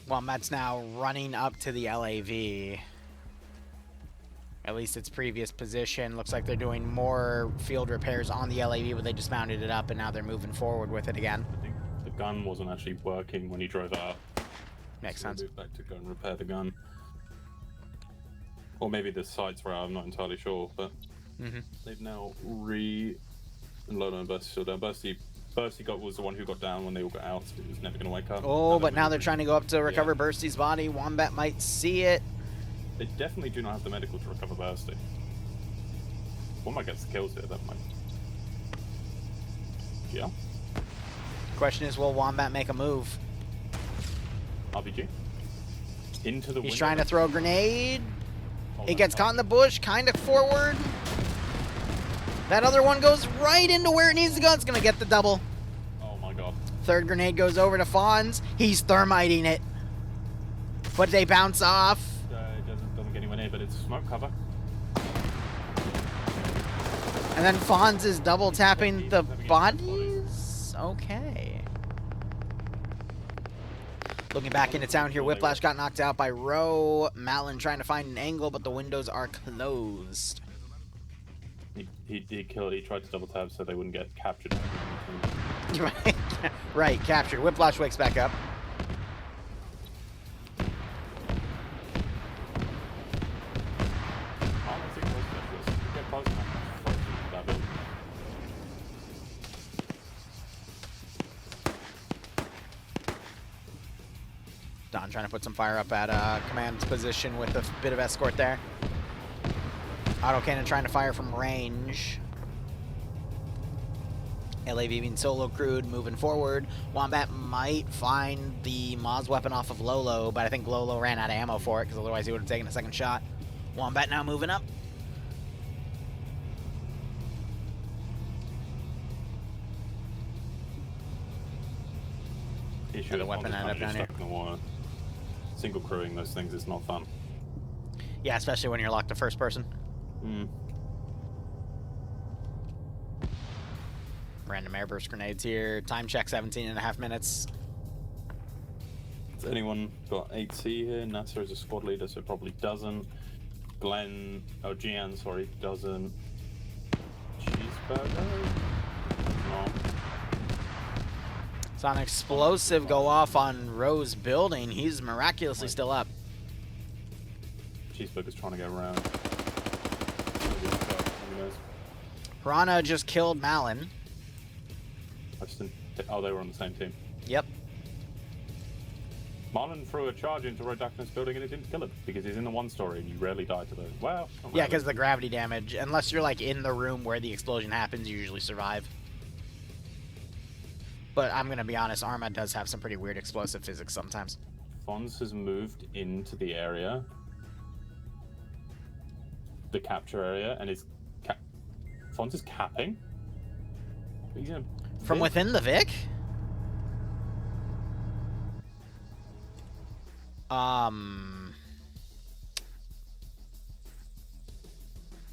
Wombat's now running up to the LAV. At least its previous position. Looks like they're doing more field repairs on the LAV, but they just mounted it up and now they're moving forward with it again.
I think the gun wasn't actually working when he drove out.
Makes
so
sense.
Moved back to go and repair the gun. Or maybe the sights were out, I'm not entirely sure, but they've now Lolo and Bursty still down. Bursty was the one who got down when they all got out, so he was never going to wake up.
Oh, but now they're trying to go up to recover Bursty's body. Wombat might see it.
They definitely do not have the medical to recover Bursty. One might get the kills here, that might. Yeah.
Question is, will Wombat make a move?
RPG. Into the window.
He's trying to throw a grenade.
Oh,
It gets caught in the bush, kind of forward. That other one goes right into where it needs to go. It's going to get the double.
Oh my god.
Third grenade goes over to Fonz. He's thermiting it. But they bounce off.
It doesn't get anywhere near, but it's smoke cover.
And then Fonz is double tapping the bodies. Okay. Looking back into town here, Whiplash got knocked out by Rowe. Malin trying to find an angle, but the windows are closed.
He tried to double tap so they wouldn't get captured.
Right, captured. Whiplash wakes back up. Don trying to put some fire up at command's position with a bit of escort there. Autocannon trying to fire from range. LAV being solo crewed, moving forward. Wombat might find the Moz weapon off of Lolo, but I think Lolo ran out of ammo for it, because otherwise he would have taken a second shot. Wombat now moving up.
The
weapon ended up down here.
Single crewing those things is not fun.
Yeah, especially when you're locked to first person. Random airburst grenades here. Time check 17.5 minutes.
Has anyone got 8C here? Nasser is a squad leader, so probably doesn't. Gian, sorry, doesn't. Cheeseburger? No.
Saw an explosive go off on Rowe's building. He's miraculously still up.
Cheeseburger's trying to get around.
Piranha just killed Malin.
Oh, they were on the same team.
Yep.
Marlon threw a charge into Rodakna's building and it didn't kill him because he's in the one story and you rarely die to those. Well,
yeah, because the gravity damage. Unless you're like in the room where the explosion happens, you usually survive. But I'm gonna be honest, Arma does have some pretty weird explosive physics sometimes.
Fonz has moved into the area, the capture area, and is Fonz is capping. He's gonna
From within the Vic?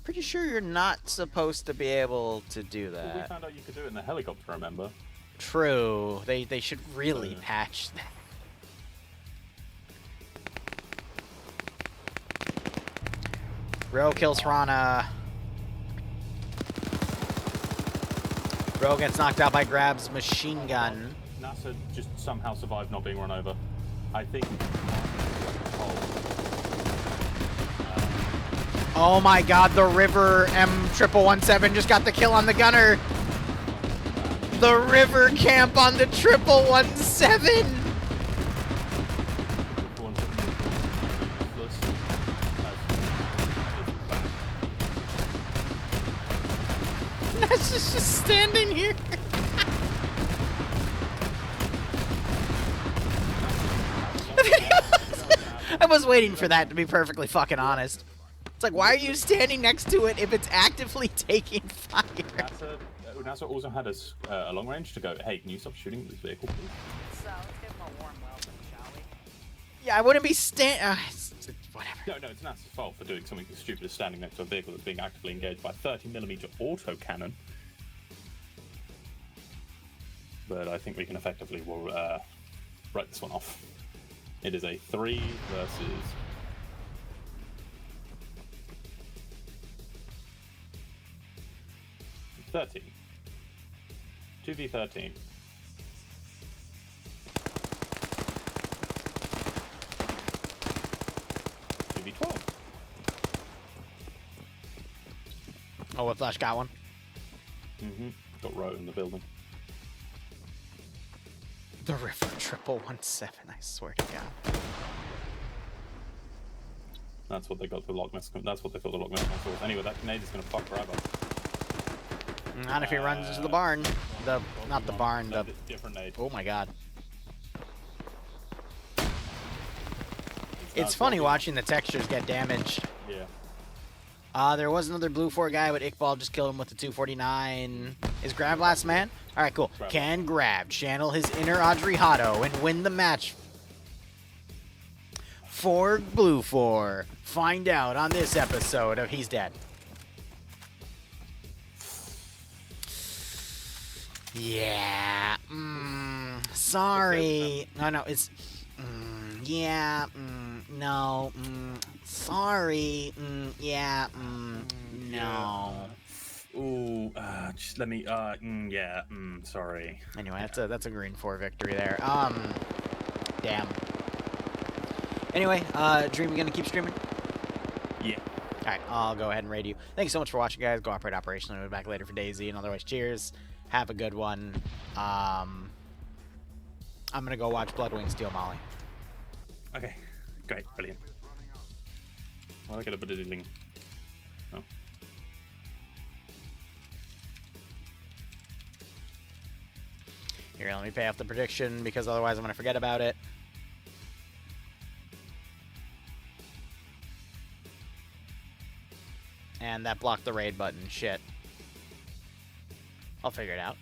Pretty sure you're not supposed to be able to do
Well, we
that.
found out you could do it in the helicopter. Remember?
True. They should really
Yeah.
patch that. Ro kills Rana. Ro gets knocked out by Grab's machine gun.
NASA just somehow survived not being run over. I think.
Oh my god, the River M1117 just got the kill on the gunner. The River camp on the 1117. That's just standing here. I was waiting for that, to be perfectly fucking honest. It's like, why are you standing next to it if it's actively taking fire?
NASA also had a long range to go, hey, can you stop shooting this vehicle, please?
So let's give him a warm welcome, shall we?
Yeah, I wouldn't be whatever.
No, it's NASA's fault for doing something as stupid as standing next to a vehicle that's being actively engaged by a 30mm autocannon. But I think we can effectively write this one off. It is a 3 versus 13. 2v13.
Oh, Whiplash got one.
Got Ro in the building.
The River 1117, I swear to God.
That's what they got the Loch Ness. That's what they thought the Loch Ness was. Anyway, that grenade is gonna fuck Grab up.
Not if he runs into the barn. Not the barn,
No,
the...
different nade.
Oh my god. It's funny watching the textures get damaged.
Yeah.
There was another Blue 4 guy, but Iqbal just killed him with the 249. Is Grab last man? Alright, cool.
Grab.
Can Grab channel his inner Audrey Hotto and win the match for Blue 4? Find out on this episode of He's Dead. Yeah. Sorry. No, it's... yeah. No. Sorry. Yeah. No.
Ooh, just let me, yeah, sorry.
Anyway, that's a green 4 victory there. Damn. Anyway, Dream, you gonna keep streaming?
Yeah.
Alright, I'll go ahead and raid you. Thanks so much for watching, guys. Go operate operationally. We'll be back later for Daisy, and otherwise, cheers. Have a good one. I'm gonna go watch Bloodwing steal Molly.
Okay, great, brilliant. Well, I get a bit of diddling. Oh.
Here, let me pay off the prediction, because otherwise I'm gonna forget about it. And that blocked the raid button. Shit. I'll figure it out.